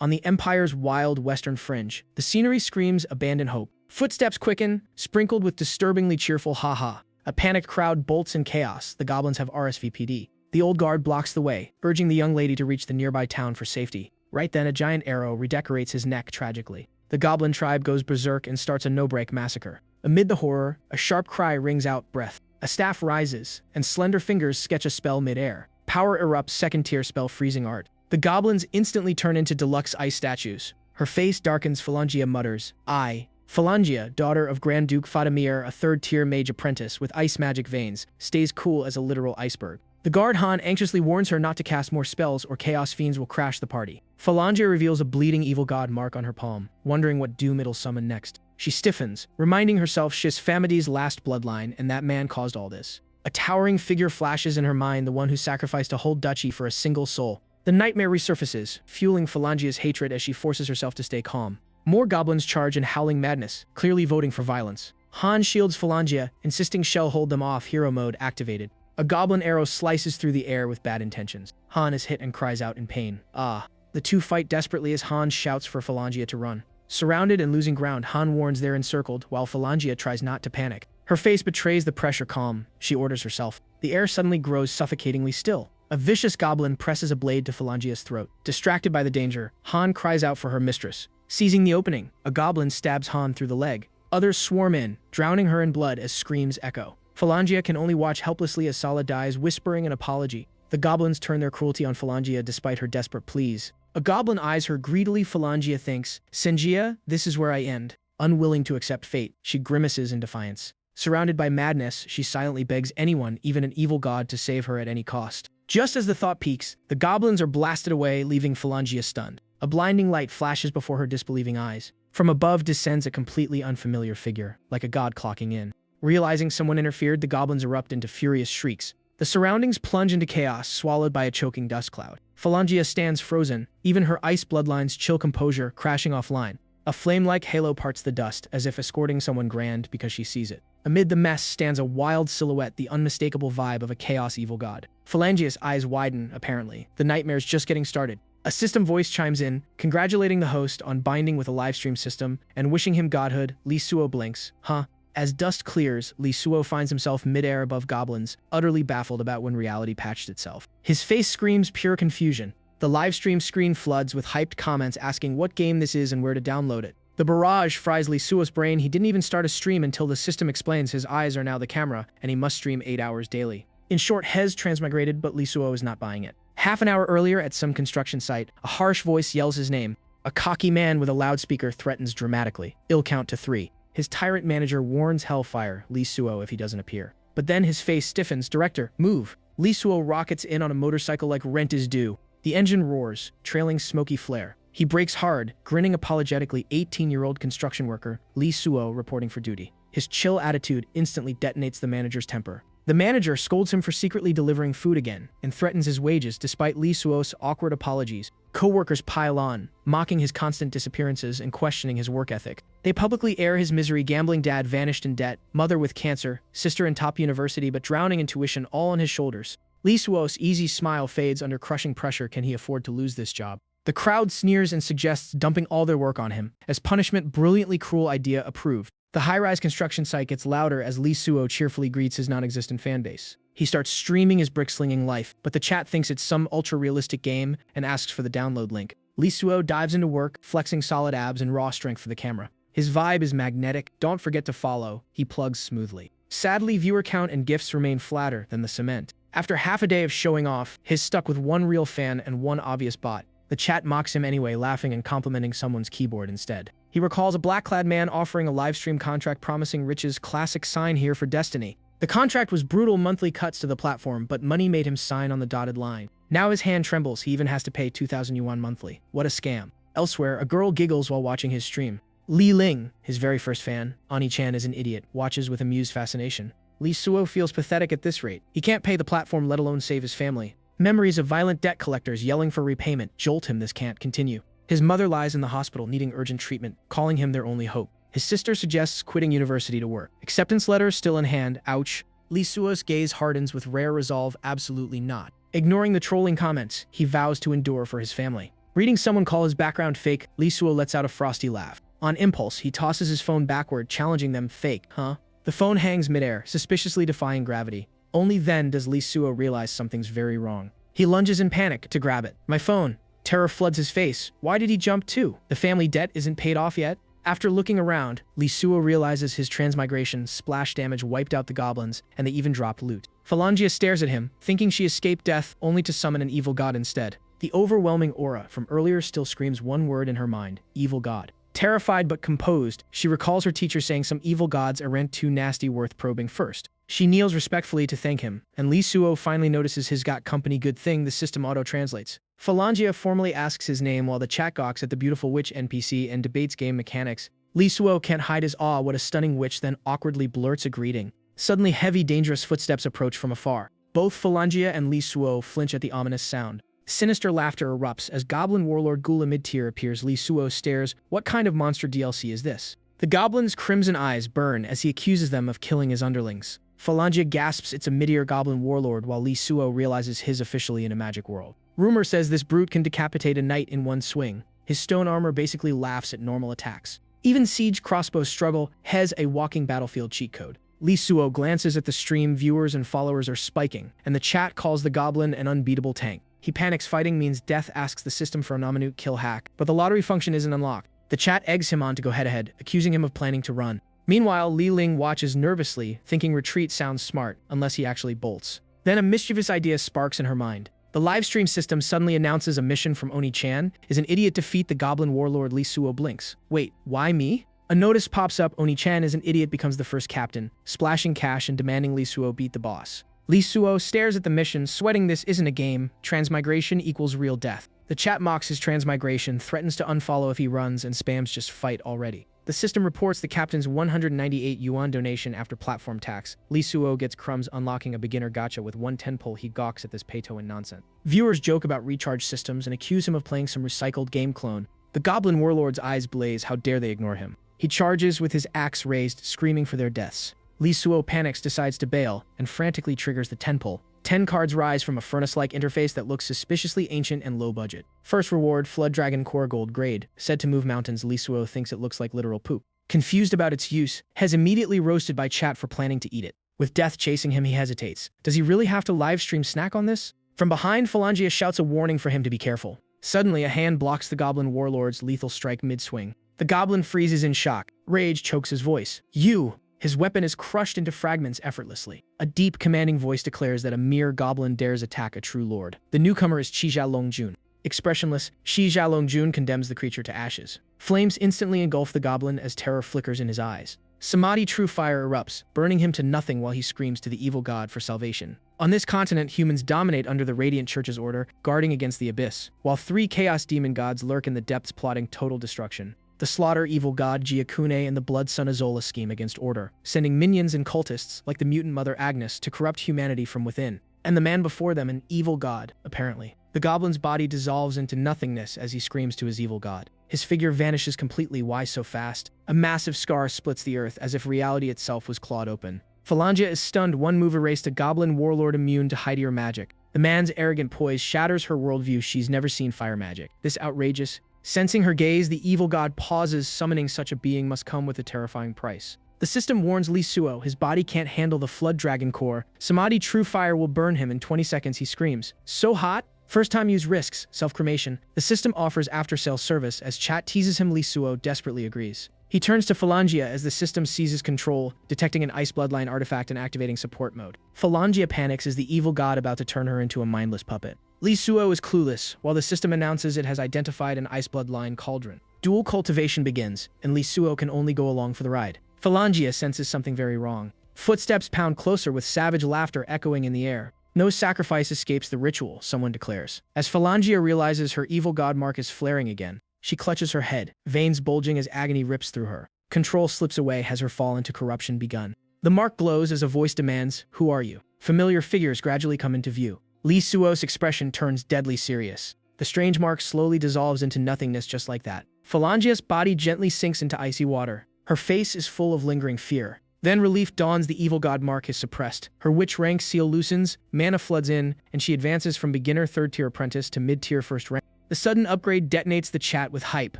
On the Empire's wild western fringe, the scenery screams abandon hope. Footsteps quicken, sprinkled with disturbingly cheerful ha-ha. A panicked crowd bolts in chaos. The goblins have RSVP'd. The old guard blocks the way, urging the young lady to reach the nearby town for safety. Right then, a giant arrow redecorates his neck tragically. The goblin tribe goes berserk and starts a no-break massacre. Amid the horror, a sharp cry rings out, breath. A staff rises, and slender fingers sketch a spell mid-air. Power erupts, second-tier spell freezing art. The goblins instantly turn into deluxe ice statues. Her face darkens. Phalangia mutters, "I." Phalangia, daughter of Grand Duke Fatimir, a third-tier mage apprentice with ice magic veins, stays cool as a literal iceberg. The guard Han anxiously warns her not to cast more spells or chaos fiends will crash the party. Phalangia reveals a bleeding evil god mark on her palm, wondering what doom it'll summon next. She stiffens, reminding herself she's Famidy's last bloodline and that man caused all this. A towering figure flashes in her mind, the one who sacrificed a whole duchy for a single soul. The nightmare resurfaces, fueling Phalangia's hatred as she forces herself to stay calm. More goblins charge in howling madness, clearly voting for violence. Han shields Phalangia, insisting Shell hold them off, hero mode activated. A goblin arrow slices through the air with bad intentions. Han is hit and cries out in pain. Ah. The two fight desperately as Han shouts for Phalangia to run. Surrounded and losing ground, Han warns they're encircled, while Phalangia tries not to panic. Her face betrays the pressure. Calm, she orders herself. The air suddenly grows suffocatingly still. A vicious goblin presses a blade to Phalangia's throat. Distracted by the danger, Han cries out for her mistress. Seizing the opening, a goblin stabs Han through the leg. Others swarm in, drowning her in blood as screams echo. Phalangia can only watch helplessly as Sala dies, whispering an apology. The goblins turn their cruelty on Phalangia despite her desperate pleas. A goblin eyes her greedily. Phalangia thinks, "Sengia, this is where I end." Unwilling to accept fate, she grimaces in defiance. Surrounded by madness, she silently begs anyone, even an evil god, to save her at any cost. Just as the thought peaks, the goblins are blasted away, leaving Phalangia stunned. A blinding light flashes before her disbelieving eyes. From above descends a completely unfamiliar figure, like a god clocking in. Realizing someone interfered, the goblins erupt into furious shrieks. The surroundings plunge into chaos, swallowed by a choking dust cloud. Phalangia stands frozen, even her ice bloodlines chill composure, crashing offline. A flame-like halo parts the dust, as if escorting someone grand because she sees it. Amid the mess stands a wild silhouette, the unmistakable vibe of a chaos evil god. Phalangia's eyes widen, apparently. The nightmare's just getting started. A system voice chimes in, congratulating the host on binding with a livestream system and wishing him godhood. Lee Suo blinks. Huh? As dust clears, Lee Suo finds himself midair above goblins, utterly baffled about when reality patched itself. His face screams pure confusion. The livestream screen floods with hyped comments asking what game this is and where to download it. The barrage fries Lee Suo's brain. He didn't even start a stream until the system explains his eyes are now the camera and he must stream 8 hours daily. In short, Hez transmigrated, but Lee Suo is not buying it. Half an hour earlier at some construction site, a harsh voice yells his name. A cocky man with a loudspeaker threatens dramatically. Ill count to 3. His tyrant manager warns Hellfire, Lee Suo, if he doesn't appear. But then his face stiffens. Director, move. Lee Suo rockets in on a motorcycle like rent is due. The engine roars, trailing smoky flare. He brakes hard, grinning apologetically. 18-year-old construction worker, Lee Suo, reporting for duty. His chill attitude instantly detonates the manager's temper. The manager scolds him for secretly delivering food again and threatens his wages despite Lee Suo's awkward apologies. Co-workers pile on, mocking his constant disappearances and questioning his work ethic. They publicly air his misery. Gambling dad vanished in debt, mother with cancer, sister in top university but drowning in tuition, all on his shoulders. Lee Suo's easy smile fades under crushing pressure. Can he afford to lose this job? The crowd sneers and suggests dumping all their work on him. As punishment, brilliantly cruel idea approved. The high-rise construction site gets louder as Lee Suo cheerfully greets his non-existent fanbase. He starts streaming his brick-slinging life, but the chat thinks it's some ultra-realistic game and asks for the download link. Lee Suo dives into work, flexing solid abs and raw strength for the camera. His vibe is magnetic. Don't forget to follow. He plugs smoothly. Sadly, viewer count and gifts remain flatter than the cement. After half a day of showing off, he's stuck with one real fan and one obvious bot. The chat mocks him anyway, laughing and complimenting someone's keyboard instead. He recalls a black-clad man offering a livestream contract promising riches. Classic sign here for destiny. The contract was brutal monthly cuts to the platform, but money made him sign on the dotted line. Now his hand trembles. He even has to pay 2,000 yuan monthly. What a scam. Elsewhere, a girl giggles while watching his stream. Li Ling, his very first fan, Ani-chan is an idiot, watches with amused fascination. Lee Suo feels pathetic at this rate. He can't pay the platform, let alone save his family. Memories of violent debt collectors yelling for repayment jolt him. This can't continue. His mother lies in the hospital needing urgent treatment, calling him their only hope. His sister suggests quitting university to work. Acceptance letter still in hand. Ouch. Lee Suo's gaze hardens with rare resolve. Absolutely not. Ignoring the trolling comments, he vows to endure for his family. Reading someone call his background fake, Lee Suo lets out a frosty laugh. On impulse, he tosses his phone backward, challenging them. Fake, huh? The phone hangs midair, suspiciously defying gravity. Only then does Lee Suo realize something's very wrong. He lunges in panic to grab it. My phone. Terror floods his face. Why did he jump too? The family debt isn't paid off yet? After looking around, Lee Suo realizes his transmigration splash damage wiped out the goblins, and they even dropped loot. Phalangia stares at him, thinking she escaped death, only to summon an evil god instead. The overwhelming aura from earlier still screams one word in her mind: evil god. Terrified but composed, she recalls her teacher saying some evil gods aren't too nasty worth probing first. She kneels respectfully to thank him, and Lee Suo finally notices his got company. Good thing the system auto-translates. Phalangia formally asks his name while the chat gawks at the beautiful witch NPC and debates game mechanics. Lee Suo can't hide his awe what a stunning witch then awkwardly blurts a greeting. Suddenly heavy dangerous footsteps approach from afar. Both Phalangia and Lee Suo flinch at the ominous sound. Sinister laughter erupts as Goblin Warlord Gula mid-tier appears. Lee Suo stares. What kind of monster DLC is this? The goblin's crimson eyes burn as he accuses them of killing his underlings. Phalangia gasps it's a mid-tier Goblin Warlord while Lee Suo realizes his officially in a magic world. Rumor says this brute can decapitate a knight in one swing. His stone armor basically laughs at normal attacks. Even siege crossbows struggle, has a walking battlefield cheat code. Lee Suo glances at the stream. Viewers and followers are spiking, and the chat calls the goblin an unbeatable tank. He panics. Fighting means death, asks the system for a nominute kill hack, but the lottery function isn't unlocked. The chat eggs him on to go head-to-head, accusing him of planning to run. Meanwhile, Li Ling watches nervously, thinking retreat sounds smart, unless he actually bolts. Then a mischievous idea sparks in her mind. The livestream system suddenly announces a mission from Oni-chan. Is an idiot defeat the Goblin Warlord? Lee Suo blinks. Wait, why me? A notice pops up. Oni-chan is an idiot becomes the first captain, splashing cash and demanding Lee Suo beat the boss. Lee Suo stares at the mission, sweating. This isn't a game. Transmigration equals real death. The chat mocks his transmigration, threatens to unfollow if he runs, and spams just fight already. The system reports the captain's 198 yuan donation after platform tax. Lee Suo gets crumbs unlocking a beginner gacha with 110 pull. He gawks at this pay-to-win nonsense. Viewers joke about recharge systems and accuse him of playing some recycled game clone. The Goblin Warlord's eyes blaze. How dare they ignore him? He charges with his axe raised, screaming for their deaths. Lee Suo panics, decides to bail, and frantically triggers the 10 pull. 10 cards rise from a furnace-like interface that looks suspiciously ancient and low-budget. First reward, Flood Dragon Core Gold Grade. Said to move mountains. Lee Suo thinks it looks like literal poop. Confused about its use, has immediately roasted by chat for planning to eat it. With death chasing him, he hesitates. Does he really have to livestream snack on this? From behind, Phalangia shouts a warning for him to be careful. Suddenly, a hand blocks the Goblin Warlord's lethal strike mid-swing. The Goblin freezes in shock. Rage chokes his voice. You! His weapon is crushed into fragments effortlessly. A deep, commanding voice declares that a mere goblin dares attack a true lord. The newcomer is Shijia Longjun. Expressionless, Shijia Longjun condemns the creature to ashes. Flames instantly engulf the goblin as terror flickers in his eyes. Samadhi True Fire erupts, burning him to nothing while he screams to the evil god for salvation. On this continent, humans dominate under the Radiant Church's order, guarding against the abyss, while 3 Chaos Demon gods lurk in the depths plotting total destruction. The Slaughter Evil God Giacune and the Blood Sun Azola scheme against order, sending minions and cultists, like the mutant Mother Agnes, to corrupt humanity from within. And the man before them, an evil god, apparently. The goblin's body dissolves into nothingness as he screams to his evil god. His figure vanishes completely. Why so fast? A massive scar splits the earth as if reality itself was clawed open. Phalangia is stunned. One move erased a Goblin Warlord immune to heightier magic. The man's arrogant poise shatters her worldview. She's never seen fire magic. This outrageous. Sensing her gaze, the evil god pauses. Summoning such a being must come with a terrifying price. The system warns Lee Suo his body can't handle the Flood Dragon Core. Samadhi True Fire will burn him in 20 seconds. He screams. So hot? First time use risks, self-cremation. The system offers after-sale service as chat teases him. Lee Suo desperately agrees. He turns to Phalangia as the system seizes control, detecting an ice bloodline artifact and activating support mode. Phalangia panics as the evil god about to turn her into a mindless puppet. Lee Suo is clueless, while the system announces it has identified an ice bloodline cauldron. Dual cultivation begins, and Lee Suo can only go along for the ride. Phalangia senses something very wrong. Footsteps pound closer with savage laughter echoing in the air. No sacrifice escapes the ritual, someone declares. As Phalangia realizes her evil god mark is flaring again, she clutches her head, veins bulging as agony rips through her. Control slips away. Has her fall into corruption begun? The mark glows as a voice demands, "Who are you?" Familiar figures gradually come into view. Lee Suo's expression turns deadly serious. The strange mark slowly dissolves into nothingness just like that. Phalangia's body gently sinks into icy water. Her face is full of lingering fear. Then relief dawns. The evil god mark is suppressed. Her witch rank seal loosens, mana floods in, and she advances from beginner 3rd-tier apprentice to mid-tier 1st rank. The sudden upgrade detonates the chat with hype,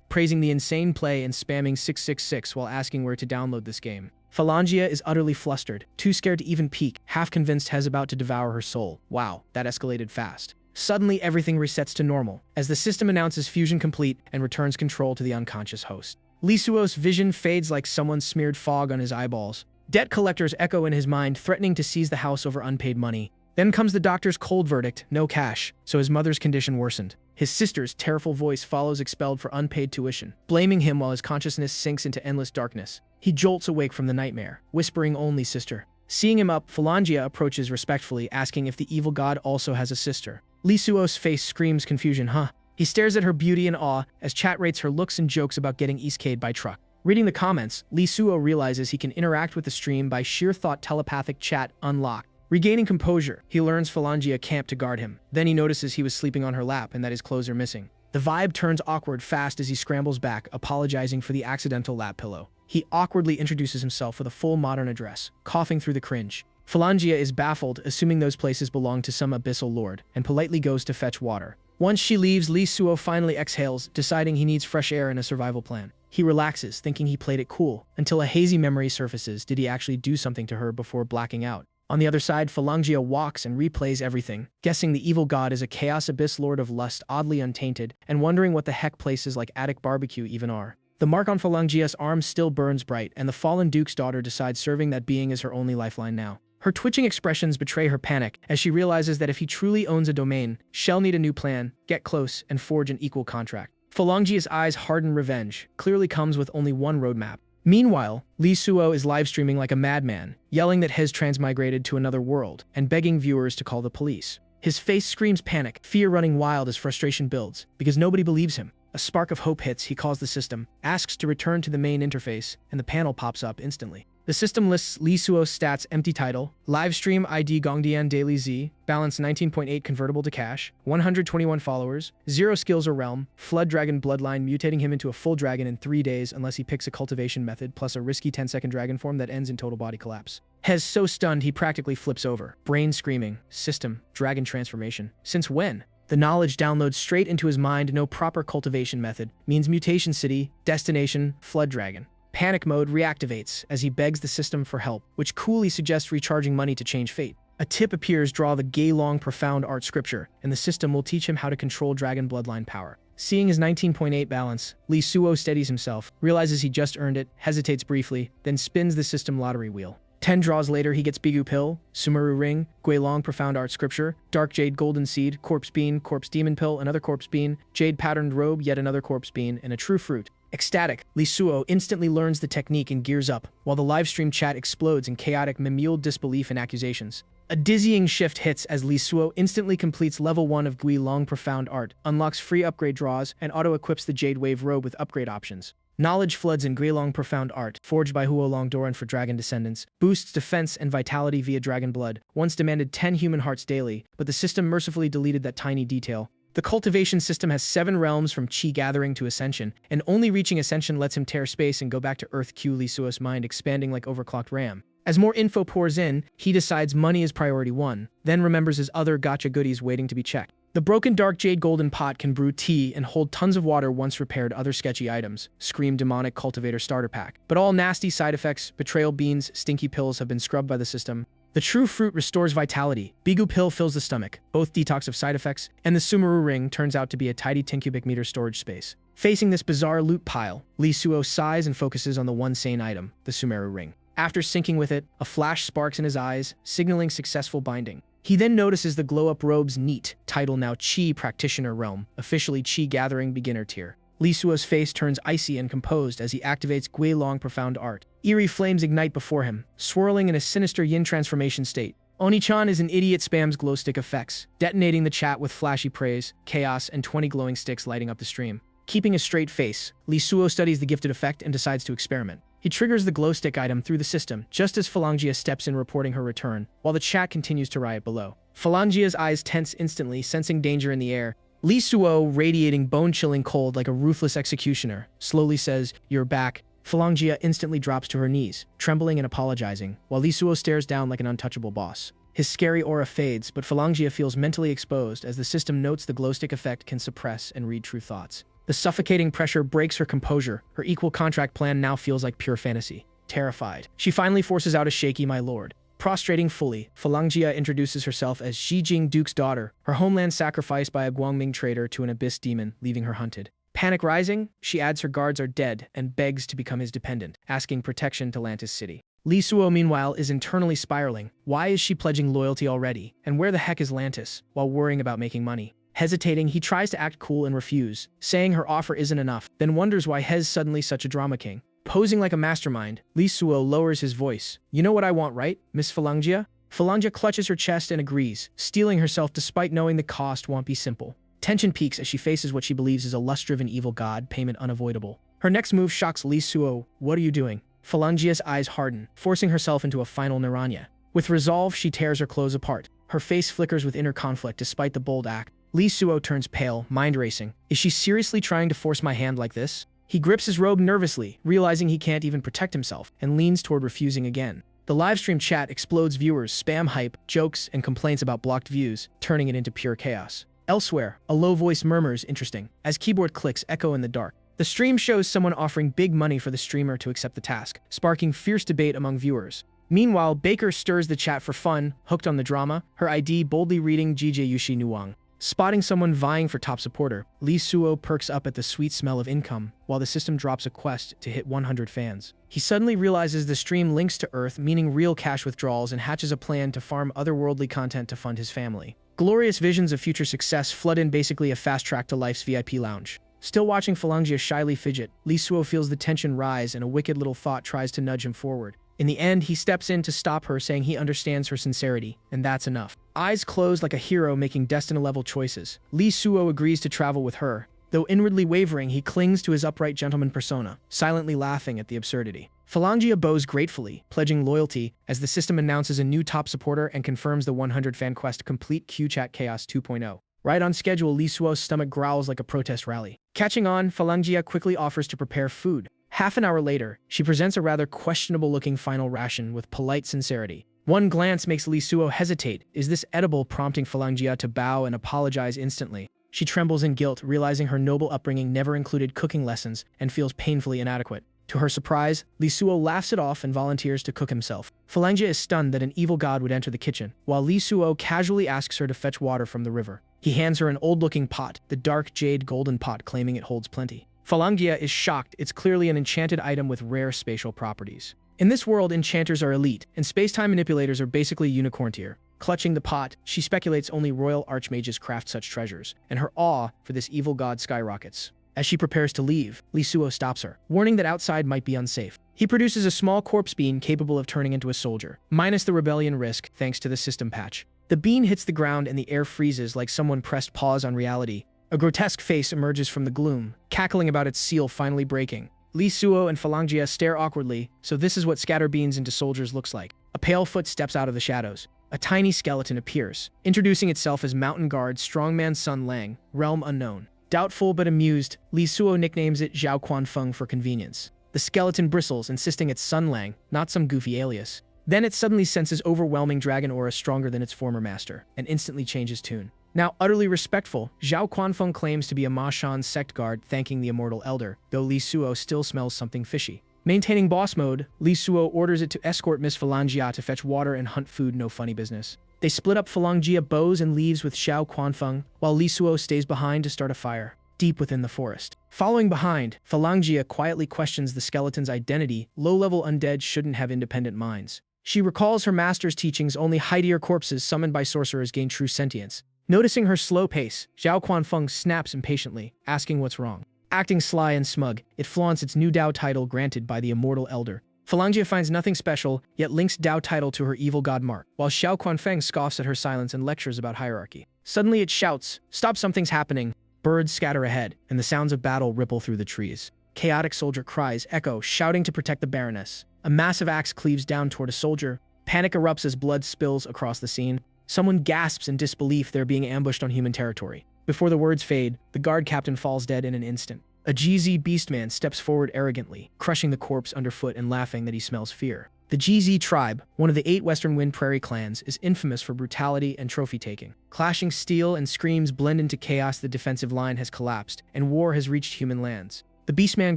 praising the insane play and spamming 666 while asking where to download this game. Phalangia is utterly flustered, too scared to even peek, half convinced Hez about to devour her soul. Wow, that escalated fast. Suddenly, everything resets to normal, as the system announces fusion complete and returns control to the unconscious host. Lisuo's vision fades like someone smeared fog on his eyeballs. Debt collectors echo in his mind, threatening to seize the house over unpaid money. Then comes the doctor's cold verdict, no cash, so his mother's condition worsened. His sister's tearful voice follows expelled for unpaid tuition, blaming him while his consciousness sinks into endless darkness. He jolts awake from the nightmare, whispering only sister. Seeing him up, Phalangia approaches respectfully, asking if the evil god also has a sister. Lisuo's face screams confusion, huh? He stares at her beauty in awe as chat rates her looks and jokes about getting Eastcade by truck. Reading the comments, Lisuo realizes he can interact with the stream by sheer thought telepathic chat unlocked. Regaining composure, he learns Phalangia camped to guard him. Then he notices he was sleeping on her lap and that his clothes are missing. The vibe turns awkward fast as he scrambles back, apologizing for the accidental lap pillow. He awkwardly introduces himself with a full modern address, coughing through the cringe. Phalangia is baffled, assuming those places belong to some abyssal lord, and politely goes to fetch water. Once she leaves, Lisuo finally exhales, deciding he needs fresh air and a survival plan. He relaxes, thinking he played it cool, until a hazy memory surfaces. Did he actually do something to her before blacking out? On the other side, Phalangia walks and replays everything, guessing the evil god is a chaos abyss lord of lust oddly untainted, and wondering what the heck places like Attic Barbecue even are. The mark on Phalangia's arm still burns bright, and the fallen duke's daughter decides serving that being is her only lifeline now. Her twitching expressions betray her panic as she realizes that if he truly owns a domain, she'll need a new plan, get close, and forge an equal contract. Phalangia's eyes harden revenge, clearly comes with only one roadmap. Meanwhile, Lisuo is livestreaming like a madman, yelling that Hez transmigrated to another world, and begging viewers to call the police. His face screams panic, fear running wild as frustration builds, because nobody believes him. A spark of hope hits, he calls the system, asks to return to the main interface, and the panel pops up instantly. The system lists Lisuo's stats: empty title, livestream ID Gongdian Daily Z, balance 19.8 convertible to cash, 121 followers, 0 skills or realm, flood dragon bloodline mutating him into a full dragon in 3 days unless he picks a cultivation method plus a risky 10-second dragon form that ends in total body collapse. Hez so stunned he practically flips over, brain screaming, system, dragon transformation. Since when? The knowledge downloads straight into his mind. No proper cultivation method means mutation city, destination, flood dragon. Panic mode reactivates as he begs the system for help, which coolly suggests recharging money to change fate. A tip appears: draw the Gaylong profound art scripture, and the system will teach him how to control dragon bloodline power. Seeing his 19.8 balance, Lisuo steadies himself, realizes he just earned it, hesitates briefly, then spins the system lottery wheel. 10 draws later, he gets Bigu Pill, Sumeru Ring, Guilong Profound Art Scripture, Dark Jade Golden Seed, Corpse Bean, Corpse Demon Pill, another Corpse Bean, Jade Patterned Robe, yet another Corpse Bean, and a True Fruit. Ecstatic, Lisuo instantly learns the technique and gears up, while the livestream chat explodes in chaotic, mimuled disbelief and accusations. A dizzying shift hits as Lisuo instantly completes level 1 of Guilong Profound Art, unlocks free upgrade draws, and auto-equips the Jade Wave Robe with upgrade options. Knowledge floods in Guilong Profound Art, forged by Huolong Doran for dragon descendants, boosts defense and vitality via dragon blood, once demanded 10 human hearts daily, but the system mercifully deleted that tiny detail. The cultivation system has 7 realms from Chi Gathering to Ascension, and only reaching Ascension lets him tear space and go back to Earth. Q Lisuo's mind expanding like overclocked RAM. As more info pours in, he decides money is priority 1, then remembers his other gotcha goodies waiting to be checked. The broken Dark Jade Golden Pot can brew tea and hold tons of water once repaired. Other sketchy items, Scream Demonic Cultivator Starter Pack. But all nasty side effects, Betrayal Beans, Stinky Pills have been scrubbed by the system. The True Fruit restores vitality, Bigu Pill fills the stomach, both detox of side effects, and the Sumeru Ring turns out to be a tidy 10 cubic meter storage space. Facing this bizarre loot pile, Lisuo sighs and focuses on the one sane item, the Sumeru Ring. After syncing with it, a flash sparks in his eyes, signaling successful binding. He then notices the glow-up robe's neat title, now Chi Practitioner Realm, officially Chi Gathering Beginner Tier. Lisuo's face turns icy and composed as he activates Guilong Profound Art. Eerie flames ignite before him, swirling in a sinister yin transformation state. Oni-chan is an idiot, spams glow stick effects, detonating the chat with flashy praise, chaos, and 20 glowing sticks lighting up the stream. Keeping a straight face, Lisuo studies the gifted effect and decides to experiment. He triggers the glow stick item through the system, just as Phalangia steps in reporting her return, while the chat continues to riot below. Phalangia's eyes tense instantly, sensing danger in the air. Lisuo, radiating bone-chilling cold like a ruthless executioner, slowly says, "You're back." Phalangia instantly drops to her knees, trembling and apologizing, while Lisuo stares down like an untouchable boss. His scary aura fades, but Phalangia feels mentally exposed as the system notes the glowstick effect can suppress and read true thoughts. The suffocating pressure breaks her composure. Her equal contract plan now feels like pure fantasy. Terrified, she finally forces out a shaky "My lord." Prostrating fully, Phalangia introduces herself as Xi Jing Duke's daughter, her homeland sacrificed by a Guangming traitor to an abyss demon, leaving her hunted. Panic rising, she adds her guards are dead and begs to become his dependent, asking protection to Lantis City. Li Suo, meanwhile, is internally spiraling. Why is she pledging loyalty already? And where the heck is Lantis, while worrying about making money? Hesitating, he tries to act cool and refuse, saying her offer isn't enough, then wonders why Hez suddenly such a drama king. Posing like a mastermind, Li Suo lowers his voice. "You know what I want, right, Miss Phalangia?" Phalangia clutches her chest and agrees, steeling herself despite knowing the cost won't be simple. Tension peaks as she faces what she believes is a lust-driven evil god, payment unavoidable. Her next move shocks Li Suo. "What are you doing?" Phalangia's eyes harden, forcing herself into a final Naranya. With resolve, she tears her clothes apart. Her face flickers with inner conflict despite the bold act. Li Suo turns pale, mind racing. Is she seriously trying to force my hand like this? He grips his robe nervously, realizing he can't even protect himself, and leans toward refusing again. The livestream chat explodes viewers, spam hype, jokes, and complaints about blocked views, turning it into pure chaos. Elsewhere, a low voice murmurs interesting, as keyboard clicks echo in the dark. The stream shows someone offering big money for the streamer to accept the task, sparking fierce debate among viewers. Meanwhile, Baker stirs the chat for fun, hooked on the drama, her ID boldly reading "GJ Yushi Nuang." Spotting someone vying for top supporter, Li Suo perks up at the sweet smell of income, while the system drops a quest to hit 100 fans. He suddenly realizes the stream links to Earth, meaning real cash withdrawals, and hatches a plan to farm otherworldly content to fund his family. Glorious visions of future success flood in, basically a fast track to life's VIP lounge. Still watching Phalangia shyly fidget, Li Suo feels the tension rise and a wicked little thought tries to nudge him forward. In the end, he steps in to stop her, saying he understands her sincerity, and that's enough. Eyes closed like a hero making Destiny-level choices, Li Suo agrees to travel with her. Though inwardly wavering, he clings to his upright gentleman persona, silently laughing at the absurdity. Phalangia bows gratefully, pledging loyalty, as the system announces a new top supporter and confirms the 100 fan quest complete. QChat Chaos 2.0. Right on schedule, Li Suo's stomach growls like a protest rally. Catching on, Phalangia quickly offers to prepare food. Half an hour later, she presents a rather questionable-looking final ration with polite sincerity. One glance makes Li Suo hesitate. Is this edible, prompting Phalangia to bow and apologize instantly? She trembles in guilt, realizing her noble upbringing never included cooking lessons and feels painfully inadequate. To her surprise, Li Suo laughs it off and volunteers to cook himself. Phalangia is stunned that an evil god would enter the kitchen, while Li Suo casually asks her to fetch water from the river. He hands her an old-looking pot, the dark jade golden pot, claiming it holds plenty. Phalangia is shocked. It's clearly an enchanted item with rare spatial properties. In this world, enchanters are elite, and space-time manipulators are basically unicorn tier. Clutching the pot, she speculates only royal archmages craft such treasures, and her awe for this evil god skyrockets. As she prepares to leave, Li Suo stops her, warning that outside might be unsafe. He produces a small corpse bean capable of turning into a soldier, minus the rebellion risk thanks to the system patch. The bean hits the ground and the air freezes like someone pressed pause on reality. A grotesque face emerges from the gloom, cackling about its seal finally breaking. Li Suo and Phalangia stare awkwardly, so this is what scatter beans into soldiers looks like. A pale foot steps out of the shadows. A tiny skeleton appears, introducing itself as Mountain Guard Strongman Sun Lang, realm unknown. Doubtful but amused, Li Suo nicknames it Zhao Quan Feng for convenience. The skeleton bristles, insisting it's Sun Lang, not some goofy alias. Then it suddenly senses overwhelming dragon aura stronger than its former master, and instantly changes tune. Now utterly respectful, Zhao Quanfeng claims to be a Ma Shan sect guard, thanking the immortal elder, though Li Suo still smells something fishy. Maintaining boss mode, Li Suo orders it to escort Miss Phalangia to fetch water and hunt food. No funny business. They split up. Phalangia bows and leaves with Zhao Quanfeng, while Li Suo stays behind to start a fire, deep within the forest. Following behind, Phalangia quietly questions the skeleton's identity. Low-level undead shouldn't have independent minds. She recalls her master's teachings: only high-tier corpses summoned by sorcerers gain true sentience. Noticing her slow pace, Zhao Quanfeng snaps impatiently, asking what's wrong. Acting sly and smug, it flaunts its new Dao title granted by the immortal elder. Phalangia finds nothing special, yet links Dao title to her evil god mark, while Zhao Quanfeng scoffs at her silence and lectures about hierarchy. Suddenly it shouts, "Stop, something's happening!" Birds scatter ahead, and the sounds of battle ripple through the trees. Chaotic soldier cries echo, shouting to protect the Baroness. A massive axe cleaves down toward a soldier. Panic erupts as blood spills across the scene. Someone gasps in disbelief they're being ambushed on human territory. Before the words fade, the guard captain falls dead in an instant. A GZ beastman steps forward arrogantly, crushing the corpse underfoot and laughing that he smells fear. The GZ tribe, one of the 8 Western Wind Prairie clans, is infamous for brutality and trophy-taking. Clashing steel and screams blend into chaos. The defensive line has collapsed, and war has reached human lands. The Beastman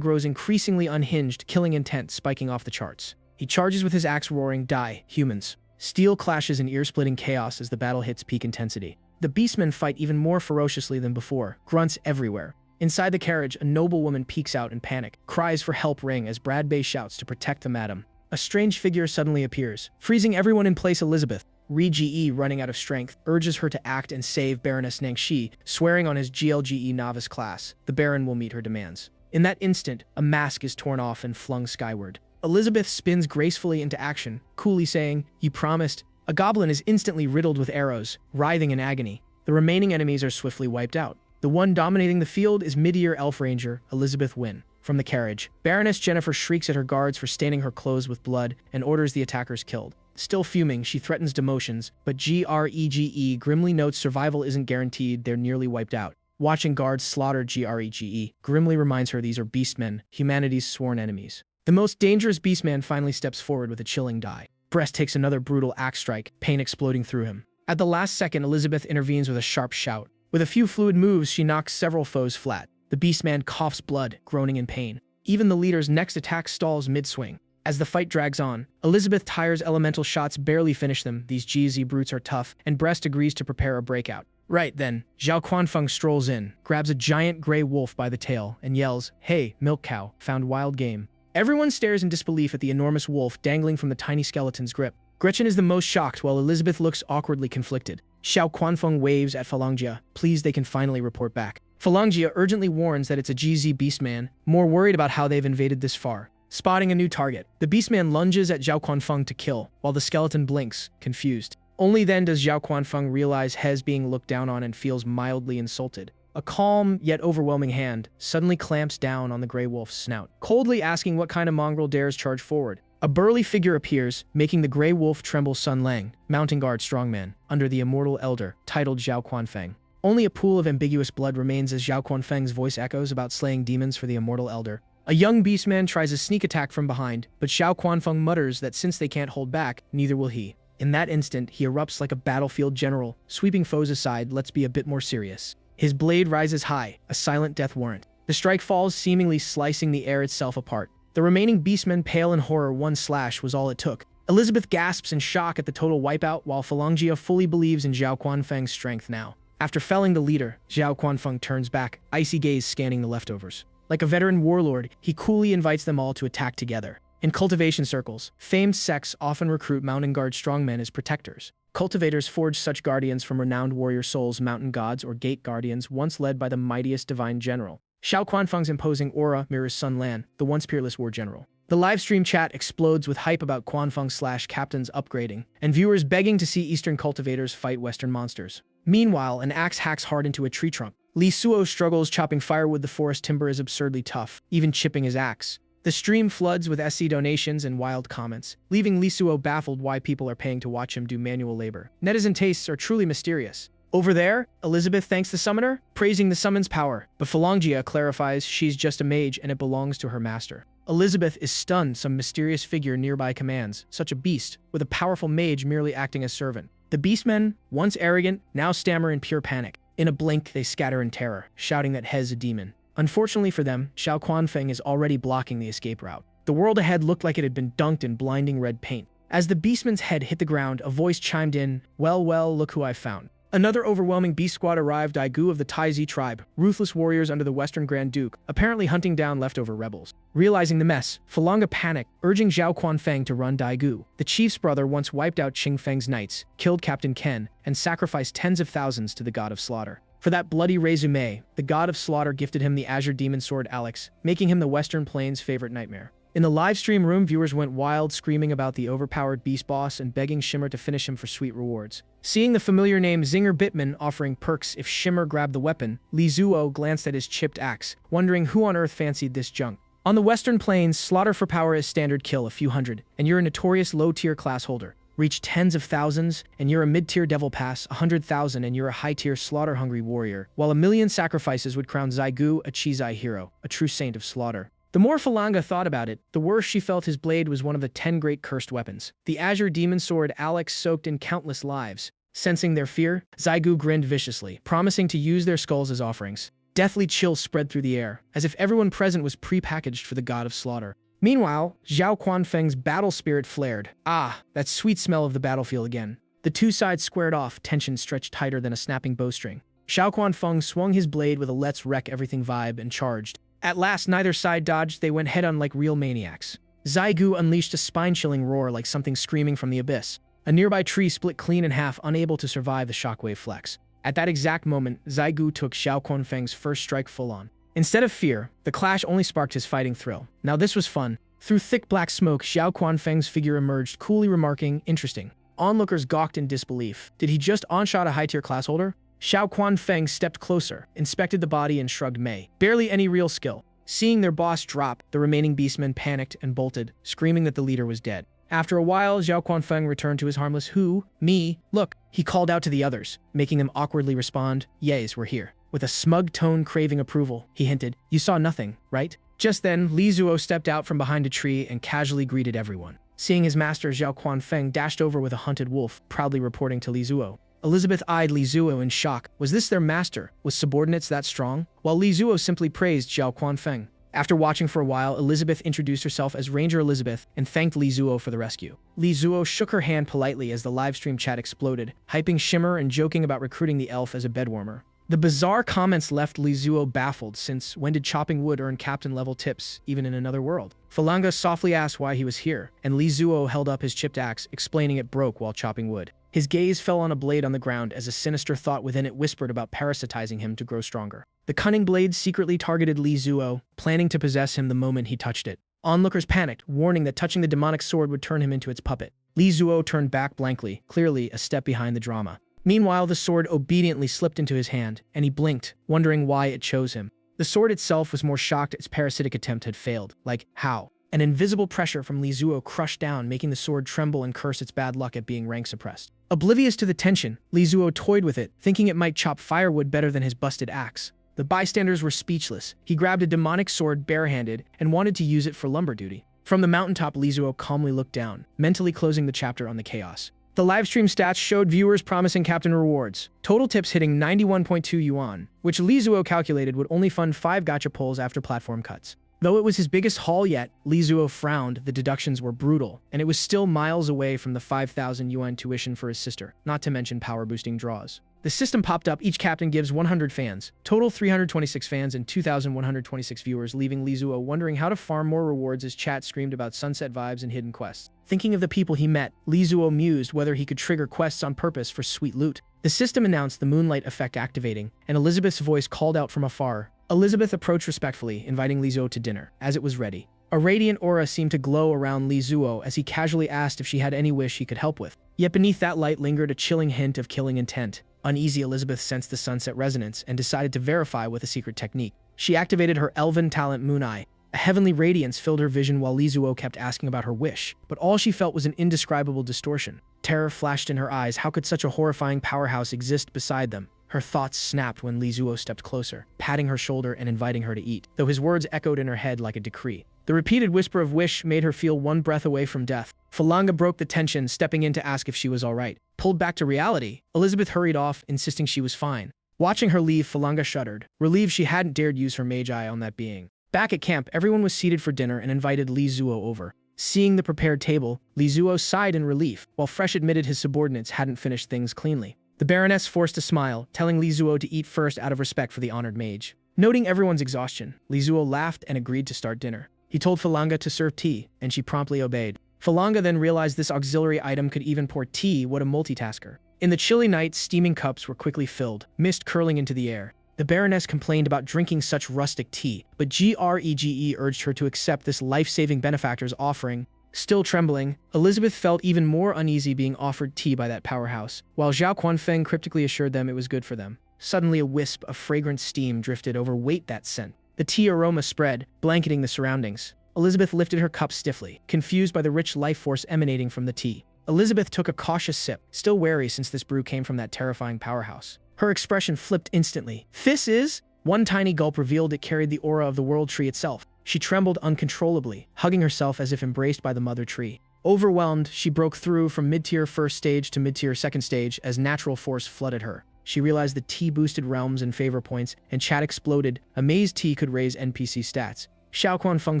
grows increasingly unhinged, killing intent spiking off the charts. He charges with his axe roaring, "Die, humans." Steel clashes in ear-splitting chaos as the battle hits peak intensity. The Beastmen fight even more ferociously than before, grunts everywhere. Inside the carriage, a noblewoman peeks out in panic. Cries for help ring as Brad Bay shouts to protect the madam. A strange figure suddenly appears, freezing everyone in place. Elizabeth, Re-GE running out of strength, urges her to act and save Baroness Nangxi, swearing on his GLGE novice class. The Baron will meet her demands. In that instant, a mask is torn off and flung skyward. Elizabeth spins gracefully into action, coolly saying, "You promised." A goblin is instantly riddled with arrows, writhing in agony. The remaining enemies are swiftly wiped out. The one dominating the field is mid-year elf ranger, Elizabeth Wynne. From the carriage, Baroness Jennifer shrieks at her guards for staining her clothes with blood and orders the attackers killed. Still fuming, she threatens demotions, but GREGE grimly notes survival isn't guaranteed. They're nearly wiped out. Watching guards slaughter GREGE grimly reminds her these are beastmen, humanity's sworn enemies. The most dangerous beastman finally steps forward with a chilling die. Brest takes another brutal axe strike, pain exploding through him. At the last second, Elizabeth intervenes with a sharp shout. With a few fluid moves, she knocks several foes flat. The Beastman coughs blood, groaning in pain. Even the leader's next attack stalls mid-swing. As the fight drags on, Elizabeth tires elemental shots barely finish them. These GZ brutes are tough, and Brest agrees to prepare a breakout. Right then, Zhao Quanfeng strolls in, grabs a giant gray wolf by the tail, and yells, "Hey, milk cow, found wild game." Everyone stares in disbelief at the enormous wolf dangling from the tiny skeleton's grip. Gretchen is the most shocked, while Elizabeth looks awkwardly conflicted. Xiao Quanfeng waves at Falangia, pleased they can finally report back. Falangia urgently warns that it's a GZ Beastman, more worried about how they've invaded this far. Spotting a new target, the Beastman lunges at Zhao Quanfeng to kill, while the skeleton blinks, confused. Only then does Zhao Quanfeng realize Hez being looked down on and feels mildly insulted. A calm, yet overwhelming hand suddenly clamps down on the gray wolf's snout, coldly asking what kind of mongrel dares charge forward. A burly figure appears, making the gray wolf tremble. Sun Lang, mounting guard strongman, under the immortal elder, titled Zhao Quanfeng. Only a pool of ambiguous blood remains as Zhao Quanfeng's voice echoes about slaying demons for the immortal elder. A young beastman tries a sneak attack from behind, but Zhao Quanfeng mutters that since they can't hold back, neither will he. In that instant, he erupts like a battlefield general, sweeping foes aside. Let's be a bit more serious. His blade rises high, a silent death warrant. The strike falls, seemingly slicing the air itself apart. The remaining beastmen pale in horror. One slash was all it took. Elizabeth gasps in shock at the total wipeout, while Falangia fully believes in Zhao Quanfeng's strength now. After felling the leader, Zhao Quanfeng turns back, icy gaze scanning the leftovers. Like a veteran warlord, he coolly invites them all to attack together. In cultivation circles, famed sects often recruit mountain guard strongmen as protectors. Cultivators forge such guardians from renowned warrior souls, mountain gods, or gate guardians, once led by the mightiest divine general. Xiao Quanfeng's imposing aura mirrors Sun Lan, the once peerless war general. The livestream chat explodes with hype about Quanfeng/Captain's upgrading, and viewers begging to see Eastern cultivators fight Western monsters. Meanwhile, an axe hacks hard into a tree trunk. Li Suo struggles chopping firewood. The forest timber is absurdly tough, even chipping his axe. The stream floods with SC donations and wild comments, leaving Li Suo baffled why people are paying to watch him do manual labor. Netizen tastes are truly mysterious. Over there, Elizabeth thanks the summoner, praising the summon's power, but Falangia clarifies she's just a mage and it belongs to her master. Elizabeth is stunned. Some mysterious figure nearby commands, such a beast, with a powerful mage merely acting as servant. The beastmen, once arrogant, now stammer in pure panic. In a blink, they scatter in terror, shouting that Hez is a demon. Unfortunately for them, Xiao Quanfeng is already blocking the escape route. The world ahead looked like it had been dunked in blinding red paint. As the beastman's head hit the ground, a voice chimed in, well, look who I found. Another overwhelming beast squad arrived, Daigu of the Taizi tribe, ruthless warriors under the Western Grand Duke, apparently hunting down leftover rebels. Realizing the mess, Falanga panicked, urging Zhao Quanfeng to run Daigu. The chief's brother once wiped out Qing Feng's knights, killed Captain Ken, and sacrificed tens of thousands to the god of slaughter. For that bloody resume, the god of slaughter gifted him the Azure Demon Sword Alex, making him the Western Plains' favorite nightmare. In the livestream room, viewers went wild, screaming about the overpowered beast boss and begging Shimmer to finish him for sweet rewards. Seeing the familiar name Zinger Bitman offering perks if Shimmer grabbed the weapon, Li Zuo glanced at his chipped axe, wondering who on earth fancied this junk. On the Western Plains, slaughter for power is standard, kill a few hundred, and you're a notorious low-tier class holder. Reach tens of thousands, and you're a mid-tier devil pass, 100,000, and you're a high-tier slaughter-hungry warrior, while a million sacrifices would crown Zaigu a Chizai hero, a true saint of slaughter. The more Falanga thought about it, the worse she felt his blade was one of the 10 great cursed weapons. The Azure Demon Sword Alex soaked in countless lives. Sensing their fear, Zygu grinned viciously, promising to use their skulls as offerings. Deathly chills spread through the air, as if everyone present was pre-packaged for the god of slaughter. Meanwhile, Zhao Quanfeng's battle spirit flared. Ah, that sweet smell of the battlefield again. The two sides squared off, tension stretched tighter than a snapping bowstring. Zhao Quanfeng swung his blade with a let's wreck everything vibe and charged. At last, neither side dodged, they went head-on like real maniacs. Zygu unleashed a spine-chilling roar like something screaming from the abyss. A nearby tree split clean in half, unable to survive the shockwave flex. At that exact moment, Zygu took Zhao Quanfeng's first strike full-on. Instead of fear, the clash only sparked his fighting thrill. Now this was fun. Through thick black smoke, Zhao Quanfeng's figure emerged, coolly remarking, "Interesting." Onlookers gawked in disbelief. Did he just onshot a high-tier class holder? Zhao Quanfeng stepped closer, inspected the body, and shrugged Mei. Barely any real skill. Seeing their boss drop, the remaining beastmen panicked and bolted, screaming that the leader was dead. After a while, Zhao Quanfeng returned to his harmless "Who? Me? Look." He called out to the others, making them awkwardly respond, "Yes, we're here." With a smug tone craving approval, he hinted, "You saw nothing, right?" Just then, Li Zuo stepped out from behind a tree and casually greeted everyone. Seeing his master, Zhao Quanfeng dashed over with a hunted wolf, proudly reporting to Li Zuo. Elizabeth eyed Li Zuo in shock. Was this their master? Was subordinates that strong? While Li Zuo simply praised Zhao Quanfeng. After watching for a while, Elizabeth introduced herself as Ranger Elizabeth and thanked Li Zuo for the rescue. Li Zuo shook her hand politely as the livestream chat exploded, hyping Shimmer and joking about recruiting the elf as a bedwarmer. The bizarre comments left Li Zuo baffled, since when did chopping wood earn captain-level tips, even in another world? Falanga softly asked why he was here, and Li Zuo held up his chipped axe, explaining it broke while chopping wood. His gaze fell on a blade on the ground as a sinister thought within it whispered about parasitizing him to grow stronger. The cunning blade secretly targeted Li Zuo, planning to possess him the moment he touched it. Onlookers panicked, warning that touching the demonic sword would turn him into its puppet. Li Zuo turned back blankly, clearly a step behind the drama. Meanwhile, the sword obediently slipped into his hand, and he blinked, wondering why it chose him. The sword itself was more shocked its parasitic attempt had failed. Like, how? An invisible pressure from Li Zuo crushed down, making the sword tremble and curse its bad luck at being rank suppressed. Oblivious to the tension, Li Zuo toyed with it, thinking it might chop firewood better than his busted axe. The bystanders were speechless. He grabbed a demonic sword barehanded and wanted to use it for lumber duty. From the mountaintop, Li Zuo calmly looked down, mentally closing the chapter on the chaos. The livestream stats showed viewers promising captain rewards. Total tips hitting 91.2 yuan, which Li Zuo calculated would only fund 5 gacha pulls after platform cuts. Though it was his biggest haul yet, Li Zuo frowned. The deductions were brutal, and it was still miles away from the 5,000 yuan tuition for his sister, not to mention power-boosting draws. The system popped up. Each captain gives 100 fans. Total 326 fans and 2,126 viewers, leaving Li Zuo wondering how to farm more rewards as chat screamed about sunset vibes and hidden quests. Thinking of the people he met, Li Zuo mused whether he could trigger quests on purpose for sweet loot. The system announced the moonlight effect activating, and Elizabeth's voice called out from afar. Elizabeth approached respectfully, inviting Li Zuo to dinner, as it was ready. A radiant aura seemed to glow around Li Zuo as he casually asked if she had any wish he could help with. Yet beneath that light lingered a chilling hint of killing intent. Uneasy, Elizabeth sensed the sunset resonance and decided to verify with a secret technique. She activated her elven talent Moon Eye. A heavenly radiance filled her vision while Li Zuo kept asking about her wish, but all she felt was an indescribable distortion. Terror flashed in her eyes. How could such a horrifying powerhouse exist beside them? Her thoughts snapped when Li Zuo stepped closer, patting her shoulder and inviting her to eat, though his words echoed in her head like a decree. The repeated whisper of wish made her feel one breath away from death. Falanga broke the tension, stepping in to ask if she was all right. Pulled back to reality, Elizabeth hurried off, insisting she was fine. Watching her leave, Falanga shuddered, relieved she hadn't dared use her mage eye on that being. Back at camp, everyone was seated for dinner and invited Li Zuo over. Seeing the prepared table, Li Zuo sighed in relief, while Fresh admitted his subordinates hadn't finished things cleanly. The Baroness forced a smile, telling Li Zuo to eat first out of respect for the honored mage. Noting everyone's exhaustion, Li Zuo laughed and agreed to start dinner. He told Falanga to serve tea, and she promptly obeyed. Falanga then realized this auxiliary item could even pour tea. What a multitasker. In the chilly night, steaming cups were quickly filled, mist curling into the air. The Baroness complained about drinking such rustic tea, but Grege urged her to accept this life-saving benefactor's offering. Still trembling, Elizabeth felt even more uneasy being offered tea by that powerhouse, while Zhao Quanfeng cryptically assured them it was good for them. Suddenly, a wisp of fragrant steam drifted over. Wait, that scent. The tea aroma spread, blanketing the surroundings. Elizabeth lifted her cup stiffly, confused by the rich life force emanating from the tea. Elizabeth took a cautious sip, still wary since this brew came from that terrifying powerhouse. Her expression flipped instantly. This is? One tiny gulp revealed it carried the aura of the world tree itself. She trembled uncontrollably, hugging herself as if embraced by the mother tree. Overwhelmed, she broke through from mid-tier first stage to mid-tier second stage as natural force flooded her. She realized the T boosted realms and favor points, and chat exploded. Amazed T could raise NPC stats. Xiao Feng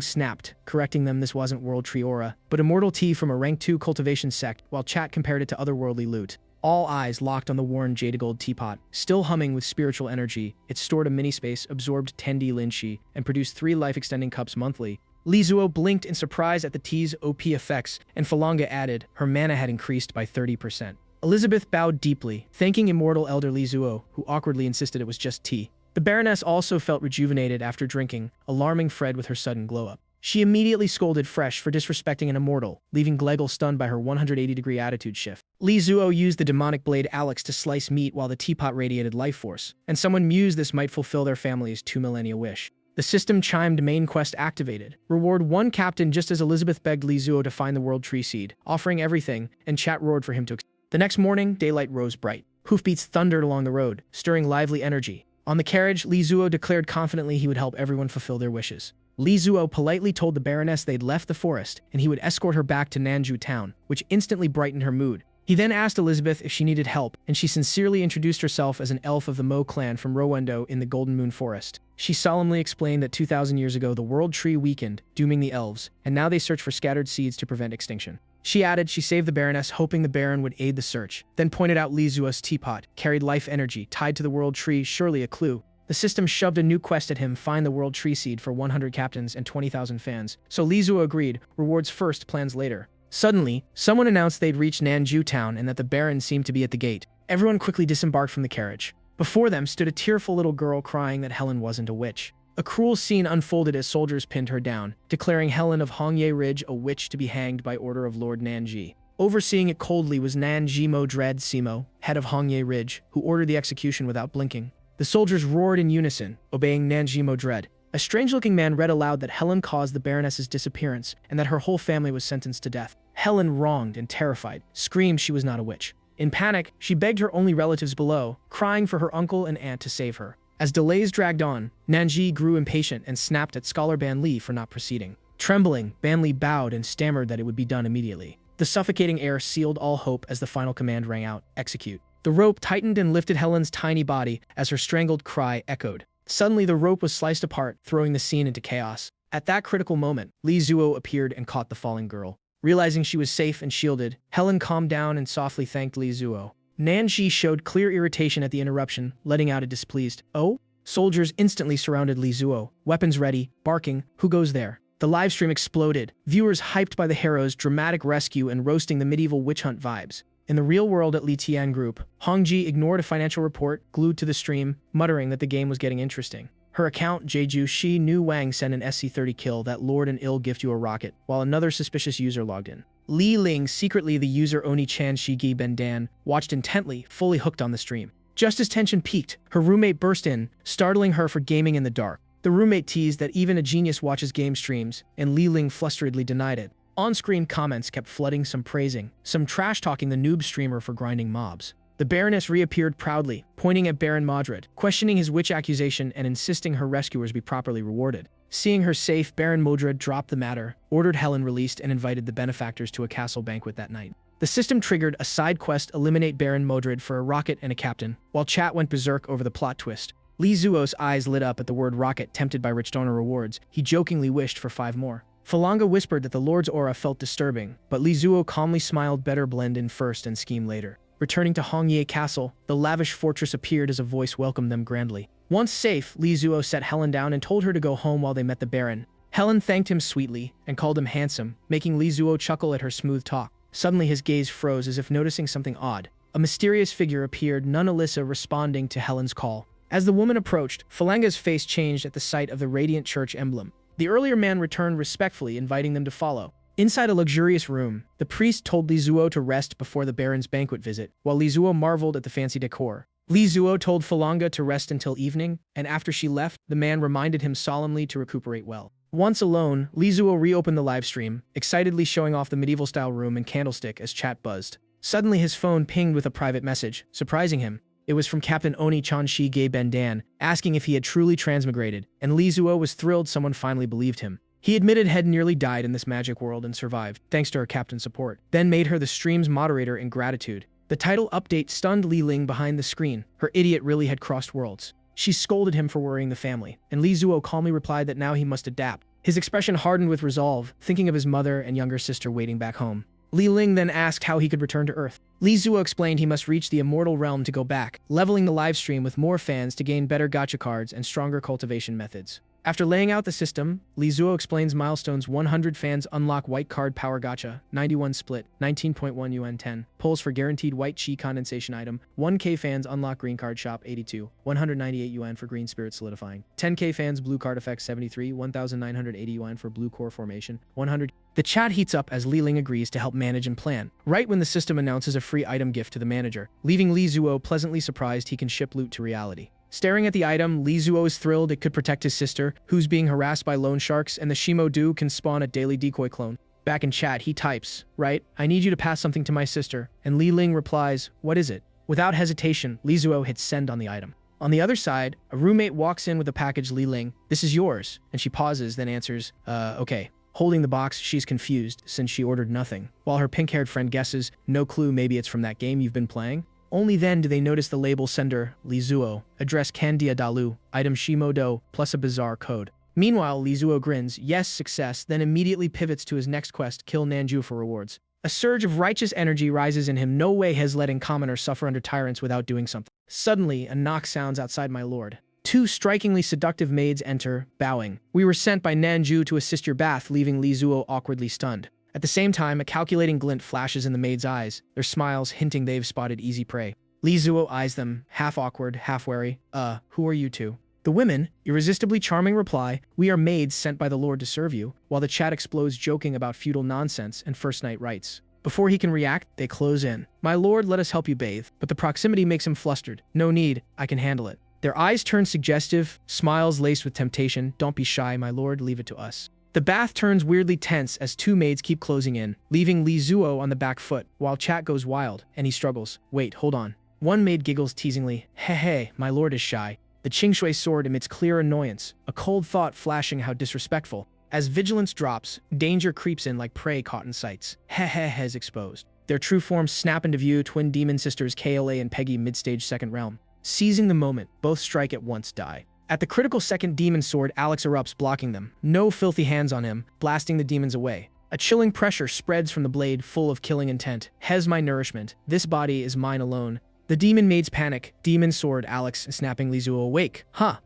snapped, correcting them this wasn't World Tree Aura, but Immortal Tea from a Rank 2 cultivation sect, while chat compared it to otherworldly loot. All eyes locked on the worn Jadegold teapot. Still humming with spiritual energy, it stored a mini-space, absorbed 10D Linshi, and produced 3 life-extending cups monthly. Li Zuo blinked in surprise at the tea's OP effects, and Falanga added, her mana had increased by 30%. Elizabeth bowed deeply, thanking immortal elder Li Zuo, who awkwardly insisted it was just tea. The Baroness also felt rejuvenated after drinking, alarming Fred with her sudden glow-up. She immediately scolded Fresh for disrespecting an immortal, leaving Glegel stunned by her 180-degree attitude shift. Li Zuo used the demonic blade Alex to slice meat while the teapot radiated life force, and someone mused this might fulfill their family's 2 millennia wish. The system chimed main quest activated. Reward 1 captain just as Elizabeth begged Li Zuo to find the World Tree Seed, offering everything, and chat roared for him to. The next morning, daylight rose bright. Hoofbeats thundered along the road, stirring lively energy. On the carriage, Li Zuo declared confidently he would help everyone fulfill their wishes. Li Zuo politely told the Baroness they'd left the forest, and he would escort her back to Nanju town, which instantly brightened her mood. He then asked Elizabeth if she needed help, and she sincerely introduced herself as an elf of the Mo clan from Rowendo in the Golden Moon Forest. She solemnly explained that 2,000 years ago the World Tree weakened, dooming the elves, and now they search for scattered seeds to prevent extinction. She added she saved the Baroness hoping the Baron would aid the search, then pointed out Li Zuo's teapot, carried life energy, tied to the World Tree, surely a clue. The system shoved a new quest at him, find the World Tree Seed for 100 captains and 20,000 fans, so Li Zuo agreed, rewards first, plans later. Suddenly, someone announced they'd reached Nanju town and that the Baron seemed to be at the gate. Everyone quickly disembarked from the carriage. Before them stood a tearful little girl crying that Helen wasn't a witch. A cruel scene unfolded as soldiers pinned her down, declaring Helen of Hongye Ridge a witch to be hanged by order of Lord Nanji. Overseeing it coldly was Nanjimo Dread Simo, head of Hongye Ridge, who ordered the execution without blinking. The soldiers roared in unison, obeying Nanjimo Dread. A strange-looking man read aloud that Helen caused the Baroness's disappearance and that her whole family was sentenced to death. Helen, wronged and terrified, screamed she was not a witch. In panic, she begged her only relatives below, crying for her uncle and aunt to save her. As delays dragged on, Nanji grew impatient and snapped at Scholar Ban Li for not proceeding. Trembling, Ban Li bowed and stammered that it would be done immediately. The suffocating air sealed all hope as the final command rang out, execute. The rope tightened and lifted Helen's tiny body as her strangled cry echoed. Suddenly the rope was sliced apart, throwing the scene into chaos. At that critical moment, Li Zuo appeared and caught the falling girl. Realizing she was safe and shielded, Helen calmed down and softly thanked Li Zuo. Nanji showed clear irritation at the interruption, letting out a displeased, "Oh?" Soldiers instantly surrounded Li Zuo, weapons ready, barking, "Who goes there?" The livestream exploded, viewers hyped by the hero's dramatic rescue and roasting the medieval witch hunt vibes. In the real world at Li Tian Group, Hongji ignored a financial report, glued to the stream, muttering that the game was getting interesting. Her account, Jeju Shi Nu Wang, sent an SC30 kill that Lord and Ill gift you a rocket, while another suspicious user logged in. Li Ling, secretly the user Oni-chan Shigi Bendan, watched intently, fully hooked on the stream. Just as tension peaked, her roommate burst in, startling her for gaming in the dark. The roommate teased that even a genius watches game streams, and Li Ling flusteredly denied it. On-screen comments kept flooding, some praising, some trash-talking the noob streamer for grinding mobs. The Baroness reappeared proudly, pointing at Baron Modred, questioning his witch accusation and insisting her rescuers be properly rewarded. Seeing her safe, Baron Modred dropped the matter, ordered Helen released, and invited the benefactors to a castle banquet that night. The system triggered a side quest, eliminate Baron Modred for a rocket and a captain, while chat went berserk over the plot twist. Li Zuo's eyes lit up at the word rocket. Tempted by rich donor rewards, he jokingly wished for 5 more. Falanga whispered that the Lord's aura felt disturbing, but Li Zuo calmly smiled, better blend in first and scheme later. Returning to Hongye Castle, the lavish fortress appeared as a voice welcomed them grandly. Once safe, Li Zuo set Helen down and told her to go home while they met the Baron. Helen thanked him sweetly and called him handsome, making Li Zuo chuckle at her smooth talk. Suddenly his gaze froze as if noticing something odd. A mysterious figure appeared, none Alyssa responding to Helen's call. As the woman approached, Falanga's face changed at the sight of the radiant church emblem. The earlier man returned respectfully, inviting them to follow. Inside a luxurious room, the priest told Li Zuo to rest before the Baron's banquet visit, while Li Zuo marveled at the fancy decor. Li Zuo told Falanga to rest until evening, and after she left, the man reminded him solemnly to recuperate well. Once alone, Li Zuo reopened the livestream, excitedly showing off the medieval-style room and candlestick as chat buzzed. Suddenly his phone pinged with a private message, surprising him. It was from Captain Oni Chanshi Ge Bendan, asking if he had truly transmigrated, and Li Zuo was thrilled someone finally believed him. He admitted had nearly died in this magic world and survived, thanks to her captain's support, then made her the stream's moderator in gratitude. The title update stunned Li Ling behind the screen. Her idiot really had crossed worlds. She scolded him for worrying the family, and Li Zuo calmly replied that now he must adapt. His expression hardened with resolve, thinking of his mother and younger sister waiting back home. Li Ling then asked how he could return to Earth. Li Zuo explained he must reach the immortal realm to go back, leveling the livestream with more fans to gain better gacha cards and stronger cultivation methods. After laying out the system, Li Zuo explains milestones: 100 fans unlock white card power gacha, 91 split, 19.1 yuan 10, pulls for guaranteed white chi condensation item, 1k fans unlock green card shop 82, 198 yuan for green spirit solidifying, 10k fans blue card effect 73, 1980 yuan for blue core formation, 100. The chat heats up as Li Ling agrees to help manage and plan, right when the system announces a free item gift to the manager, leaving Li Zuo pleasantly surprised he can ship loot to reality. Staring at the item, Li Zuo is thrilled it could protect his sister, who's being harassed by loan sharks, and the Shimo-do can spawn a daily decoy clone. Back in chat, he types, "Right, I need you to pass something to my sister," and Li Ling replies, "What is it?" Without hesitation, Li Zuo hits send on the item. On the other side, a roommate walks in with a package. Li Ling, "This is yours," and she pauses, then answers, okay. Holding the box, she's confused, since she ordered nothing. While her pink-haired friend guesses, "No clue, maybe it's from that game you've been playing?" Only then do they notice the label sender, Li Zuo, address Candia Dalu, item Shimo-do, plus a bizarre code. Meanwhile, Li Zuo grins, yes, success, then immediately pivots to his next quest, kill Nanju for rewards. A surge of righteous energy rises in him. No way has letting commoners suffer under tyrants without doing something. Suddenly, a knock sounds outside my lord. Two strikingly seductive maids enter, bowing. "We were sent by Nanju to assist your bath," leaving Li Zuo awkwardly stunned. At the same time, a calculating glint flashes in the maids' eyes, their smiles hinting they've spotted easy prey. Li Zuo eyes them, half awkward, half wary. Who are you two?" The women, irresistibly charming, reply, "We are maids sent by the Lord to serve you," while the chat explodes joking about feudal nonsense and first night rites. Before he can react, they close in. "My lord, let us help you bathe," but the proximity makes him flustered. "No need, I can handle it." Their eyes turn suggestive, smiles laced with temptation. "Don't be shy, my lord, leave it to us." The bath turns weirdly tense as two maids keep closing in, leaving Li Zuo on the back foot, while chat goes wild, and he struggles. "Wait, hold on." One maid giggles teasingly, "Hey, my lord is shy." The Qingshui sword emits clear annoyance, a cold thought flashing how disrespectful. As vigilance drops, danger creeps in like prey caught in sights. Is exposed. Their true forms snap into view, twin demon sisters KLA and Peggy mid-stage second realm. Seizing the moment, both strike at once, die. At the critical second demon sword, Alex erupts, blocking them. No filthy hands on him, blasting the demons away. A chilling pressure spreads from the blade, full of killing intent. "Hes my nourishment. This body is mine alone." The demon maids panic. Demon sword, Alex snapping Li Zuo awake.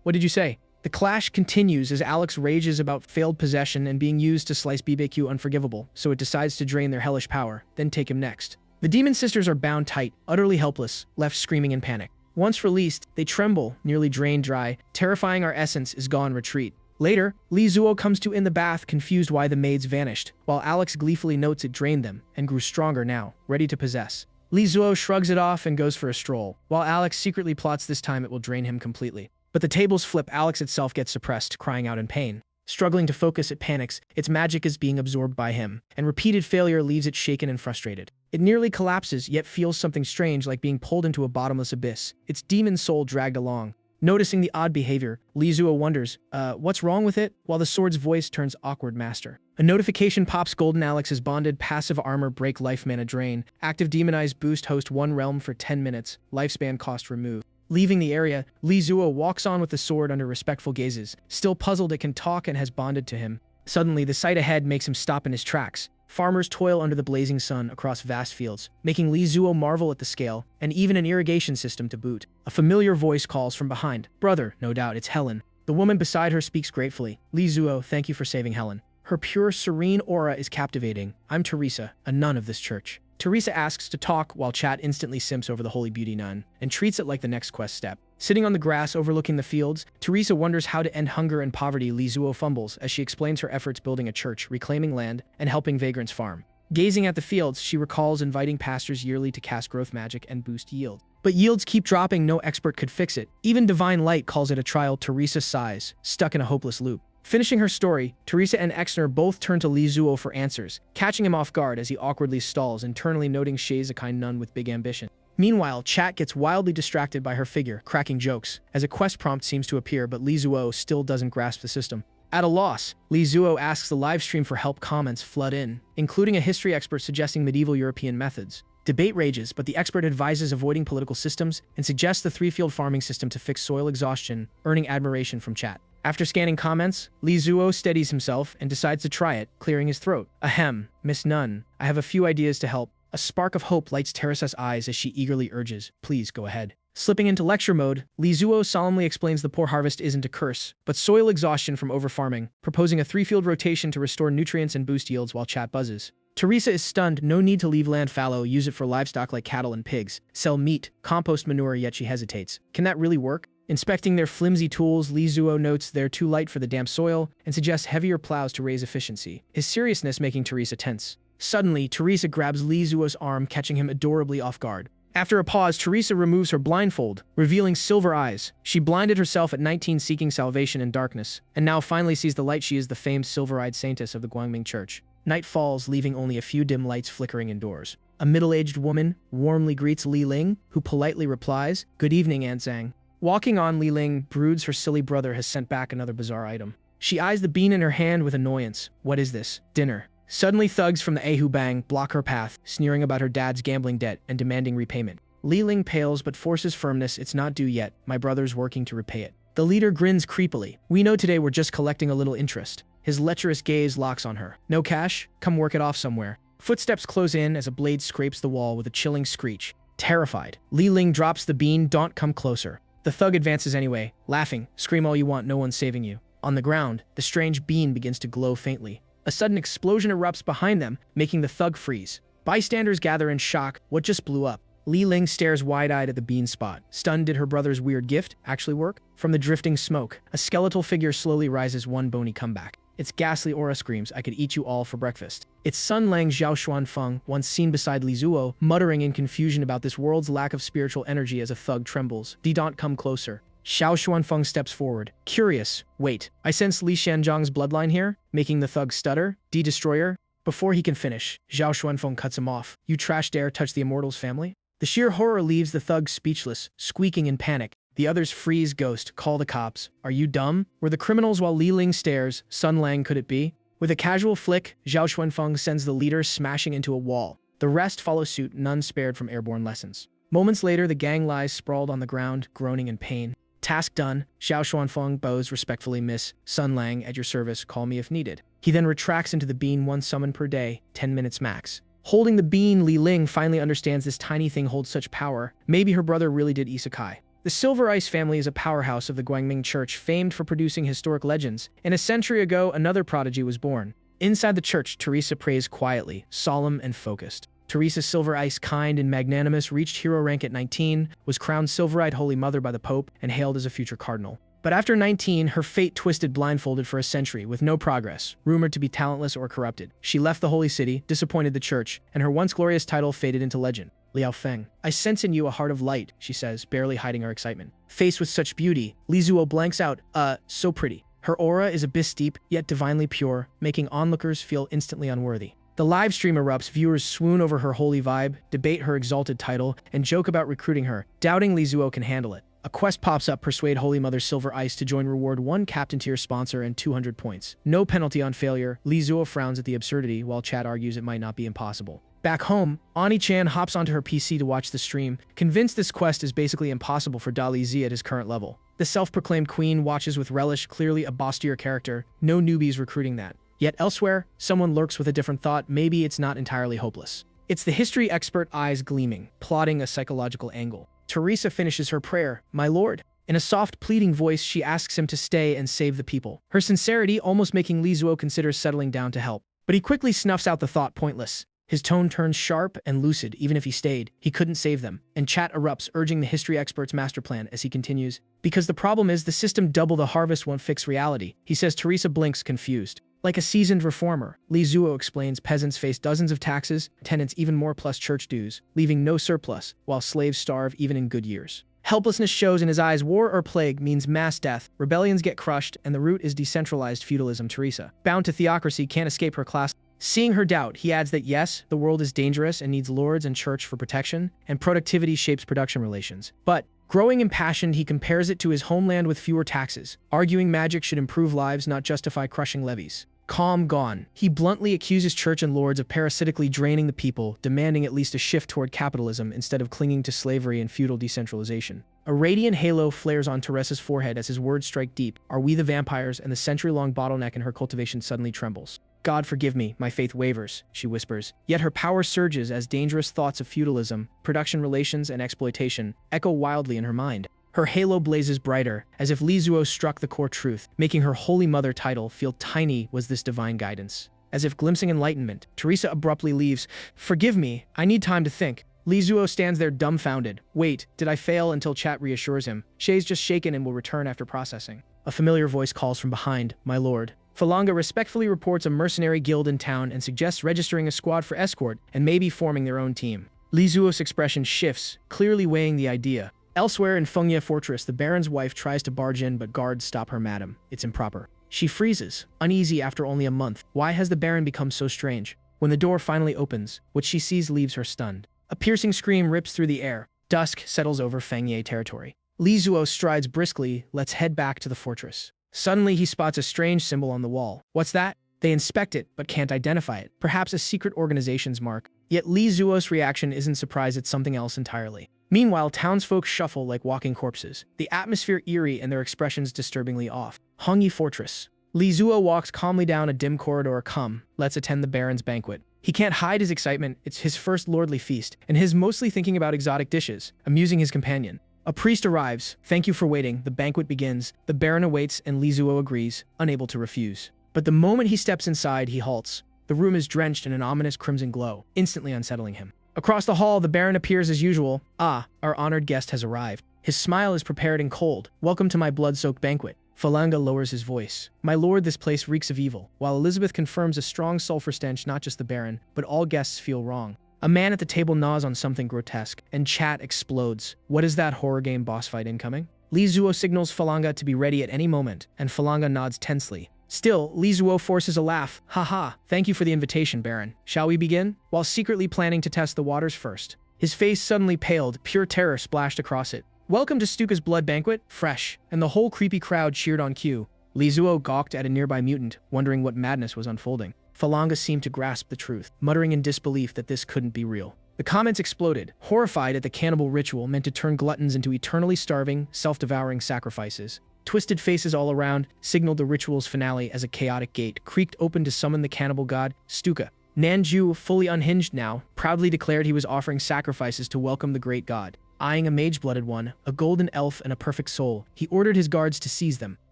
What did you say?" The clash continues as Alex rages about failed possession and being used to slice BBQ unforgivable, so it decides to drain their hellish power, then take him next. The demon sisters are bound tight, utterly helpless, left screaming in panic. Once released, they tremble, nearly drained dry. "Terrifying, our essence is gone, retreat." Later, Li Zuo comes to in the bath, confused why the maids vanished, while Alex gleefully notes it drained them, and grew stronger now, ready to possess. Li Zuo shrugs it off and goes for a stroll, while Alex secretly plots this time it will drain him completely. But the tables flip, Alex itself gets suppressed, crying out in pain. Struggling to focus, it panics, its magic is being absorbed by him, and repeated failure leaves it shaken and frustrated. It nearly collapses, yet feels something strange like being pulled into a bottomless abyss, its demon soul dragged along. Noticing the odd behavior, Li Zuo wonders, what's wrong with it? While the sword's voice turns awkward master. A notification pops, Golden Alex is bonded, passive armor break, life mana drain, active demonized boost, host 1 realm for 10 minutes, lifespan cost removed. Leaving the area, Li Zuo walks on with the sword under respectful gazes, still puzzled it can talk and has bonded to him. Suddenly, the sight ahead makes him stop in his tracks. Farmers toil under the blazing sun across vast fields, making Li Zuo marvel at the scale, and even an irrigation system to boot. A familiar voice calls from behind. "Brother," no doubt, it's Helen. The woman beside her speaks gratefully. "Li Zuo, thank you for saving Helen. Her pure, serene aura is captivating. I'm Teresa, a nun of this church." Teresa asks to talk while chat instantly simps over the holy beauty nun and treats it like the next quest step. Sitting on the grass overlooking the fields, Teresa wonders how to end hunger and poverty. Li Zuo fumbles as she explains her efforts building a church, reclaiming land, and helping vagrants farm. Gazing at the fields, she recalls inviting pastors yearly to cast growth magic and boost yield. But yields keep dropping, no expert could fix it. Even divine light calls it a trial. Teresa sighs, stuck in a hopeless loop. Finishing her story, Teresa and Exner both turn to Li Zuo for answers, catching him off guard as he awkwardly stalls, internally noting she's a kind nun with big ambition. Meanwhile, chat gets wildly distracted by her figure, cracking jokes, as a quest prompt seems to appear, but Li Zuo still doesn't grasp the system. At a loss, Li Zuo asks the livestream for help. Comments flood in, including a history expert suggesting medieval European methods. Debate rages, but the expert advises avoiding political systems and suggests the three-field farming system to fix soil exhaustion, earning admiration from chat. After scanning comments, Li Zuo steadies himself and decides to try it, clearing his throat. Ahem, Miss Nunn, I have a few ideas to help. A spark of hope lights Teresa's eyes as she eagerly urges, please go ahead. Slipping into lecture mode, Li Zuo solemnly explains the poor harvest isn't a curse, but soil exhaustion from overfarming, proposing a three-field rotation to restore nutrients and boost yields while chat buzzes. Teresa is stunned. No need to leave land fallow, use it for livestock like cattle and pigs. Sell meat, compost manure, yet she hesitates. Can that really work? Inspecting their flimsy tools, Li Zuo notes they're too light for the damp soil and suggests heavier plows to raise efficiency, his seriousness making Teresa tense. Suddenly, Teresa grabs Li Zuo's arm, catching him adorably off guard. After a pause, Teresa removes her blindfold, revealing silver eyes. She blinded herself at 19 seeking salvation in darkness, and now finally sees the light. She is the famed silver-eyed saintess of the Guangming Church. Night falls, leaving only a few dim lights flickering indoors. A middle-aged woman warmly greets Li Ling, who politely replies, "Good evening, Aunt Zhang." Walking on, Li Ling broods her silly brother has sent back another bizarre item. She eyes the bean in her hand with annoyance. What is this? Dinner. Suddenly, thugs from the Ahu Bang block her path, sneering about her dad's gambling debt and demanding repayment. Li Ling pales but forces firmness. It's not due yet. My brother's working to repay it. The leader grins creepily. We know today we're just collecting a little interest. His lecherous gaze locks on her. No cash? Come work it off somewhere. Footsteps close in as a blade scrapes the wall with a chilling screech. Terrified, Li Ling drops the bean. Don't come closer. The thug advances anyway, laughing. Scream all you want, no one's saving you. On the ground, the strange bean begins to glow faintly. A sudden explosion erupts behind them, making the thug freeze. Bystanders gather in shock. What just blew up? Li Ling stares wide-eyed at the bean spot. Stunned, did her brother's weird gift actually work? From the drifting smoke, a skeletal figure slowly rises, one bony comeback. Its ghastly aura screams, I could eat you all for breakfast. It's Sun Lang Zhao Xuanfeng, once seen beside Li Zuo, muttering in confusion about this world's lack of spiritual energy as a thug trembles. Don't come closer. Zhao Xuanfeng steps forward. Curious. Wait, I sense Li Shanzhang's bloodline here, making the thug stutter. Destroyer? Before he can finish, Zhao Xuanfeng cuts him off. You trash dare touch the Immortal's family? The sheer horror leaves the thug speechless, squeaking in panic. The others freeze. Ghost, call the cops. Are you dumb? Were the criminals while Li Ling stares? Sun Lang, could it be? With a casual flick, Zhao Xuanfeng sends the leader smashing into a wall. The rest follow suit, none spared from airborne lessons. Moments later, the gang lies sprawled on the ground, groaning in pain. Task done, Zhao Xuanfeng bows respectfully. Miss Sun Lang, at your service, call me if needed. He then retracts into the bean, one summon per day, 10 minutes max. Holding the bean, Li Ling finally understands this tiny thing holds such power. Maybe her brother really did isekai. The Silver Ice family is a powerhouse of the Guangming Church, famed for producing historic legends, and a century ago, another prodigy was born. Inside the church, Teresa prays quietly, solemn and focused. Teresa Silver Ice, kind and magnanimous, reached hero rank at 19, was crowned Silver-Eyed Holy Mother by the Pope, and hailed as a future cardinal. But after 19, her fate twisted, blindfolded for a century, with no progress, rumored to be talentless or corrupted. She left the holy city, disappointed the church, and her once glorious title faded into legend. Liao Feng. I sense in you a heart of light, she says, barely hiding her excitement. Faced with such beauty, Li Zuo blanks out, so pretty. Her aura is abyss deep, yet divinely pure, making onlookers feel instantly unworthy. The live stream erupts, viewers swoon over her holy vibe, debate her exalted title, and joke about recruiting her, doubting Li Zuo can handle it. A quest pops up, persuade Holy Mother Silver Ice to join, reward 1 captain tier sponsor and 200 points. No penalty on failure. Li Zuo frowns at the absurdity, while chat argues it might not be impossible. Back home, Ani-chan hops onto her PC to watch the stream, convinced this quest is basically impossible for Dali Z at his current level. The self-proclaimed queen watches with relish, clearly a boss-tier character, no newbies recruiting that. Yet elsewhere, someone lurks with a different thought, maybe it's not entirely hopeless. It's the history expert, eyes gleaming, plotting a psychological angle. Teresa finishes her prayer, my lord. In a soft, pleading voice, she asks him to stay and save the people. Her sincerity almost making Li Zuo consider settling down to help. But he quickly snuffs out the thought, pointless. His tone turns sharp and lucid. Even if he stayed, he couldn't save them. And chat erupts, urging the history expert's master plan as he continues. Because the problem is, the system double the harvest won't fix reality. He says. Teresa blinks, confused. Like a seasoned reformer, Li Zuo explains peasants face dozens of taxes, tenants even more plus church dues, leaving no surplus, while slaves starve even in good years. Helplessness shows in his eyes. War or plague means mass death, rebellions get crushed, and the root is decentralized feudalism. Teresa, bound to theocracy, can't escape her class. Seeing her doubt, he adds that yes, the world is dangerous and needs lords and church for protection, and productivity shapes production relations. But, growing impassioned, he compares it to his homeland with fewer taxes, arguing magic should improve lives, not justify crushing levies. Calm gone, he bluntly accuses church and lords of parasitically draining the people, demanding at least a shift toward capitalism instead of clinging to slavery and feudal decentralization. A radiant halo flares on Teresa's forehead as his words strike deep. Are we the vampires? And the century-long bottleneck in her cultivation suddenly trembles. God forgive me, my faith wavers, she whispers. Yet her power surges as dangerous thoughts of feudalism, production relations, and exploitation echo wildly in her mind. Her halo blazes brighter, as if Lizuo struck the core truth, making her Holy Mother title feel tiny. Was this divine guidance? As if glimpsing enlightenment, Teresa abruptly leaves. Forgive me, I need time to think. Lizuo stands there dumbfounded. Wait, did I fail? Until chat reassures him. Shay's just shaken and will return after processing. A familiar voice calls from behind, my lord. Falanga respectfully reports a mercenary guild in town and suggests registering a squad for escort and maybe forming their own team. Lizuo's expression shifts, clearly weighing the idea. Elsewhere in Fengye Fortress, the Baron's wife tries to barge in, but guards stop her. Madam, it's improper. She freezes, uneasy after only a month. Why has the Baron become so strange? When the door finally opens, what she sees leaves her stunned. A piercing scream rips through the air. Dusk settles over Fengye territory. Lizuo strides briskly. Let's head back to the fortress. Suddenly, he spots a strange symbol on the wall. What's that? They inspect it, but can't identify it. Perhaps a secret organization's mark. Yet Lizuo's reaction isn't surprise, it's something else entirely. Meanwhile, townsfolk shuffle like walking corpses, the atmosphere eerie and their expressions disturbingly off. Fengye Fortress. Lizuo walks calmly down a dim corridor. Come, let's attend the Baron's banquet. He can't hide his excitement. It's his first lordly feast, and he's mostly thinking about exotic dishes, amusing his companion. A priest arrives. Thank you for waiting. The banquet begins. The Baron awaits, and Lizuo agrees, unable to refuse. But the moment he steps inside, he halts. The room is drenched in an ominous crimson glow, instantly unsettling him. Across the hall, the Baron appears as usual. Ah, our honored guest has arrived. His smile is prepared and cold. Welcome to my blood-soaked banquet. Falanga lowers his voice. My lord, this place reeks of evil. While Elizabeth confirms a strong sulfur stench, not just the Baron, but all guests feel wrong. A man at the table gnaws on something grotesque, and chat explodes. What is that horror game boss fight incoming? Lizuo signals Falanga to be ready at any moment, and Falanga nods tensely. Still, Lizuo forces a laugh. Haha, thank you for the invitation, Baron. Shall we begin? While secretly planning to test the waters first. His face suddenly paled, pure terror splashed across it. Welcome to Stuka's blood banquet, fresh, and the whole creepy crowd cheered on cue. Lizuo gawked at a nearby mutant, wondering what madness was unfolding. Falanga seemed to grasp the truth, muttering in disbelief that this couldn't be real. The comments exploded, horrified at the cannibal ritual meant to turn gluttons into eternally starving, self-devouring sacrifices. Twisted faces all around signaled the ritual's finale as a chaotic gate creaked open to summon the cannibal god, Stuka. Nanju, fully unhinged now, proudly declared he was offering sacrifices to welcome the great god. Eyeing a mage-blooded one, a golden elf and a perfect soul, he ordered his guards to seize them.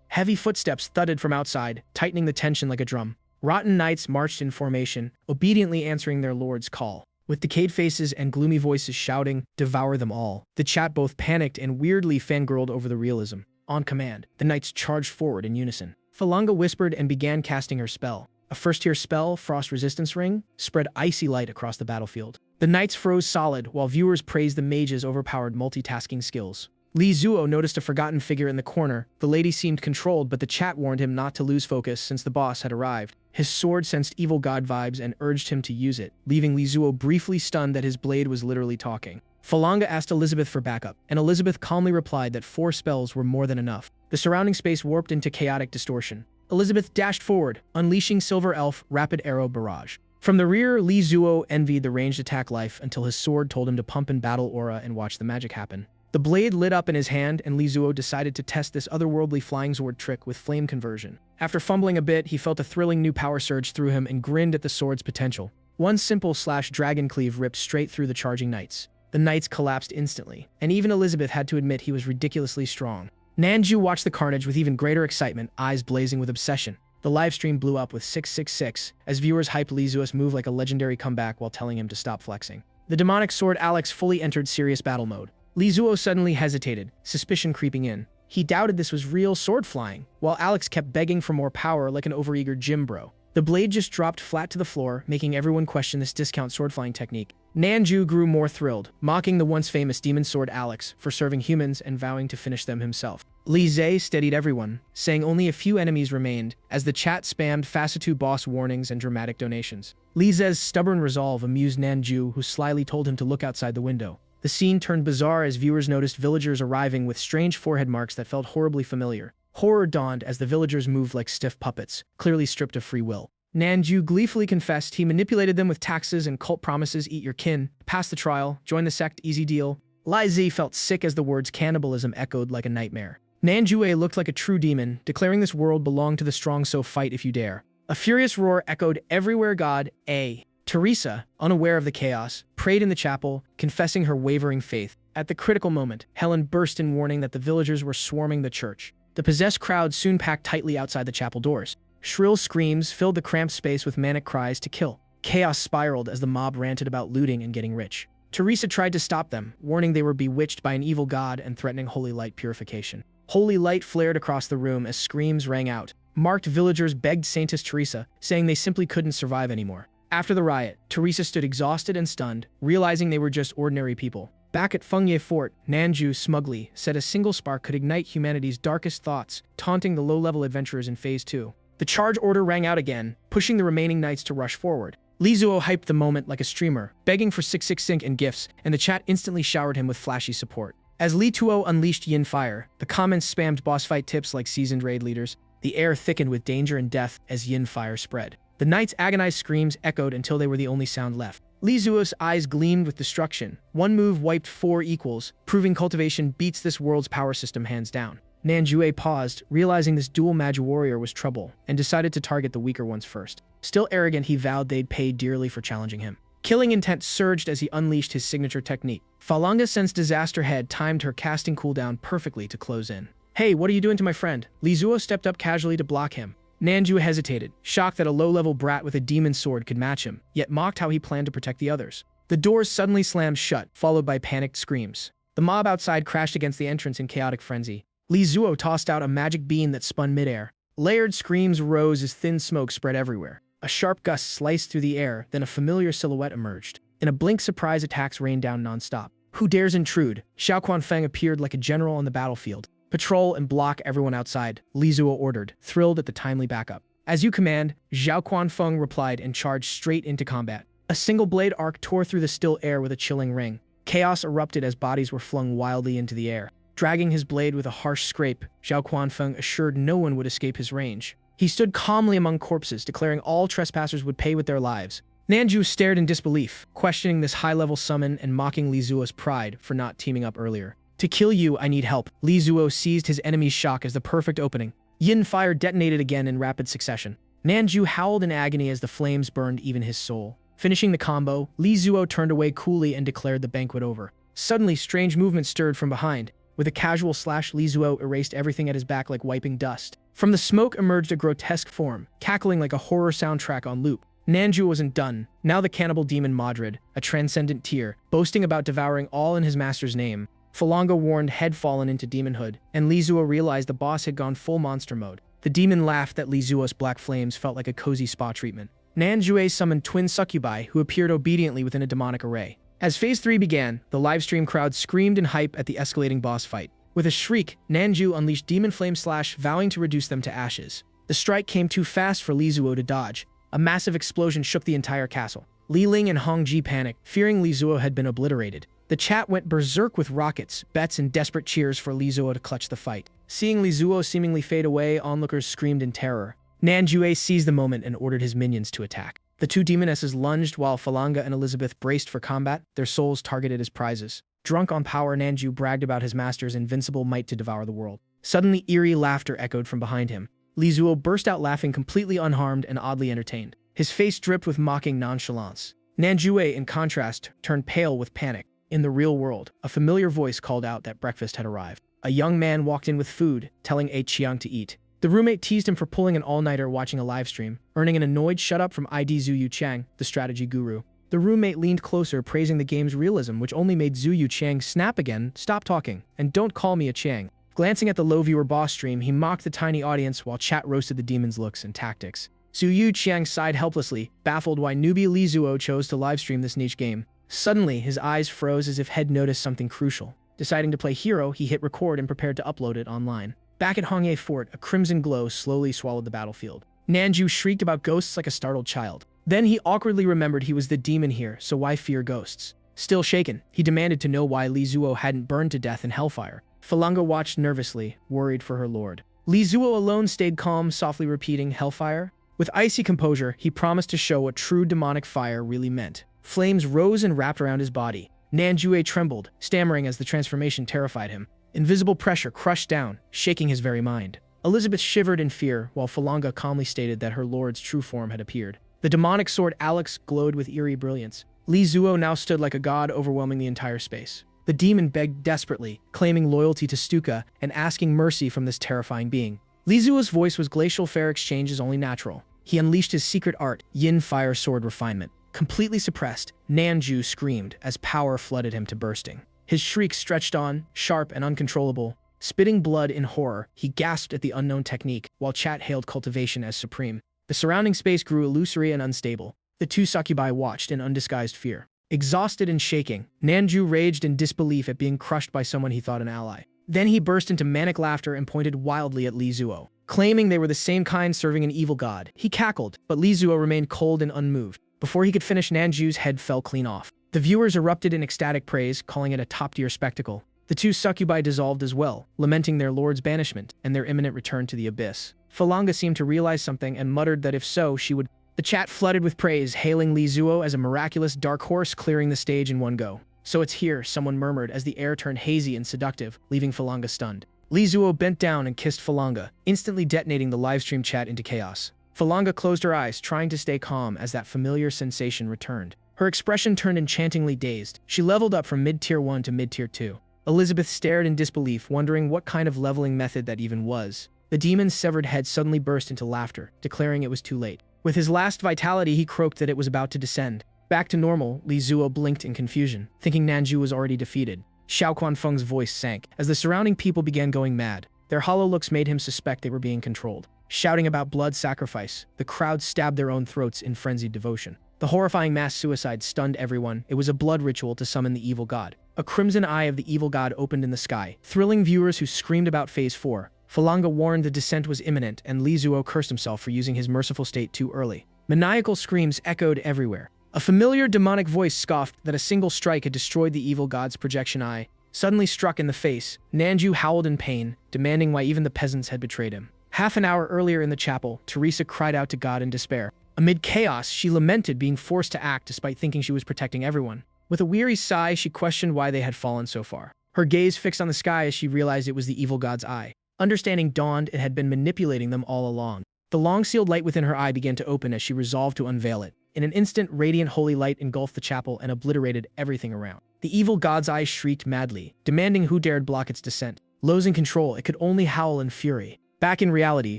Heavy footsteps thudded from outside, tightening the tension like a drum. Rotten knights marched in formation, obediently answering their lord's call. With decayed faces and gloomy voices shouting, devour them all. The chat both panicked and weirdly fangirled over the realism. On command, the knights charged forward in unison. Falanga whispered and began casting her spell. A first-tier spell, Frost Resistance Ring, spread icy light across the battlefield. The knights froze solid, while viewers praised the mage's overpowered multitasking skills. Lizuo noticed a forgotten figure in the corner. The lady seemed controlled, but the chat warned him not to lose focus since the boss had arrived. His sword sensed evil god vibes and urged him to use it, leaving Lizuo briefly stunned that his blade was literally talking. Falanga asked Elizabeth for backup, and Elizabeth calmly replied that 4 spells were more than enough. The surrounding space warped into chaotic distortion. Elizabeth dashed forward, unleashing Silver Elf Rapid Arrow Barrage. From the rear, Lizuo envied the ranged attack life until his sword told him to pump in battle aura and watch the magic happen. The blade lit up in his hand, and Lizuo decided to test this otherworldly flying sword trick with flame conversion. After fumbling a bit, he felt a thrilling new power surge through him and grinned at the sword's potential. One simple dragon cleave ripped straight through the charging knights. The knights collapsed instantly, and even Elizabeth had to admit he was ridiculously strong. Nanju watched the carnage with even greater excitement, eyes blazing with obsession. The livestream blew up with 666 as viewers hyped Lizuo's move like a legendary comeback while telling him to stop flexing. The demonic sword Alex fully entered serious battle mode. Lizuo suddenly hesitated, suspicion creeping in. He doubted this was real sword flying, while Alex kept begging for more power like an overeager gym bro. The blade just dropped flat to the floor, making everyone question this discount sword flying technique. Nanju grew more thrilled, mocking the once famous demon sword Alex for serving humans and vowing to finish them himself. Li Zhe steadied everyone, saying only a few enemies remained, as the chat spammed Facetu boss warnings and dramatic donations. Li Zhe's stubborn resolve amused Nanju, who slyly told him to look outside the window. The scene turned bizarre as viewers noticed villagers arriving with strange forehead marks that felt horribly familiar. Horror dawned as the villagers moved like stiff puppets, clearly stripped of free will. Nanju gleefully confessed he manipulated them with taxes and cult promises: eat your kin, pass the trial, join the sect, easy deal. Li Zhe felt sick as the words cannibalism echoed like a nightmare. Nanjue looked like a true demon, declaring this world belonged to the strong, so fight if you dare. A furious roar echoed everywhere. God, A. Teresa, unaware of the chaos, prayed in the chapel, confessing her wavering faith. At the critical moment, Helen burst in, warning that the villagers were swarming the church. The possessed crowd soon packed tightly outside the chapel doors. Shrill screams filled the cramped space with manic cries to kill. Chaos spiraled as the mob ranted about looting and getting rich. Teresa tried to stop them, warning they were bewitched by an evil god and threatening holy light purification. Holy light flared across the room as screams rang out. Marked villagers begged Saintess Teresa, saying they simply couldn't survive anymore. After the riot, Teresa stood exhausted and stunned, realizing they were just ordinary people. Back at Fengye Fort, Nanju smugly said a single spark could ignite humanity's darkest thoughts, taunting the low-level adventurers in Phase 2. The charge order rang out again, pushing the remaining knights to rush forward. Li Zuo hyped the moment like a streamer, begging for 666 and gifts, and the chat instantly showered him with flashy support. As Li Tuo unleashed Yin Fire, the comments spammed boss fight tips like seasoned raid leaders. The air thickened with danger and death as Yin Fire spread. The knights' agonized screams echoed until they were the only sound left. Li Zuo's eyes gleamed with destruction. One move wiped 4 equals, proving cultivation beats this world's power system hands down. Nanjue paused, realizing this dual magi warrior was trouble, and decided to target the weaker ones first. Still arrogant, he vowed they'd pay dearly for challenging him. Killing intent surged as he unleashed his signature technique. Falanga sensed Disaster Head timed her casting cooldown perfectly to close in. Hey, what are you doing to my friend? Li Zuo stepped up casually to block him. Nanju hesitated, shocked that a low-level brat with a demon sword could match him, yet mocked how he planned to protect the others. The doors suddenly slammed shut, followed by panicked screams. The mob outside crashed against the entrance in chaotic frenzy. Li Zuo tossed out a magic bean that spun midair. Layered screams rose as thin smoke spread everywhere. A sharp gust sliced through the air, then a familiar silhouette emerged. In a blink, surprise attacks rained down non-stop. Who dares intrude? Xiao Quanfeng appeared like a general on the battlefield. Patrol and block everyone outside, Li Zuo ordered, thrilled at the timely backup. As you command, Xiao Quanfeng replied and charged straight into combat. A single blade arc tore through the still air with a chilling ring. Chaos erupted as bodies were flung wildly into the air. Dragging his blade with a harsh scrape, Xiao Quanfeng assured no one would escape his range. He stood calmly among corpses, declaring all trespassers would pay with their lives. Nanju stared in disbelief, questioning this high-level summon and mocking Li Zuo's pride for not teaming up earlier. To kill you, I need help. Li Zuo seized his enemy's shock as the perfect opening. Yin Fire detonated again in rapid succession. Nanju howled in agony as the flames burned even his soul. Finishing the combo, Li Zuo turned away coolly and declared the banquet over. Suddenly, strange movement stirred from behind. With a casual slash, Li Zuo erased everything at his back like wiping dust. From the smoke emerged a grotesque form, cackling like a horror soundtrack on loop. Nanju wasn't done. Now the cannibal demon Madrid, a transcendent tier, boasting about devouring all in his master's name. Falanga warned had fallen into demonhood, and Li Zuo realized the boss had gone full monster mode. The demon laughed that Li Zuo's black flames felt like a cozy spa treatment. Nanjue summoned twin succubi, who appeared obediently within a demonic array. As Phase 3 began, the livestream crowd screamed in hype at the escalating boss fight. With a shriek, Nanju unleashed Demon Flame Slash, vowing to reduce them to ashes. The strike came too fast for Li Zuo to dodge. A massive explosion shook the entire castle. Li Ling and Hong Ji panicked, fearing Li Zuo had been obliterated. The chat went berserk with rockets, bets, and desperate cheers for Li Zuo to clutch the fight. Seeing Li Zuo seemingly fade away, onlookers screamed in terror. Nanjue seized the moment and ordered his minions to attack. The two demonesses lunged while Falanga and Elizabeth braced for combat, their souls targeted as prizes. Drunk on power, Nanju bragged about his master's invincible might to devour the world. Suddenly, eerie laughter echoed from behind him. Li Zuo burst out laughing, completely unharmed and oddly entertained. His face dripped with mocking nonchalance. Nanjue, in contrast, turned pale with panic. In the real world, a familiar voice called out that breakfast had arrived. A young man walked in with food, telling A Chiang to eat. The roommate teased him for pulling an all-nighter watching a livestream, earning an annoyed shut-up from ID Zhu Yuchang, the strategy guru. The roommate leaned closer, praising the game's realism, which only made Zhu Yuchang snap again, stop talking, and don't call me a Chang. Glancing at the low-viewer boss stream, he mocked the tiny audience while chat roasted the demon's looks and tactics. Zhu Yuchang sighed helplessly, baffled why newbie Li Zuo chose to livestream this niche game. Suddenly, his eyes froze as if had noticed something crucial. Deciding to play hero, he hit record and prepared to upload it online. Back at Hongye Fort, a crimson glow slowly swallowed the battlefield. Nanju shrieked about ghosts like a startled child. Then he awkwardly remembered he was the demon here, so why fear ghosts? Still shaken, he demanded to know why Li Zuo hadn't burned to death in hellfire. Falanga watched nervously, worried for her lord. Li Zuo alone stayed calm, softly repeating, "Hellfire?" With icy composure, he promised to show what true demonic fire really meant. Flames rose and wrapped around his body. Nanjue trembled, stammering as the transformation terrified him. Invisible pressure crushed down, shaking his very mind. Elizabeth shivered in fear, while Falanga calmly stated that her lord's true form had appeared. The demonic sword Alex glowed with eerie brilliance. Li Zuo now stood like a god, overwhelming the entire space. The demon begged desperately, claiming loyalty to Stuka and asking mercy from this terrifying being. Li Zuo's voice was glacial, fair exchange is only natural. He unleashed his secret art, Yin Fire Sword Refinement. Completely suppressed, Nanju screamed as power flooded him to bursting. His shrieks stretched on, sharp and uncontrollable. Spitting blood in horror, he gasped at the unknown technique, while Chat hailed cultivation as supreme. The surrounding space grew illusory and unstable. The two succubi watched in undisguised fear. Exhausted and shaking, Nanju raged in disbelief at being crushed by someone he thought an ally. Then he burst into manic laughter and pointed wildly at Li Zuo. Claiming they were the same kind serving an evil god, he cackled, but Li Zuo remained cold and unmoved. Before he could finish, Nanju's head fell clean off. The viewers erupted in ecstatic praise, calling it a top-tier spectacle. The two succubi dissolved as well, lamenting their lord's banishment and their imminent return to the abyss. Falanga seemed to realize something and muttered that if so, she would. The chat flooded with praise, hailing Li Zuo as a miraculous dark horse clearing the stage in one go. "So it's here," someone murmured as the air turned hazy and seductive, leaving Falanga stunned. Li Zuo bent down and kissed Falanga, instantly detonating the livestream chat into chaos. Falanga closed her eyes, trying to stay calm as that familiar sensation returned. Her expression turned enchantingly dazed. She leveled up from mid-tier 1 to mid-tier 2. Elizabeth stared in disbelief, wondering what kind of leveling method that even was. The demon's severed head suddenly burst into laughter, declaring it was too late. With his last vitality, he croaked that it was about to descend. Back to normal, Li Zuo blinked in confusion, thinking Nanju was already defeated. Xiao Quanfeng's voice sank, as the surrounding people began going mad. Their hollow looks made him suspect they were being controlled. Shouting about blood sacrifice, the crowd stabbed their own throats in frenzied devotion. The horrifying mass suicide stunned everyone. It was a blood ritual to summon the evil god. A crimson eye of the evil god opened in the sky, thrilling viewers who screamed about Phase 4. Falanga warned the descent was imminent, and Li Zuo cursed himself for using his merciful state too early. Maniacal screams echoed everywhere. A familiar demonic voice scoffed that a single strike had destroyed the evil god's projection eye. Suddenly struck in the face, Nanju howled in pain, demanding why even the peasants had betrayed him. Half an hour earlier in the chapel, Teresa cried out to God in despair. Amid chaos, she lamented being forced to act despite thinking she was protecting everyone. With a weary sigh, she questioned why they had fallen so far. Her gaze fixed on the sky as she realized it was the evil god's eye. Understanding dawned, it had been manipulating them all along. The long-sealed light within her eye began to open as she resolved to unveil it. In an instant, radiant holy light engulfed the chapel and obliterated everything around. The evil god's eye shrieked madly, demanding who dared block its descent. Losing control, it could only howl in fury. Back in reality,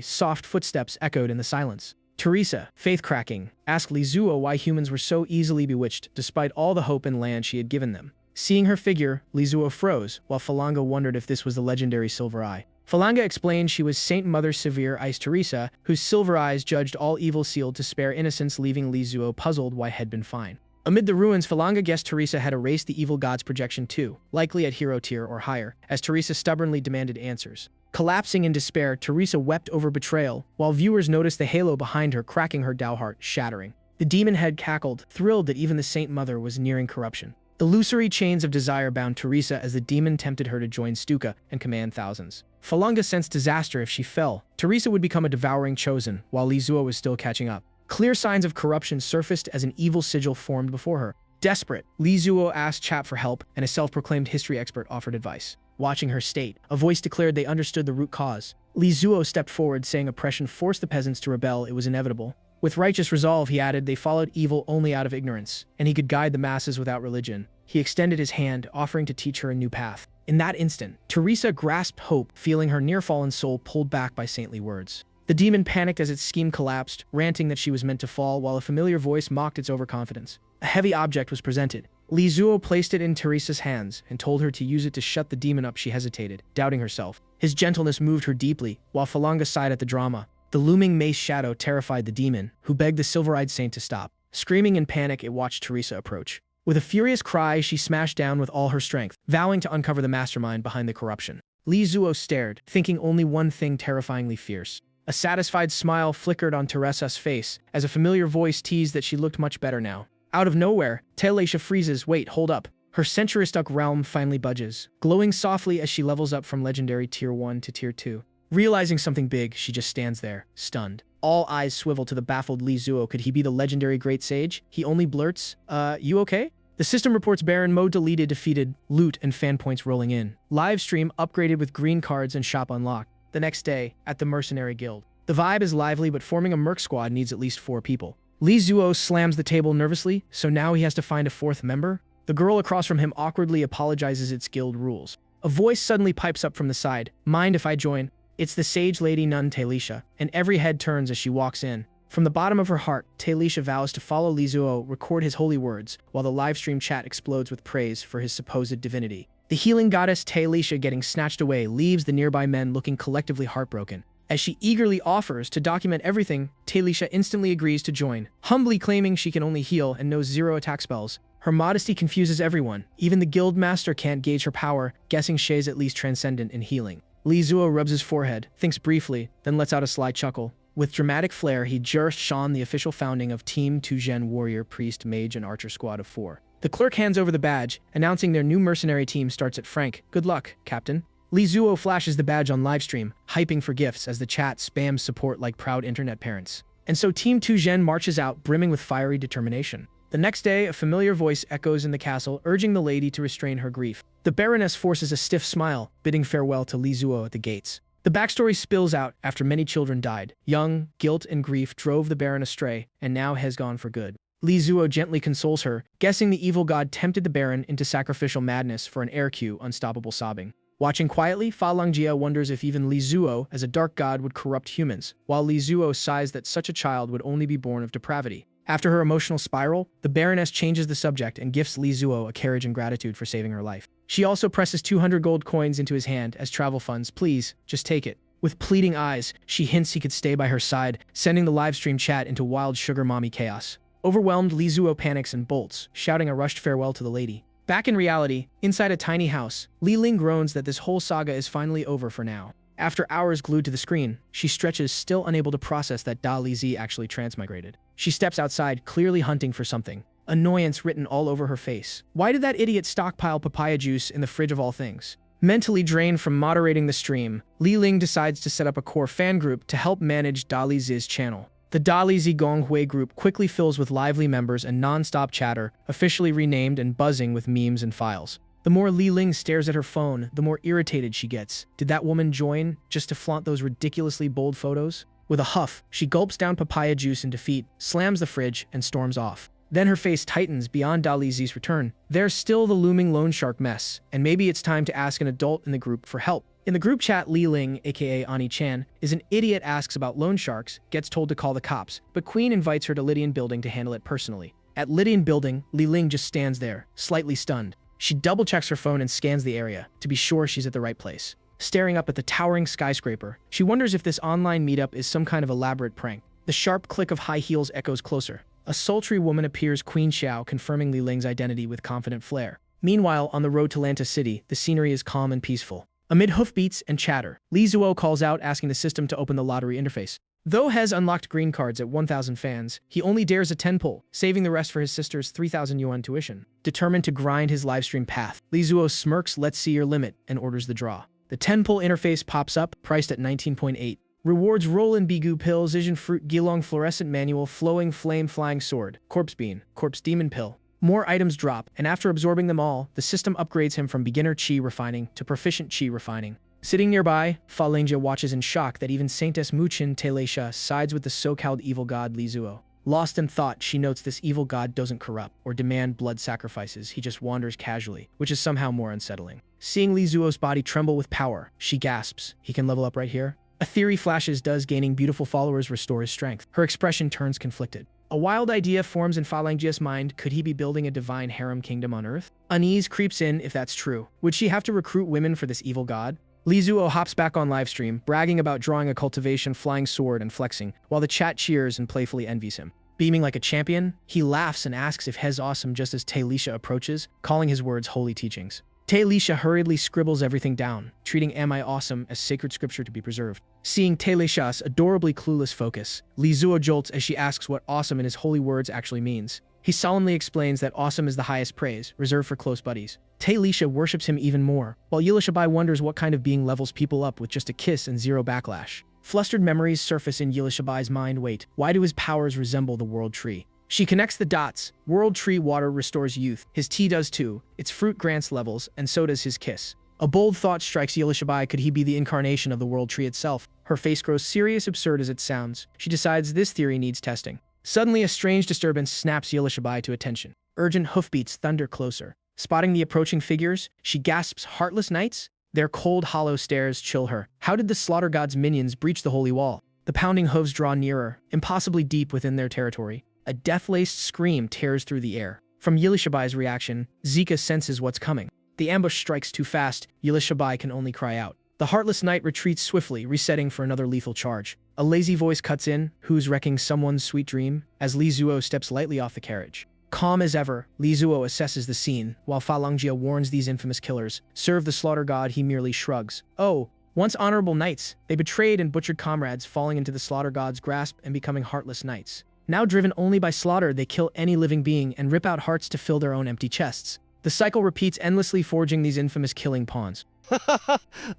soft footsteps echoed in the silence. Teresa, faith-cracking, asked Li Zuo why humans were so easily bewitched despite all the hope and land she had given them. Seeing her figure, Li Zuo froze, while Falanga wondered if this was the legendary Silver Eye. Falanga explained she was Saint Mother Severe Ice Teresa, whose silver eyes judged all evil sealed to spare innocence, leaving Li Zuo puzzled why had been fine. Amid the ruins, Falanga guessed Teresa had erased the evil god's projection too, likely at hero tier or higher, as Teresa stubbornly demanded answers. Collapsing in despair, Teresa wept over betrayal, while viewers noticed the halo behind her cracking her Dao heart, shattering. The demon head cackled, thrilled that even the Saint Mother was nearing corruption. Illusory chains of desire bound Teresa as the demon tempted her to join Stuka and command thousands. Falanga sensed disaster if she fell. Teresa would become a devouring chosen, while Li Zuo was still catching up. Clear signs of corruption surfaced as an evil sigil formed before her. Desperate, Li Zuo asked Chat for help, and a self-proclaimed history expert offered advice. Watching her state, a voice declared they understood the root cause. Li Zuo stepped forward, saying oppression forced the peasants to rebel, it was inevitable. With righteous resolve, he added, they followed evil only out of ignorance, and he could guide the masses without religion. He extended his hand, offering to teach her a new path. In that instant, Teresa grasped hope, feeling her near-fallen soul pulled back by saintly words. The demon panicked as its scheme collapsed, ranting that she was meant to fall, while a familiar voice mocked its overconfidence. A heavy object was presented. Li Zuo placed it in Teresa's hands and told her to use it to shut the demon up. She hesitated, doubting herself. His gentleness moved her deeply, while Falanga sighed at the drama. The looming mace shadow terrified the demon, who begged the silver-eyed saint to stop. Screaming in panic, it watched Teresa approach. With a furious cry, she smashed down with all her strength, vowing to uncover the mastermind behind the corruption. Li Zuo stared, thinking only one thing terrifyingly fierce. A satisfied smile flickered on Teresa's face, as a familiar voice teased that she looked much better now. Out of nowhere, Talisha freezes. Wait, hold up. Her century-stuck realm finally budges, glowing softly as she levels up from legendary Tier 1 to Tier 2. Realizing something big, she just stands there, stunned. All eyes swivel to the baffled Li Zuo. Could he be the legendary Great Sage? He only blurts, you okay? The system reports Baron mode deleted, defeated, loot and fan points rolling in. Live stream upgraded with green cards and shop unlocked. The next day, at the Mercenary Guild. The vibe is lively, but forming a merc squad needs at least 4 people. Li Zuo slams the table nervously, so now he has to find a 4th member? The girl across from him awkwardly apologizes its guild rules. A voice suddenly pipes up from the side. Mind if I join? It's the sage lady nun Talisha, and every head turns as she walks in. From the bottom of her heart, Talisha vows to follow Li Zuo, record his holy words, while the livestream chat explodes with praise for his supposed divinity. The healing goddess Talisha, getting snatched away, leaves the nearby men looking collectively heartbroken. As she eagerly offers to document everything, Talisha instantly agrees to join, humbly claiming she can only heal and knows 0 attack spells. Her modesty confuses everyone. Even the guild master can't gauge her power, guessing she's at least transcendent in healing. Li Zuo rubs his forehead, thinks briefly, then lets out a sly chuckle. With dramatic flair, he just shone the official founding of Team Tujen Warrior, Priest, Mage, and Archer squad of 4. The clerk hands over the badge, announcing their new mercenary team starts at Frank. Good luck, Captain. Li Zuo flashes the badge on livestream, hyping for gifts as the chat spams support like proud internet parents. And so Team Tujen marches out, brimming with fiery determination. The next day, a familiar voice echoes in the castle, urging the lady to restrain her grief. The Baroness forces a stiff smile, bidding farewell to Li Zuo at the gates. The backstory spills out after many children died. Young, guilt and grief drove the Baron astray, and now has gone for good. Li Zuo gently consoles her, guessing the evil god tempted the Baron into sacrificial madness for an air cue, unstoppable sobbing. Watching quietly, Fa Longjia wonders if even Li Zuo, as a dark god, would corrupt humans, while Li Zuo sighs that such a child would only be born of depravity. After her emotional spiral, the Baroness changes the subject and gifts Li Zuo a carriage in gratitude for saving her life. She also presses 200 gold coins into his hand as travel funds. Please, just take it. With pleading eyes, she hints he could stay by her side, sending the livestream chat into wild sugar mommy chaos. Overwhelmed, Li Zuo panics and bolts, shouting a rushed farewell to the lady. Back in reality, inside a tiny house, Li Ling groans that this whole saga is finally over for now. After hours glued to the screen, she stretches, still unable to process that Da Li Zi actually transmigrated. She steps outside, clearly hunting for something. Annoyance written all over her face. Why did that idiot stockpile papaya juice in the fridge of all things? Mentally drained from moderating the stream, Li Ling decides to set up a core fan group to help manage Da Li Zi's channel. The Da Li Zi Gonghui group quickly fills with lively members and non-stop chatter, officially renamed and buzzing with memes and files. The more Li Ling stares at her phone, the more irritated she gets. Did that woman join just to flaunt those ridiculously bold photos? With a huff, she gulps down papaya juice in defeat, slams the fridge, and storms off. Then her face tightens beyond Da Li Zi's return. There's still the looming loan shark mess, and maybe it's time to ask an adult in the group for help. In the group chat, Li Ling, aka Ani-chan, is an idiot, asks about loan sharks, gets told to call the cops, but Queen invites her to Lydian Building to handle it personally. At Lydian Building, Li Ling just stands there, slightly stunned. She double-checks her phone and scans the area, to be sure she's at the right place. Staring up at the towering skyscraper, she wonders if this online meetup is some kind of elaborate prank. The sharp click of high heels echoes closer. A sultry woman appears, Queen Xiao, confirming Li Ling's identity with confident flair. Meanwhile, on the road to Lanta City, the scenery is calm and peaceful. Amid hoofbeats and chatter, Li Zuo calls out, asking the system to open the lottery interface. Though Hez unlocked green cards at 1,000 fans, he only dares a 10 pull, saving the rest for his sister's 3,000 yuan tuition. Determined to grind his livestream path, Li Zuo smirks, let's see your limit, and orders the draw. The 10 pull interface pops up, priced at 19.8. Rewards roll in Bigu pill, Zhejian fruit, Gilong fluorescent manual, flowing flame flying sword, corpse bean, corpse demon pill. More items drop, and after absorbing them all, the system upgrades him from beginner chi refining to proficient chi refining. Sitting nearby, Fa Longjia watches in shock that even Saintess Muchin Talisha sides with the so-called evil god Li Zuo. Lost in thought, she notes this evil god doesn't corrupt or demand blood sacrifices, he just wanders casually, which is somehow more unsettling. Seeing Li Zuo's body tremble with power, she gasps, he can level up right here? A theory flashes, does gaining beautiful followers restore his strength? Her expression turns conflicted. A wild idea forms in Fa Longjia's mind, could he be building a divine harem kingdom on Earth? Unease creeps in if that's true. Would she have to recruit women for this evil god? Li Zuo hops back on livestream, bragging about drawing a cultivation flying sword and flexing, while the chat cheers and playfully envies him. Beaming like a champion, he laughs and asks if Hez awesome just as Taylisha approaches, calling his words holy teachings. Taylisha hurriedly scribbles everything down, treating Am I Awesome as sacred scripture to be preserved. Seeing Taylisha's adorably clueless focus, Lizuo jolts as she asks what awesome in his holy words actually means. He solemnly explains that awesome is the highest praise, reserved for close buddies. Taylisha worships him even more, while Yilishabai wonders what kind of being levels people up with just a kiss and zero backlash. Flustered memories surface in Yilishabai's mind. Wait, why do his powers resemble the world tree? She connects the dots. World tree water restores youth. His tea does too. Its fruit grants levels, and so does his kiss. A bold thought strikes Yilishabai. Could he be the incarnation of the world tree itself? Her face grows serious, absurd as it sounds. She decides this theory needs testing. Suddenly, a strange disturbance snaps Yilishabai to attention. Urgent hoofbeats thunder closer. Spotting the approaching figures, she gasps, "Heartless knights?" Their cold, hollow stares chill her. How did the slaughter god's minions breach the holy wall? The pounding hooves draw nearer, impossibly deep within their territory. A death-laced scream tears through the air. From Yilishabai's reaction, Zika senses what's coming. The ambush strikes too fast. Yilishabai can only cry out. The Heartless Knight retreats swiftly, resetting for another lethal charge. A lazy voice cuts in, "Who's wrecking someone's sweet dream?" as Lizuo steps lightly off the carriage. Calm as ever, Lizuo assesses the scene, while Falangia warns these infamous killers. Serve the slaughter god, he merely shrugs. Oh, once honorable knights, they betrayed and butchered comrades, falling into the slaughter god's grasp and becoming heartless knights. Now driven only by slaughter, they kill any living being and rip out hearts to fill their own empty chests. The cycle repeats endlessly, forging these infamous killing pawns.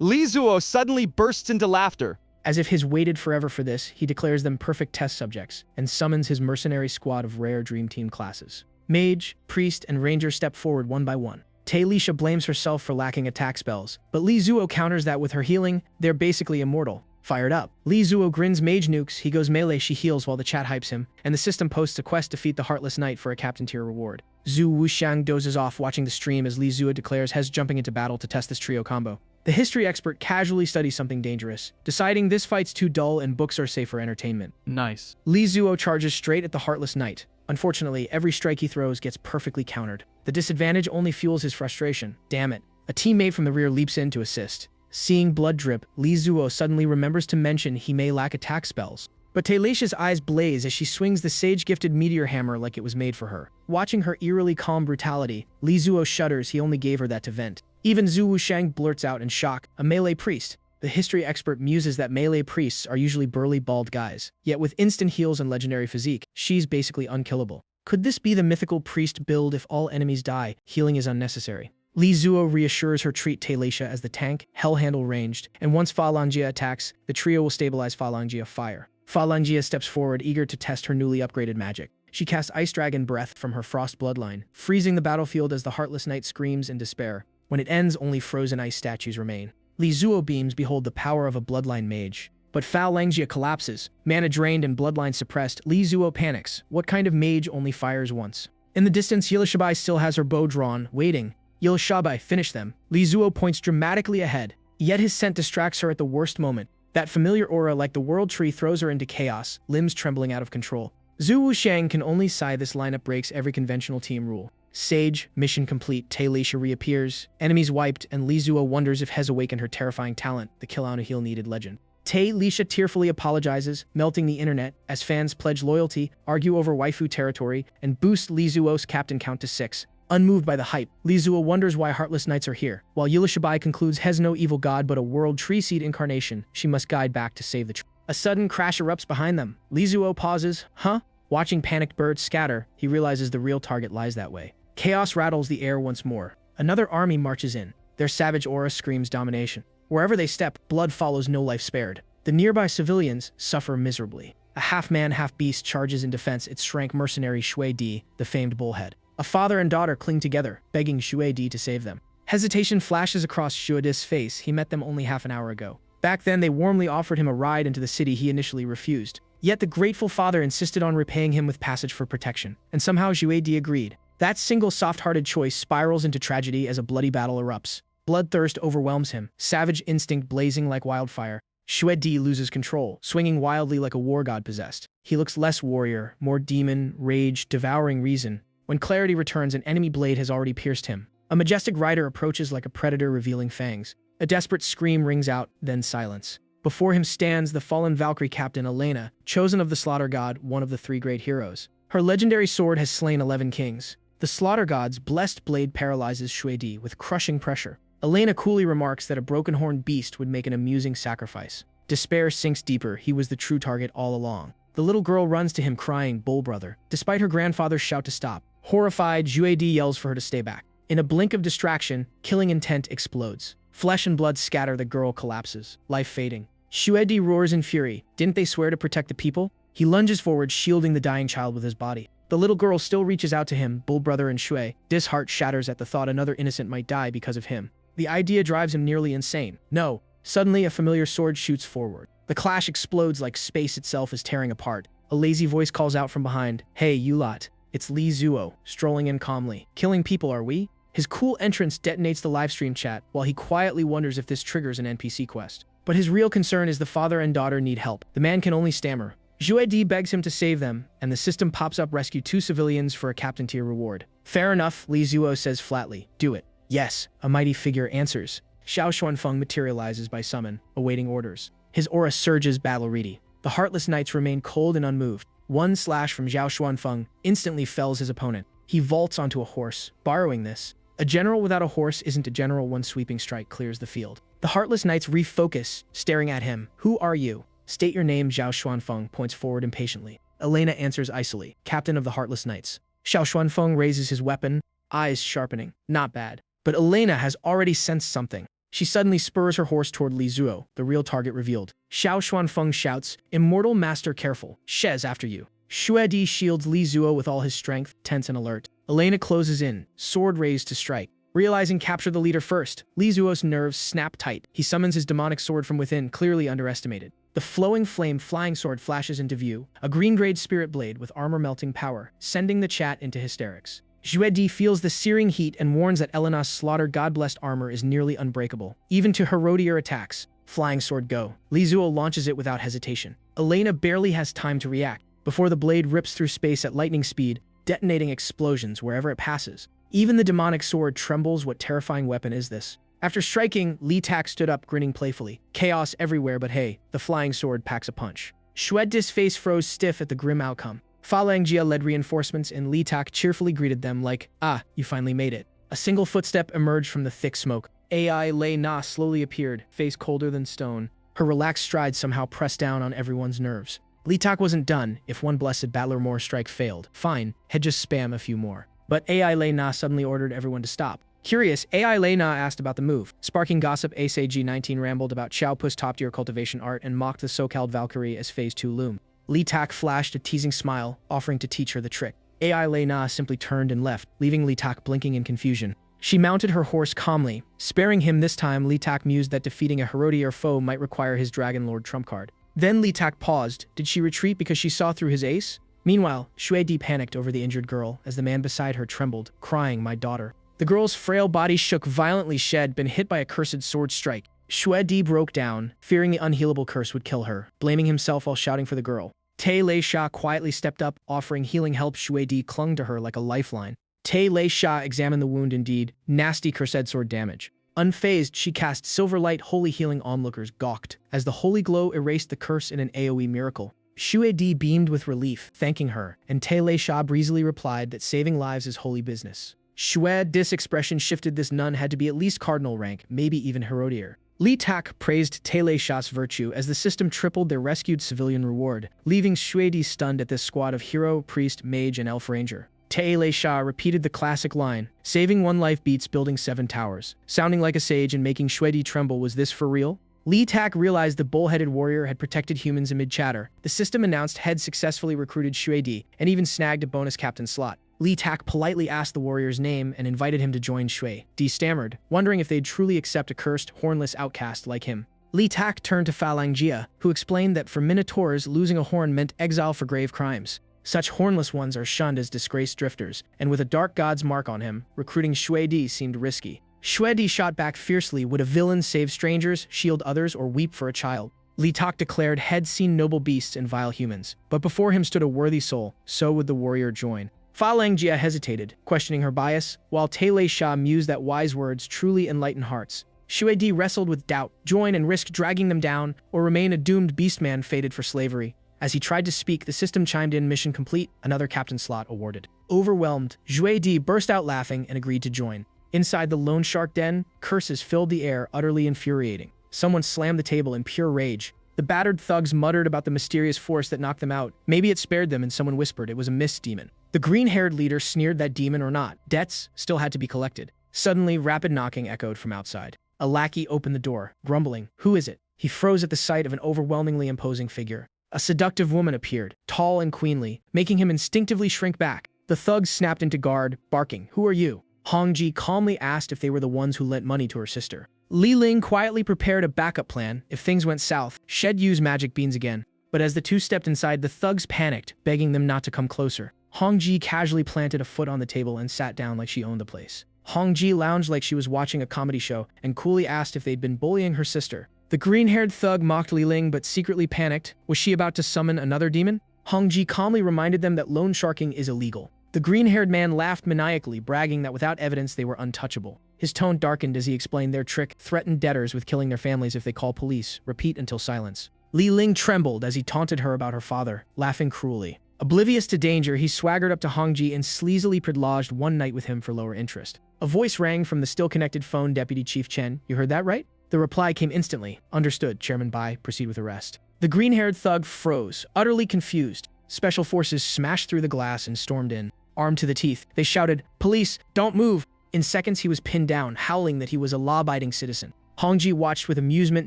Lizuo suddenly bursts into laughter. As if he's waited forever for this, he declares them perfect test subjects and summons his mercenary squad of rare Dream Team classes. Mage, Priest, and Ranger step forward one by one. Taylisha blames herself for lacking attack spells, but Lizuo counters that with her healing. They're basically immortal. Fired up, Lizuo grins mage nukes, he goes melee, she heals while the chat hypes him, and the system posts a quest to defeat the Heartless Knight for a captain tier reward. Zhu Wuxiang dozes off watching the stream as Lizuo declares Hez jumping into battle to test this trio combo. The history expert casually studies something dangerous, deciding this fight's too dull and books are safe for entertainment. Nice. Lizuo charges straight at the Heartless Knight. Unfortunately, every strike he throws gets perfectly countered. The disadvantage only fuels his frustration. Damn it. A teammate from the rear leaps in to assist. Seeing blood drip, Lizuo suddenly remembers to mention he may lack attack spells. But Taylisha's eyes blaze as she swings the sage-gifted meteor hammer like it was made for her. Watching her eerily calm brutality, Lizuo shudders. He only gave her that to vent. Even Zhu Wuxiang blurts out in shock, "A melee priest." The history expert muses that melee priests are usually burly, bald guys. Yet with instant heals and legendary physique, she's basically unkillable. Could this be the mythical priest build? If all enemies die, healing is unnecessary. Lizuo reassures her treat Taylisha as the tank, hell handle ranged, and once Falangia attacks, the trio will stabilize Falangia fire. Falangia steps forward, eager to test her newly upgraded magic. She casts Ice Dragon Breath from her Frost bloodline, freezing the battlefield as the Heartless Knight screams in despair. When it ends, only frozen ice statues remain. Lizuo beams behold the power of a bloodline mage. But Falangia collapses. Mana drained and bloodline suppressed, Lizuo panics. What kind of mage only fires once? In the distance, Yilishabai still has her bow drawn, waiting. Yilishabai, finish them. Lizuo points dramatically ahead. Yet his scent distracts her at the worst moment. That familiar aura like the world tree throws her into chaos, limbs trembling out of control. Zhu Wuxiang can only sigh. This lineup breaks every conventional team rule. Sage, mission complete, Taylisha reappears, enemies wiped, and Lizuo wonders if Hez awakened her terrifying talent, the kill on a heal needed legend. Taylisha tearfully apologizes, melting the internet, as fans pledge loyalty, argue over waifu territory, and boost Lizuo's captain count to 6. Unmoved by the hype, Lizuo wonders why Heartless Knights are here. While Yilishabai concludes Hez no evil god but a world tree seed incarnation, she must guide back to save the tree. A sudden crash erupts behind them. Lizuo pauses. Huh? Watching panicked birds scatter, he realizes the real target lies that way. Chaos rattles the air once more. Another army marches in. Their savage aura screams domination. Wherever they step, blood follows, no life spared. The nearby civilians suffer miserably. A half-man, half-beast charges in defense its shrank mercenary Shui Di, the famed bullhead. A father and daughter cling together, begging Shui Di to save them. Hesitation flashes across Shui Di's face. He met them only half an hour ago. Back then, they warmly offered him a ride into the city he initially refused. Yet the grateful father insisted on repaying him with passage for protection, and somehow Shui Di agreed. That single soft-hearted choice spirals into tragedy as a bloody battle erupts. Bloodthirst overwhelms him, savage instinct blazing like wildfire. Shui Di loses control, swinging wildly like a war god possessed. He looks less warrior, more demon, rage, devouring reason. When clarity returns, an enemy blade has already pierced him. A majestic rider approaches like a predator revealing fangs. A desperate scream rings out, then silence. Before him stands the fallen Valkyrie captain Elena, chosen of the Slaughter God, one of the three great heroes. Her legendary sword has slain 11 kings. The Slaughter God's blessed blade paralyzes Shuedi with crushing pressure. Elena coolly remarks that a broken-horned beast would make an amusing sacrifice. Despair sinks deeper. He was the true target all along. The little girl runs to him crying, "Bull brother," despite her grandfather's shout to stop. Horrified, Shuedi yells for her to stay back. In a blink of distraction, killing intent explodes. Flesh and blood scatter, the girl collapses, life fading. Shuedi roars in fury. Didn't they swear to protect the people? He lunges forward, shielding the dying child with his body. The little girl still reaches out to him, bull brother and Shui. His heart shatters at the thought another innocent might die because of him. The idea drives him nearly insane. No. Suddenly, a familiar sword shoots forward. The clash explodes like space itself is tearing apart. A lazy voice calls out from behind, "Hey, you lot. It's Li Zuo, strolling in calmly. Killing people, are we?" His cool entrance detonates the livestream chat, while he quietly wonders if this triggers an NPC quest. But his real concern is the father and daughter need help. The man can only stammer. Shuedi begs him to save them, and the system pops up rescue 2 civilians for a captain tier reward. Fair enough, Li Zuo says flatly. Do it. Yes, a mighty figure answers. Xiao Xuanfeng materializes by summon, awaiting orders. His aura surges battle-ready. The Heartless Knights remain cold and unmoved. One slash from Xiao Xuanfeng instantly fells his opponent. He vaults onto a horse, borrowing this. A general without a horse isn't a general. One sweeping strike clears the field. The Heartless Knights refocus, staring at him. Who are you? State your name, Xiao Xuanfeng points forward impatiently. Elena answers icily, Captain of the Heartless Knights. Xiao Xuanfeng raises his weapon, eyes sharpening. Not bad. But Elena has already sensed something. She suddenly spurs her horse toward Li Zuo, the real target revealed. Xiao Xuanfeng shouts, "Immortal Master, careful. Shez after you." Shuedi shields Li Zuo with all his strength, tense and alert. Elena closes in, sword raised to strike. Realizing capture the leader first, Li Zuo's nerves snap tight. He summons his demonic sword from within, clearly underestimated. The flowing flame flying sword flashes into view, a green-grade spirit blade with armor-melting power, sending the chat into hysterics. Shuedi feels the searing heat and warns that Elena's slaughtered god-blessed armor is nearly unbreakable. Even to Herodier attacks. Flying sword go. Li Zuo launches it without hesitation. Elena barely has time to react, before the blade rips through space at lightning speed, detonating explosions wherever it passes. Even the demonic sword trembles. What terrifying weapon is this? After striking, Li Tak stood up, grinning playfully. Chaos everywhere, but hey, the flying sword packs a punch. Shuedi's face froze stiff at the grim outcome. Fa Langjia led reinforcements, and Li Tak cheerfully greeted them like, "Ah, you finally made it." A single footstep emerged from the thick smoke. AI Lei Na slowly appeared, face colder than stone. Her relaxed stride somehow pressed down on everyone's nerves. Li Tak wasn't done. If one blessed battler more strike failed, fine, he'd just spam a few more. But AI Lei Na suddenly ordered everyone to stop. Curious, AI Lei Na asked about the move. Sparking gossip, Ace AG19 rambled about Xiao Pu's top-tier cultivation art and mocked the so-called Valkyrie as Phase 2 loom. Li Tak flashed a teasing smile, offering to teach her the trick. AI Lei Na simply turned and left, leaving Li Tak blinking in confusion. She mounted her horse calmly. Sparing him this time, Li Tak mused that defeating a Herodier foe might require his Dragon Lord trump card. Then Li Tak paused. Did she retreat because she saw through his ace? Meanwhile, Shuedi panicked over the injured girl as the man beside her trembled, crying, "My daughter." The girl's frail body shook violently. She'd been hit by a cursed sword strike. Shuedi broke down, fearing the unhealable curse would kill her, blaming himself while shouting for the girl. Te Lei Sha quietly stepped up, offering healing help. Shuedi clung to her like a lifeline. Te Lei Sha examined the wound. Indeed, nasty cursed sword damage. Unfazed, she cast silver light. Holy healing. Onlookers gawked as the holy glow erased the curse in an AoE miracle. Shuedi beamed with relief, thanking her, and Te Lei Sha breezily replied that saving lives is holy business. Shuedi's expression shifted. This nun had to be at least cardinal rank, maybe even Herodier. Li Tak praised Te Lei Sha's virtue as the system tripled their rescued civilian reward, leaving Shuedi stunned at this squad of hero, priest, mage, and elf ranger. Te Lei Sha repeated the classic line, "Saving one life beats building 7 towers." Sounding like a sage and making Shuedi tremble. Was this for real? Li Tak realized the bull-headed warrior had protected humans amid chatter. The system announced had successfully recruited Shuedi and even snagged a bonus captain slot. Li Tak politely asked the warrior's name and invited him to join Shuedi stammered, wondering if they'd truly accept a cursed, hornless outcast like him. Li Tak turned to Fa Langjia, who explained that for Minotaurs, losing a horn meant exile for grave crimes. Such hornless ones are shunned as disgraced drifters, and with a dark god's mark on him, recruiting Shuedi seemed risky. Shuedi shot back fiercely. Would a villain save strangers, shield others, or weep for a child? Li Tak declared had seen noble beasts and vile humans, but before him stood a worthy soul, so would the warrior join. Fa Langjia hesitated, questioning her bias, while Te Lei Sha mused that wise words truly enlighten hearts. Shuedi wrestled with doubt, join and risk dragging them down, or remain a doomed beastman fated for slavery. As he tried to speak, the system chimed in, mission complete, another captain slot awarded. Overwhelmed, Shuedi burst out laughing and agreed to join. Inside the lone shark den, curses filled the air, utterly infuriating. Someone slammed the table in pure rage. The battered thugs muttered about the mysterious force that knocked them out. Maybe it spared them, and someone whispered it was a mist demon. The green-haired leader sneered that demon or not, debts still had to be collected. Suddenly, rapid knocking echoed from outside. A lackey opened the door, grumbling, "Who is it?" He froze at the sight of an overwhelmingly imposing figure. A seductive woman appeared, tall and queenly, making him instinctively shrink back. The thugs snapped into guard, barking, "Who are you?" Hongji calmly asked if they were the ones who lent money to her sister. Li Ling quietly prepared a backup plan if things went south. She'd use magic beans again. But as the two stepped inside, the thugs panicked, begging them not to come closer. Hongji casually planted a foot on the table and sat down like she owned the place. Hongji lounged like she was watching a comedy show and coolly asked if they'd been bullying her sister. The green-haired thug mocked Li Ling but secretly panicked. Was she about to summon another demon? Hongji calmly reminded them that loan sharking is illegal. The green-haired man laughed maniacally, bragging that without evidence they were untouchable. His tone darkened as he explained their trick: threaten debtors with killing their families if they call police. Repeat until silence. Li Ling trembled as he taunted her about her father, laughing cruelly. Oblivious to danger, he swaggered up to Hongji and sleazily predlodged one night with him for lower interest. A voice rang from the still-connected phone. Deputy Chief Chen, you heard that right? The reply came instantly. Understood, Chairman Bai. Proceed with arrest. The green-haired thug froze, utterly confused. Special forces smashed through the glass and stormed in. Armed to the teeth, they shouted, "Police, don't move!" In seconds, he was pinned down, howling that he was a law-abiding citizen. Hongji watched with amusement,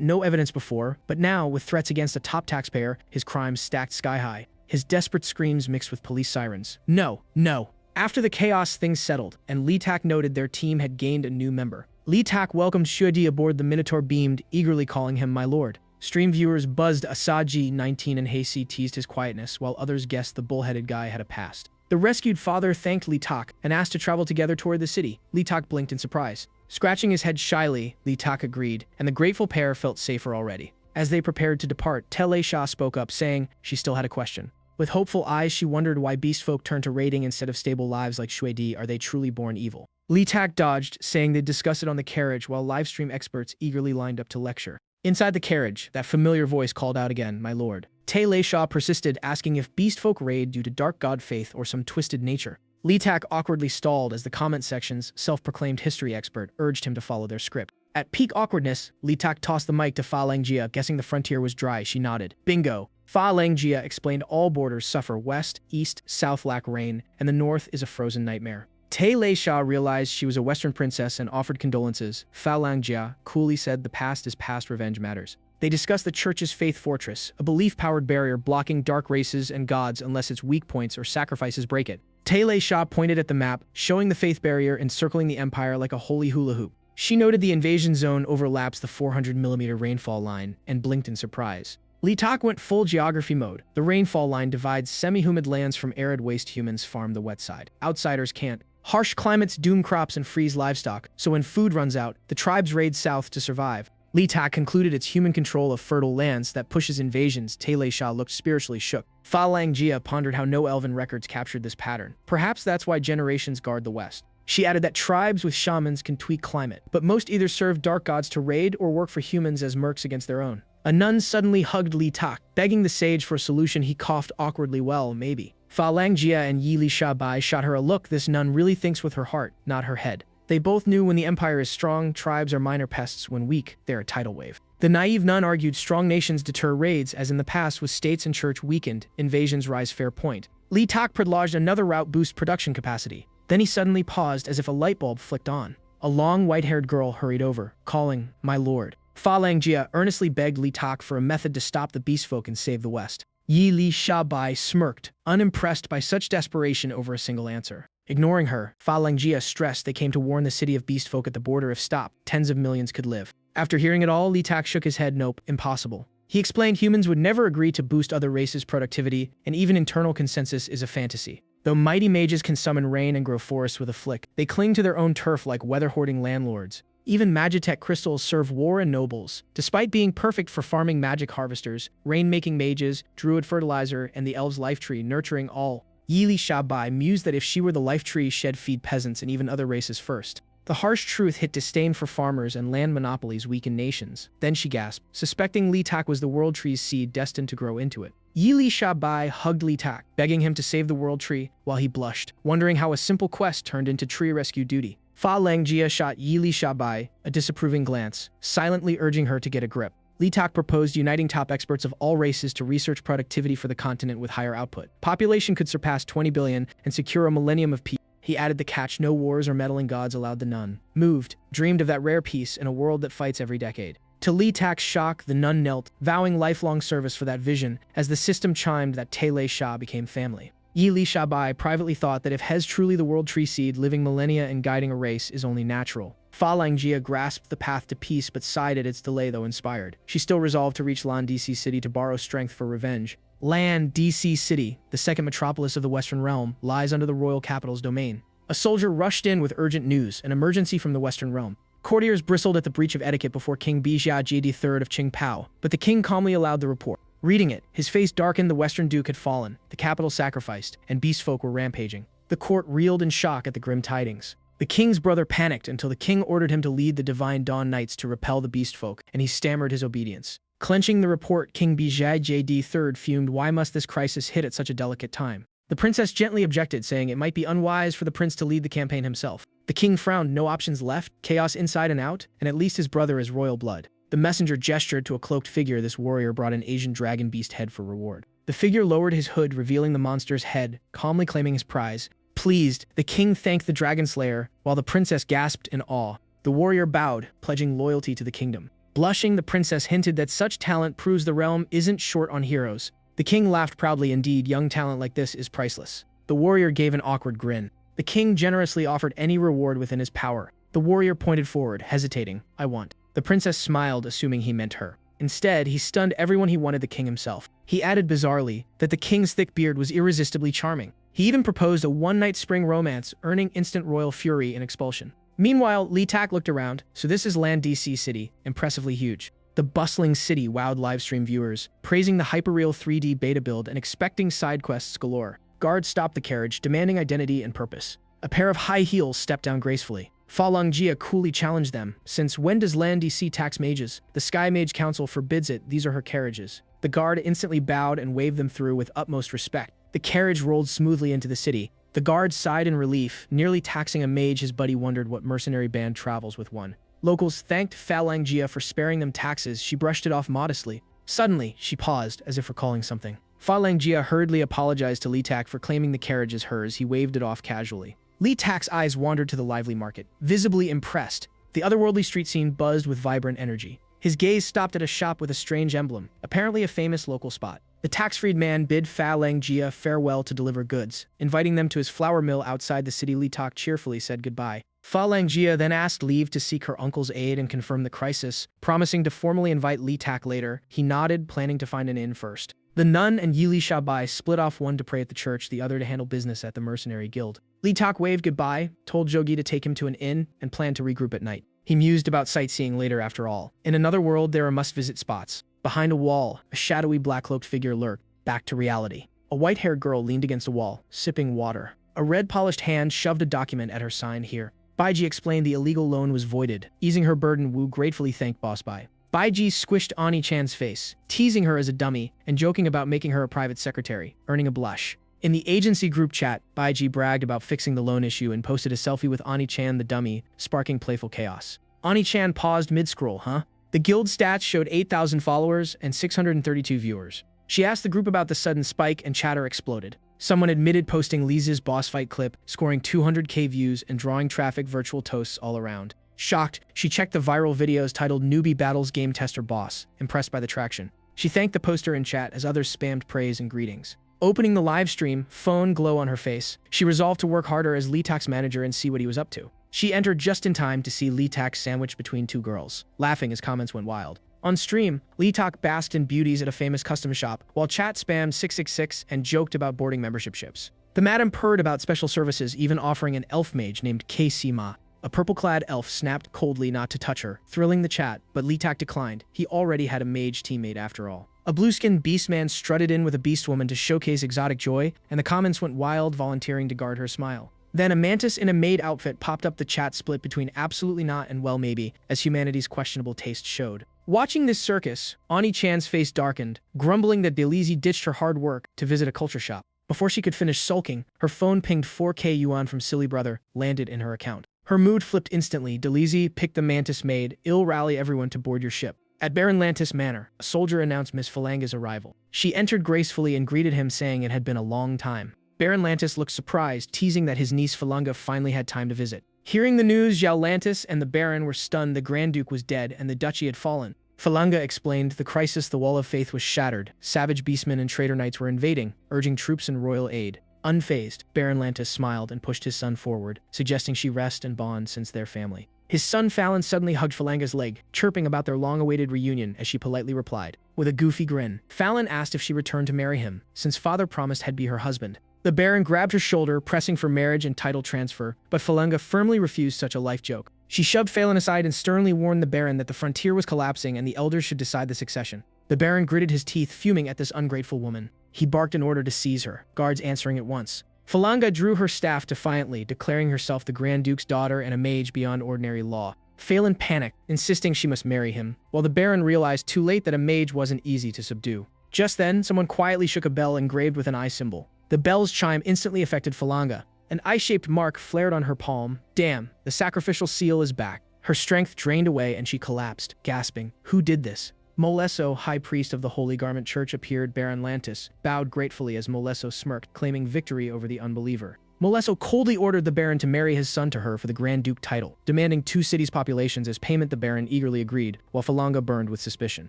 no evidence before, but now, with threats against a top taxpayer, his crimes stacked sky-high. His desperate screams mixed with police sirens. No, no. After the chaos, things settled, and Li Tak noted their team had gained a new member. Li Tak welcomed Shuedi aboard the Minotaur, beamed, eagerly calling him my lord. Stream viewers buzzed. Asaji 19 and Heisi teased his quietness, while others guessed the bullheaded guy had a past. The rescued father thanked Li Tak and asked to travel together toward the city. Li Tak blinked in surprise. Scratching his head shyly, Li Tak agreed, and the grateful pair felt safer already. As they prepared to depart, Tele Sha spoke up, saying she still had a question. With hopeful eyes, she wondered why beast folk turned to raiding instead of stable lives like Shuedi. Are they truly born evil? Li Tak dodged, saying they'd discuss it on the carriage, while livestream experts eagerly lined up to lecture. Inside the carriage, that familiar voice called out again, my lord. Tele Sha persisted, asking if beast folk raid due to dark god faith or some twisted nature. Li Tak awkwardly stalled as the comment section's self-proclaimed history expert urged him to follow their script. At peak awkwardness, Li Tak tossed the mic to Fa Langjia, guessing the frontier was dry. She nodded. Bingo. Fa Langjia explained all borders suffer. West, east, south lack rain, and the north is a frozen nightmare. Tele Sha realized she was a Western princess and offered condolences. Fa Langjia coolly said the past is past, revenge matters. They discussed the church's faith fortress, a belief-powered barrier blocking dark races and gods unless its weak points or sacrifices break it. Tele Sha pointed at the map, showing the faith barrier encircling the empire like a holy hula hoop. She noted the invasion zone overlaps the 400mm rainfall line and blinked in surprise. Li Tak went full geography mode. The rainfall line divides semi-humid lands from arid waste. Humans farm the wet side. Outsiders can't. Harsh climates doom crops and freeze livestock, so when food runs out, the tribes raid south to survive. Li Tak concluded it's human control of fertile lands that pushes invasions. Tele Sha looked spiritually shook. Fa Langjia pondered how no elven records captured this pattern. Perhaps that's why generations guard the West. She added that tribes with shamans can tweak climate, but most either serve dark gods to raid or work for humans as mercs against their own. A nun suddenly hugged Li Tak, begging the sage for a solution. He coughed awkwardly. Well, maybe. Fa Langjia and Yi Li Sha Bai shot her a look. This nun really thinks with her heart, not her head. They both knew when the empire is strong, tribes are minor pests. When weak, they're a tidal wave. The naive nun argued strong nations deter raids, as in the past with states and church weakened, invasions rise. Fair point. Li Tak predlodged another route boost production capacity. Then he suddenly paused as if a light bulb flicked on. A long, white-haired girl hurried over, calling, my lord. Fa Langjia earnestly begged Li Tak for a method to stop the beast folk and save the West. Yi Li Sha Bai smirked, unimpressed by such desperation over a single answer. Ignoring her, Fa Langjia stressed they came to warn the city of beast folk at the border. If stopped, tens of millions could live. After hearing it all, Li Tak shook his head. Nope, impossible. He explained humans would never agree to boost other races' productivity, and even internal consensus is a fantasy. Though mighty mages can summon rain and grow forests with a flick, they cling to their own turf like weather-hoarding landlords. Even Magitech crystals serve war and nobles. Despite being perfect for farming magic harvesters, rain-making mages, druid fertilizer, and the elves' life tree nurturing all, Yi Li Sha Bai mused that if she were the life tree, she'd feed peasants and even other races first. The harsh truth hit disdain for farmers and land monopolies weaken nations. Then she gasped, suspecting Li Tak was the world tree's seed destined to grow into it. Yi Li Shabai hugged Li Tak, begging him to save the world tree, while he blushed, wondering how a simple quest turned into tree rescue duty. Fa Langjia shot Yi Li Shabai a disapproving glance, silently urging her to get a grip. Li Tak proposed uniting top experts of all races to research productivity for the continent with higher output. Population could surpass 20 billion and secure a millennium of peace. He added the catch: no wars or meddling gods allowed. The nun, moved, dreamed of that rare peace in a world that fights every decade. To Li Tak's shock, the nun knelt, vowing lifelong service for that vision. As the system chimed, that Tele Shah became family. Yi Li Shabai privately thought that if Hez truly the world tree seed, living millennia and guiding a race is only natural. Fa Langjia grasped the path to peace but sighed at its delay, though inspired. She still resolved to reach Lan DC City to borrow strength for revenge. Lan DC City, the second metropolis of the Western Realm, lies under the royal capital's domain. A soldier rushed in with urgent news, an emergency from the Western Realm. Courtiers bristled at the breach of etiquette before King Bijia III of Qingpao, but the king calmly allowed the report. Reading it, his face darkened. The Western Duke had fallen, the capital sacrificed, and beast folk were rampaging. The court reeled in shock at the grim tidings. The king's brother panicked until the king ordered him to lead the Divine Dawn Knights to repel the beast folk, and he stammered his obedience. Clenching the report, King Bijia III fumed. Why must this crisis hit at such a delicate time? The princess gently objected, saying it might be unwise for the prince to lead the campaign himself. The king frowned. No options left, chaos inside and out, and at least his brother is royal blood. The messenger gestured to a cloaked figure. This warrior brought an Asian dragon beast head for reward. The figure lowered his hood, revealing the monster's head, calmly claiming his prize. Pleased, the king thanked the dragon slayer, while the princess gasped in awe. The warrior bowed, pledging loyalty to the kingdom. Blushing, the princess hinted that such talent proves the realm isn't short on heroes. The king laughed proudly. Indeed, young talent like this is priceless. The warrior gave an awkward grin. The king generously offered any reward within his power. The warrior pointed forward, hesitating. I want. The princess smiled, assuming he meant her. Instead, he stunned everyone. He wanted the king himself. He added bizarrely that the king's thick beard was irresistibly charming. He even proposed a one-night spring romance, earning instant royal fury and expulsion. Meanwhile, Li Tak looked around. So this is Lan DC City, impressively huge. The bustling city wowed livestream viewers, praising the hyperreal 3D beta build and expecting side quests galore. Guards stopped the carriage, demanding identity and purpose. A pair of high heels stepped down gracefully. Fa Langjia coolly challenged them. Since when does Lan DC tax mages? The Sky Mage Council forbids it. These are her carriages. The guard instantly bowed and waved them through with utmost respect. The carriage rolled smoothly into the city. The guard sighed in relief, nearly taxing a mage. His buddy wondered what mercenary band travels with one. Locals thanked Fa Langjia for sparing them taxes. She brushed it off modestly. Suddenly, she paused, as if recalling something. Fa Langjia hurriedly apologized to Li Tak for claiming the carriage as hers. He waved it off casually. Li Tak's eyes wandered to the lively market, visibly impressed. The otherworldly street scene buzzed with vibrant energy. His gaze stopped at a shop with a strange emblem, apparently a famous local spot. The tax-freed man bid Fa Langjia farewell to deliver goods, inviting them to his flour mill outside the city. Li Tak cheerfully said goodbye. Fa Langjia then asked leave to seek her uncle's aid and confirm the crisis, promising to formally invite Li Tak later. He nodded, planning to find an inn first. The nun and Yi Li Shabai split off, one to pray at the church, the other to handle business at the mercenary guild. Li Tak waved goodbye, told Jogi to take him to an inn, and planned to regroup at night. He mused about sightseeing later. After all, in another world there are must-visit spots. Behind a wall, a shadowy black-cloaked figure lurked. Back to reality. A white-haired girl leaned against a wall, sipping water. A red-polished hand shoved a document at her. Sign here. Baiji explained the illegal loan was voided. Easing her burden, Wu gratefully thanked Boss Bai. Baiji squished Ani Chan's face, teasing her as a dummy and joking about making her a private secretary, earning a blush. In the agency group chat, Baiji bragged about fixing the loan issue and posted a selfie with Ani Chan the dummy, sparking playful chaos. Ani Chan paused mid-scroll. The guild stats showed 8,000 followers and 632 viewers. She asked the group about the sudden spike and chatter exploded. Someone admitted posting Lisa's boss fight clip, scoring 200k views and drawing traffic. Virtual toasts all around. Shocked, she checked the viral videos titled Newbie Battles Game Tester Boss, impressed by the traction. She thanked the poster in chat as others spammed praise and greetings. Opening the live stream, phone glow on her face, she resolved to work harder as Li Tak's manager and see what he was up to. She entered just in time to see Li Tak sandwiched between two girls, laughing as comments went wild. On stream, Li Tak basked in beauties at a famous custom shop, while chat spammed 666 and joked about boarding membership ships. The madam purred about special services, even offering an elf mage named KC Ma. A purple-clad elf snapped coldly not to touch her, thrilling the chat, but Li Tak declined. He already had a mage teammate after all. A blue-skinned beastman strutted in with a beast woman to showcase exotic joy, and the comments went wild, volunteering to guard her smile. Then a mantis in a maid outfit popped up. The chat split between absolutely not and well maybe, as humanity's questionable taste showed. Watching this circus, Ani-chan's face darkened, grumbling that Delizy ditched her hard work to visit a culture shop. Before she could finish sulking, her phone pinged. 4K yuan from Silly Brother landed in her account. Her mood flipped instantly. Delizy picked the mantis maid. Rally everyone to board your ship. At Baron Lantis Manor, a soldier announced Miss Phalanga's arrival. She entered gracefully and greeted him, saying it had been a long time. Baron Lantis looked surprised, teasing that his niece Phalanga finally had time to visit. Hearing the news, Zhao Lantis and the Baron were stunned. The Grand Duke was dead and the duchy had fallen. Phalanga explained the crisis. The Wall of Faith was shattered. Savage beastmen and traitor knights were invading, urging troops and royal aid. Unfazed, Baron Lantis smiled and pushed his son forward, suggesting she rest and bond since their family. His son Fallon suddenly hugged Phalanga's leg, chirping about their long-awaited reunion as she politely replied. With a goofy grin, Fallon asked if she returned to marry him, since father promised he'd be her husband. The Baron grabbed her shoulder, pressing for marriage and title transfer, but Phalanga firmly refused such a life joke. She shoved Fallon aside and sternly warned the Baron that the frontier was collapsing and the elders should decide the succession. The Baron gritted his teeth, fuming at this ungrateful woman. He barked an order to seize her, guards answering at once. Phalanga drew her staff defiantly, declaring herself the Grand Duke's daughter and a mage beyond ordinary law. Phelan panicked, insisting she must marry him, while the Baron realized too late that a mage wasn't easy to subdue. Just then, someone quietly shook a bell engraved with an eye symbol. The bell's chime instantly affected Phalanga. An eye-shaped mark flared on her palm. Damn, the sacrificial seal is back. Her strength drained away and she collapsed, gasping. Who did this? Molesso, high priest of the Holy Garment Church, appeared. Baron Lantis bowed gratefully as Molesso smirked, claiming victory over the unbeliever. Molesso coldly ordered the Baron to marry his son to her for the Grand Duke title, demanding 2 cities' populations as payment. The Baron eagerly agreed, while Phalanga burned with suspicion.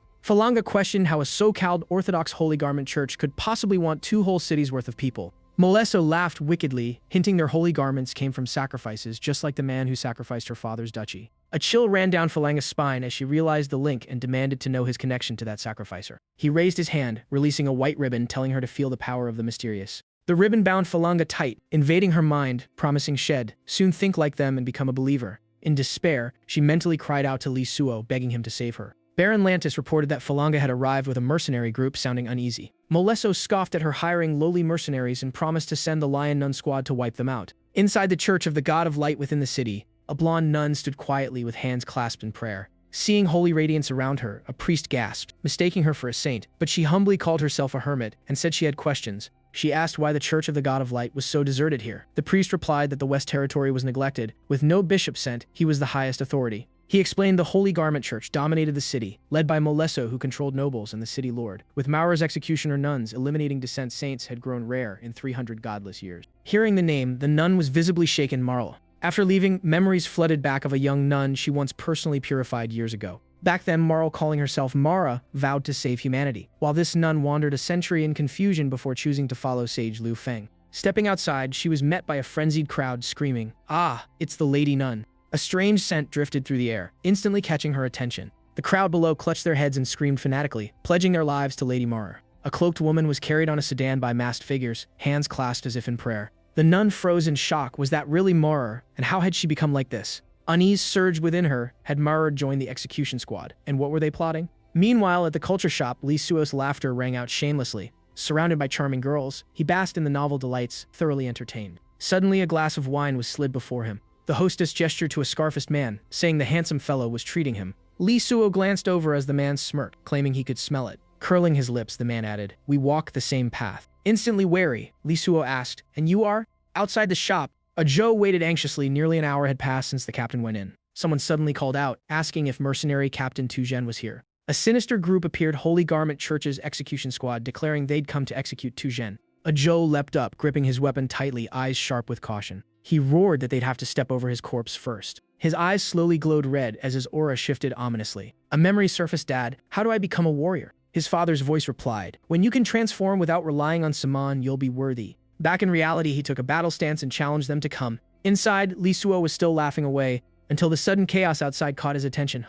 Phalanga questioned how a so-called Orthodox Holy Garment Church could possibly want 2 whole cities' worth of people. Molesso laughed wickedly, hinting their holy garments came from sacrifices, just like the man who sacrificed her father's duchy. A chill ran down Phalanga's spine as she realized the link and demanded to know his connection to that sacrificer. He raised his hand, releasing a white ribbon, telling her to feel the power of the mysterious. The ribbon bound Phalanga tight, invading her mind, promising she'd soon think like them and become a believer. In despair, she mentally cried out to Li Suo, begging him to save her. Baron Lantis reported that Phalanga had arrived with a mercenary group, sounding uneasy. Molesso scoffed at her hiring lowly mercenaries and promised to send the Lion Nun squad to wipe them out. Inside the Church of the God of Light within the city, a blonde nun stood quietly with hands clasped in prayer. Seeing holy radiance around her, a priest gasped, mistaking her for a saint, but she humbly called herself a hermit and said she had questions. She asked why the Church of the God of Light was so deserted here. The priest replied that the West Territory was neglected. With no bishop sent, he was the highest authority. He explained the Holy Garment Church dominated the city, led by Molesso, who controlled nobles and the city lord. With Maurer's executioner nuns, eliminating dissent saints had grown rare in 300 godless years. Hearing the name, the nun was visibly shaken. Marl. After leaving, memories flooded back of a young nun she once personally purified years ago. Back then, Marl, calling herself Mara, vowed to save humanity, while this nun wandered a century in confusion before choosing to follow sage Liu Feng. Stepping outside, she was met by a frenzied crowd screaming, "Ah, it's the Lady Nun." A strange scent drifted through the air, instantly catching her attention. The crowd below clutched their heads and screamed fanatically, pledging their lives to Lady Mara. A cloaked woman was carried on a sedan by masked figures, hands clasped as if in prayer. The nun froze in shock. Was that really Mara? And how had she become like this? Unease surged within her. Had Mara joined the execution squad? And what were they plotting? Meanwhile, at the culture shop, Li Suo's laughter rang out shamelessly. Surrounded by charming girls, he basked in the novel delights, thoroughly entertained. Suddenly, a glass of wine was slid before him. The hostess gestured to a scarfist man, saying the handsome fellow was treating him. Li Suo glanced over as the man smirked, claiming he could smell it. Curling his lips, the man added, "We walk the same path." Instantly wary, Li Suo asked, "And you are?" Outside the shop, a Joe waited anxiously. Nearly an hour had passed since the captain went in. Someone suddenly called out, asking if mercenary Captain Tuzhen was here. A sinister group appeared, Holy Garment Church's execution squad, declaring they'd come to execute Tuzhen. A Joe leapt up, gripping his weapon tightly, eyes sharp with caution. He roared that they'd have to step over his corpse first. His eyes slowly glowed red as his aura shifted ominously. A memory surfaced. "Dad, how do I become a warrior?" His father's voice replied, "When you can transform without relying on Saman, you'll be worthy." Back in reality, he took a battle stance and challenged them to come. Inside, Li Suo was still laughing away, until the sudden chaos outside caught his attention.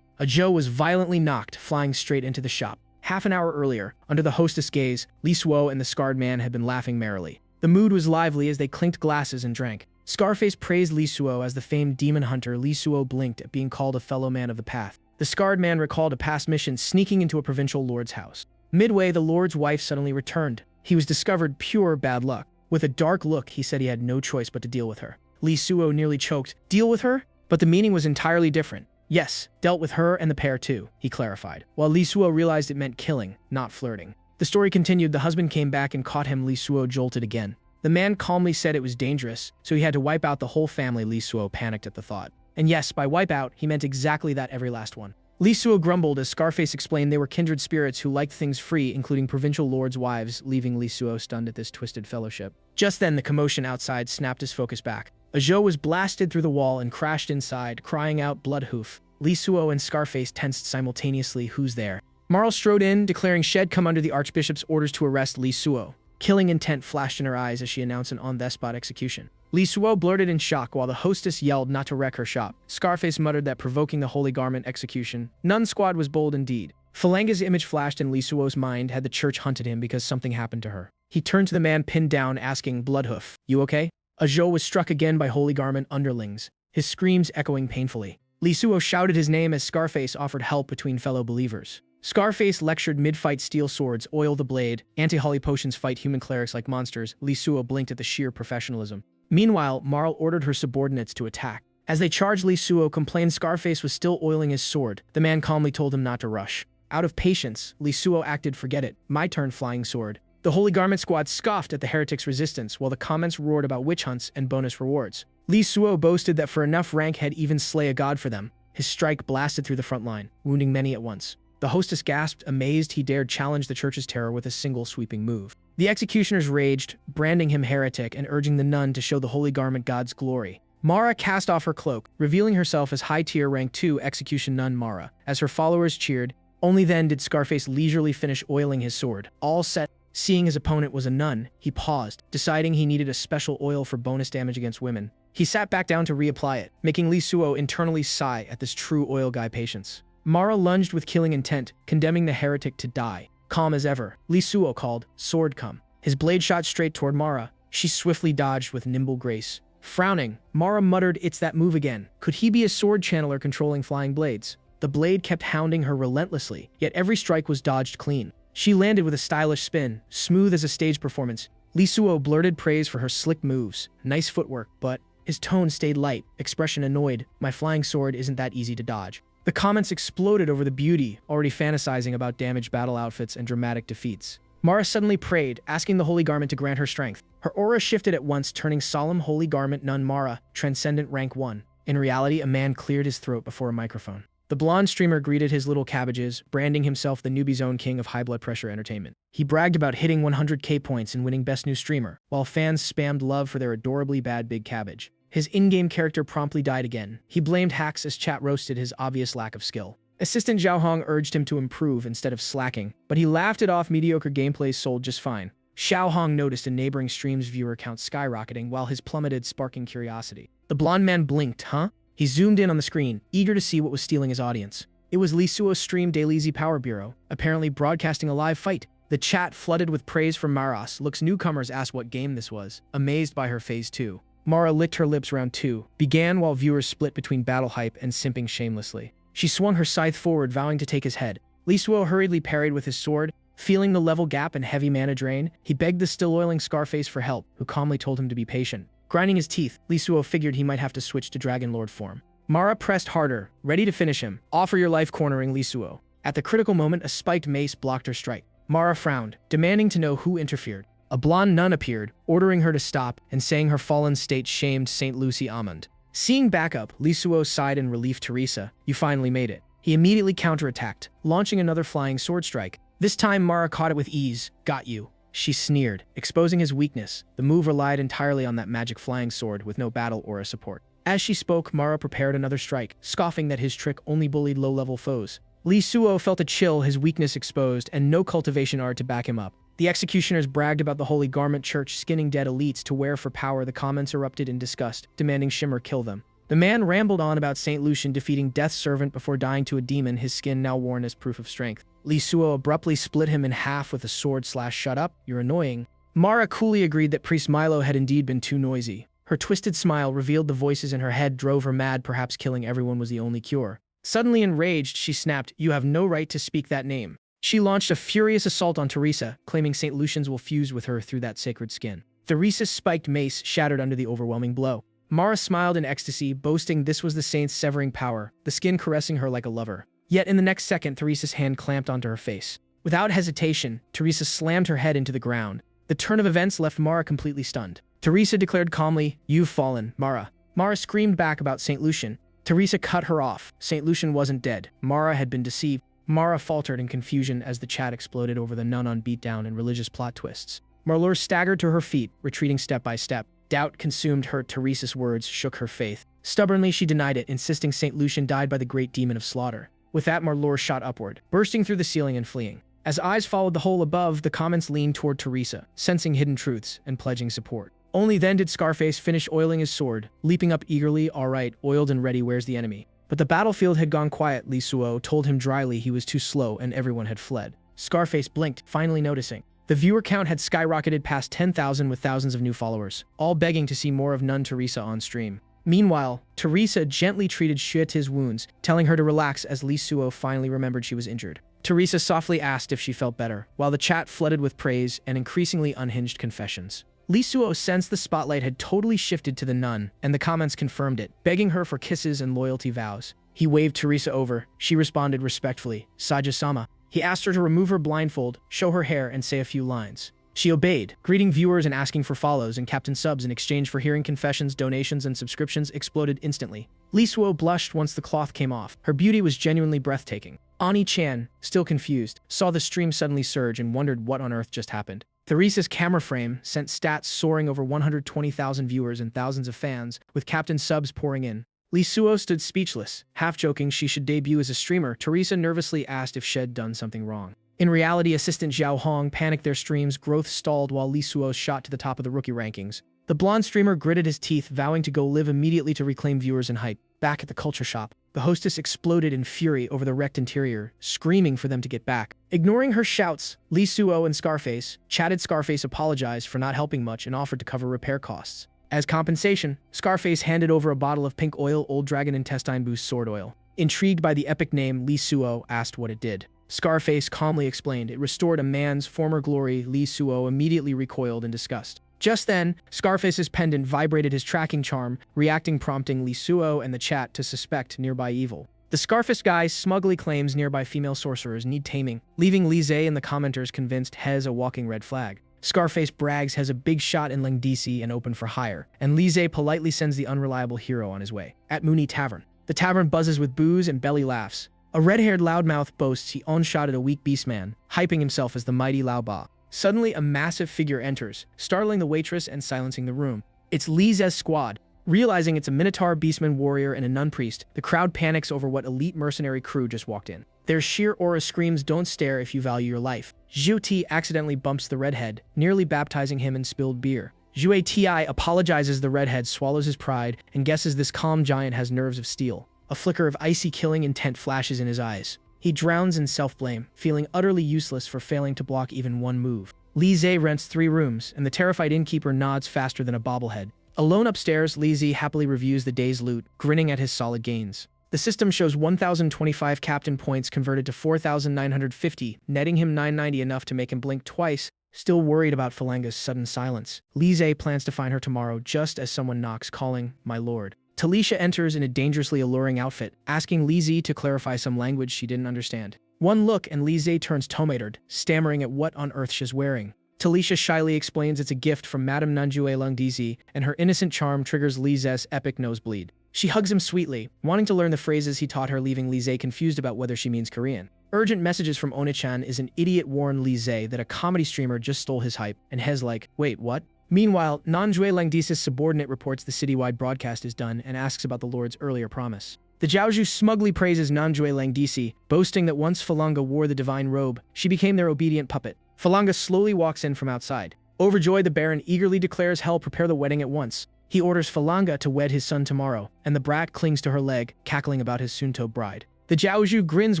A Joe was violently knocked, flying straight into the shop. Half an hour earlier, under the hostess' gaze, Li Suo and the scarred man had been laughing merrily. The mood was lively as they clinked glasses and drank. Scarface praised Li Suo as the famed demon hunter. Li Suo blinked at being called a fellow man of the path. The scarred man recalled a past mission sneaking into a provincial lord's house. Midway, the lord's wife suddenly returned. He was discovered pure bad luck. With a dark look, he said he had no choice but to deal with her. Lee Suo nearly choked. Deal with her? But the meaning was entirely different. Yes, dealt with her and the pair too, he clarified, while Lee Suo realized it meant killing, not flirting. The story continued. The husband came back and caught him. Lee Suo jolted again. The man calmly said it was dangerous, so he had to wipe out the whole family. Lee Suo panicked at the thought. And yes, by wipe out, he meant exactly that, every last one. Lee Suo grumbled as Scarface explained they were kindred spirits who liked things free, including provincial lords' wives, leaving Lee Suo stunned at this twisted fellowship. Just then, the commotion outside snapped his focus back. A Zhou was blasted through the wall and crashed inside, crying out bloodhoof. Lee Suo and Scarface tensed simultaneously. Who's there? Marl strode in, declaring she'd come under the Archbishop's orders to arrest Lee Suo. Killing intent flashed in her eyes as she announced an on-the-spot execution. Lee Suo blurted in shock while the hostess yelled not to wreck her shop. Scarface muttered that provoking the Holy Garment execution. Nun Squad was bold indeed. Falanga's image flashed in Lee Suo's mind. Had the church hunted him because something happened to her? He turned to the man pinned down, asking, Bloodhoof, you okay? A Zhou was struck again by Holy Garment underlings, his screams echoing painfully. Lee Suo shouted his name as Scarface offered help between fellow believers. Scarface lectured mid-fight steel swords, oil the blade, anti-holy potions fight human clerics like monsters. Lee Suo blinked at the sheer professionalism. Meanwhile, Marl ordered her subordinates to attack. As they charged, Lee Suo complained Scarface was still oiling his sword. The man calmly told him not to rush. Out of patience, Lee Suo acted, forget it, my turn, flying sword. The Holy Garment Squad scoffed at the heretics' resistance while the comments roared about witch hunts and bonus rewards. Lee Suo boasted that for enough rank had even slay a god for them. His strike blasted through the front line, wounding many at once. The hostess gasped, amazed he dared challenge the church's terror with a single sweeping move. The executioners raged, branding him heretic and urging the nun to show the Holy Garment God's glory. Mara cast off her cloak, revealing herself as high-tier rank 2 execution nun Mara. As her followers cheered, only then did Scarface leisurely finish oiling his sword. All set. Seeing his opponent was a nun, he paused, deciding he needed a special oil for bonus damage against women. He sat back down to reapply it, making Lee Suo internally sigh at this true oil guy patience. Mara lunged with killing intent, condemning the heretic to die. Calm as ever, Lee Suo called, sword come. His blade shot straight toward Mara. She swiftly dodged with nimble grace. Frowning, Mara muttered, it's that move again. Could he be a sword channeler controlling flying blades? The blade kept hounding her relentlessly, yet every strike was dodged clean. She landed with a stylish spin, smooth as a stage performance. Lee Suo blurted praise for her slick moves. Nice footwork, but his tone stayed light, expression annoyed. My flying sword isn't that easy to dodge. The comments exploded over the beauty, already fantasizing about damaged battle outfits and dramatic defeats. Mara suddenly prayed, asking the Holy Garment to grant her strength. Her aura shifted at once, turning solemn Holy Garment nun Mara, transcendent rank 1. In reality, a man cleared his throat before a microphone. The blonde streamer greeted his little cabbages, branding himself the newbie zone king of high blood pressure entertainment. He bragged about hitting 100k points and winning best new streamer, while fans spammed love for their adorably bad big cabbage. His in-game character promptly died again. He blamed hacks as chat roasted his obvious lack of skill. Assistant Zhao Hong urged him to improve instead of slacking, but he laughed it off. Mediocre gameplay sold just fine. Xiao Hong noticed a neighboring stream's viewer count skyrocketing while his plummeted, sparking curiosity. The blonde man blinked, huh? He zoomed in on the screen, eager to see what was stealing his audience. It was Lee Suo's stream Daily's Power Bureau, apparently broadcasting a live fight. The chat flooded with praise from Maras. Looks newcomers asked what game this was, amazed by her phase 2. Mara licked her lips. Round 2 began while viewers split between battle hype and simping shamelessly. She swung her scythe forward, vowing to take his head. Lee Suo hurriedly parried with his sword. Feeling the level gap and heavy mana drain, he begged the still-oiling Scarface for help, who calmly told him to be patient. Grinding his teeth, Lee Suo figured he might have to switch to Dragon Lord form. Mara pressed harder, ready to finish him. Offer your life, cornering Lee Suo. At the critical moment, a spiked mace blocked her strike. Mara frowned, demanding to know who interfered. A blonde nun appeared, ordering her to stop and saying her fallen state shamed St. Lucy Amund. Seeing backup, Lee Suo sighed in relief. Teresa, you finally made it. He immediately counterattacked, launching another flying sword strike. This time Mara caught it with ease. Got you. She sneered, exposing his weakness. The move relied entirely on that magic flying sword with no battle aura support. As she spoke, Mara prepared another strike, scoffing that his trick only bullied low-level foes. Lee Suo felt a chill, his weakness exposed, and no cultivation art to back him up. The executioners bragged about the Holy Garment Church skinning dead elites to wear for power. The comments erupted in disgust, demanding Shimmer kill them. The man rambled on about St. Lucian defeating Death's servant before dying to a demon, his skin now worn as proof of strength. Lee Suo abruptly split him in half with a sword / shut up, you're annoying. Mara coolly agreed that Priest Milo had indeed been too noisy. Her twisted smile revealed the voices in her head drove her mad. Perhaps killing everyone was the only cure. Suddenly enraged, she snapped, you have no right to speak that name. She launched a furious assault on Teresa, claiming St. Lucian's will fuse with her through that sacred skin. Theresa's spiked mace shattered under the overwhelming blow. Mara smiled in ecstasy, boasting this was the saint's severing power, the skin caressing her like a lover. Yet in the next second, Theresa's hand clamped onto her face. Without hesitation, Theresa slammed her head into the ground. The turn of events left Mara completely stunned. Theresa declared calmly, "You've fallen, Mara." Mara screamed back about St. Lucian. Theresa cut her off. St. Lucian wasn't dead. Mara had been deceived. Mara faltered in confusion as the chat exploded over the nun on beatdown and religious plot twists. Marlure staggered to her feet, retreating step by step. Doubt consumed her. Theresa's words shook her faith. Stubbornly, she denied it, insisting St. Lucian died by the great demon of slaughter. With that, Marlure shot upward, bursting through the ceiling and fleeing. As eyes followed the hole above, the comments leaned toward Theresa, sensing hidden truths and pledging support. Only then did Scarface finish oiling his sword, leaping up eagerly. "All right, oiled and ready, where's the enemy?" But the battlefield had gone quiet. Lisuo told him dryly he was too slow and everyone had fled. Scarface blinked, finally noticing. The viewer count had skyrocketed past 10,000 with thousands of new followers, all begging to see more of Nun Theresa on stream. Meanwhile, Theresa gently treated Xueti's wounds, telling her to relax as Lisuo finally remembered she was injured. Theresa softly asked if she felt better, while the chat flooded with praise and increasingly unhinged confessions. Lisuo sensed the spotlight had totally shifted to the nun, and the comments confirmed it, begging her for kisses and loyalty vows. He waved Theresa over. She responded respectfully, "Saja-sama." He asked her to remove her blindfold, show her hair, and say a few lines. She obeyed, greeting viewers and asking for follows and Captain subs in exchange for hearing confessions. Donations and subscriptions exploded instantly. Lisuo blushed once the cloth came off. Her beauty was genuinely breathtaking. Ani-chan, still confused, saw the stream suddenly surge and wondered what on earth just happened. Theresa's camera frame sent stats soaring over 120,000 viewers and thousands of fans, with Captain subs pouring in. Lisuo stood speechless. Half joking she should debut as a streamer, Theresa nervously asked if she'd done something wrong. In reality, assistant Zhao Hong panicked their streams, growth stalled while Lisuo shot to the top of the rookie rankings. The blonde streamer gritted his teeth, vowing to go live immediately to reclaim viewers and hype. Back at the culture shop, the hostess exploded in fury over the wrecked interior, screaming for them to get back. Ignoring her shouts, Lisuo and Scarface chatted. Scarface apologized for not helping much and offered to cover repair costs. As compensation, Scarface handed over a bottle of pink oil, Old Dragon Intestine Boost Sword Oil. Intrigued by the epic name, Lisuo asked what it did. Scarface calmly explained it restored a man's former glory. Lisuo immediately recoiled in disgust. Just then, Scarface's pendant vibrated his tracking charm, prompting Lisuo and the chat to suspect nearby evil. The Scarface guy smugly claims nearby female sorcerers need taming, leaving Lise and the commenters convinced Hez a walking red flag. Scarface brags has a big shot in Lengdisi and open for hire, and Lise politely sends the unreliable hero on his way. At Mooney Tavern, the tavern buzzes with booze and belly laughs. A red-haired loudmouth boasts he on-shotted a weak beastman, hyping himself as the mighty Lao Ba. Suddenly, a massive figure enters, startling the waitress and silencing the room. It's Lise's squad. Realizing it's a Minotaur beastman warrior and a nun priest, the crowd panics over what elite mercenary crew just walked in. Their sheer aura screams, "Don't stare if you value your life." Xueti accidentally bumps the redhead, nearly baptizing him in spilled beer. Xueti apologizes. The redhead swallows his pride and guesses this calm giant has nerves of steel. A flicker of icy killing intent flashes in his eyes. He drowns in self-blame, feeling utterly useless for failing to block even one move. Lise rents 3 rooms, and the terrified innkeeper nods faster than a bobblehead. Alone upstairs, Lise happily reviews the day's loot, grinning at his solid gains. The system shows 1,025 captain points converted to 4,950, netting him 990, enough to make him blink twice. Still worried about Falanga's sudden silence, Lise plans to find her tomorrow just as someone knocks, calling, "My lord." Talisha enters in a dangerously alluring outfit, asking Lise to clarify some language she didn't understand. One look and Lise turns tomatoed, stammering at what on earth she's wearing. Talisha shyly explains it's a gift from Madame Nanjue Lungdizi, and her innocent charm triggers Lise's epic nosebleed. She hugs him sweetly, wanting to learn the phrases he taught her, leaving Lise confused about whether she means Korean. Urgent messages from Onichan is an idiot warn Lise that a comedy streamer just stole his hype, and Hez like, "Wait, what?" Meanwhile, Nanjue Langdisa's subordinate reports the citywide broadcast is done and asks about the Lord's earlier promise. The Jiaozhu smugly praises Nanjue Langdisi, boasting that once Falanga wore the divine robe, she became their obedient puppet. Falanga slowly walks in from outside. Overjoyed, the Baron eagerly declares Hell prepare the wedding at once. He orders Falanga to wed his son tomorrow, and the brat clings to her leg, cackling about his soon-to bride. The Jiaozhu grins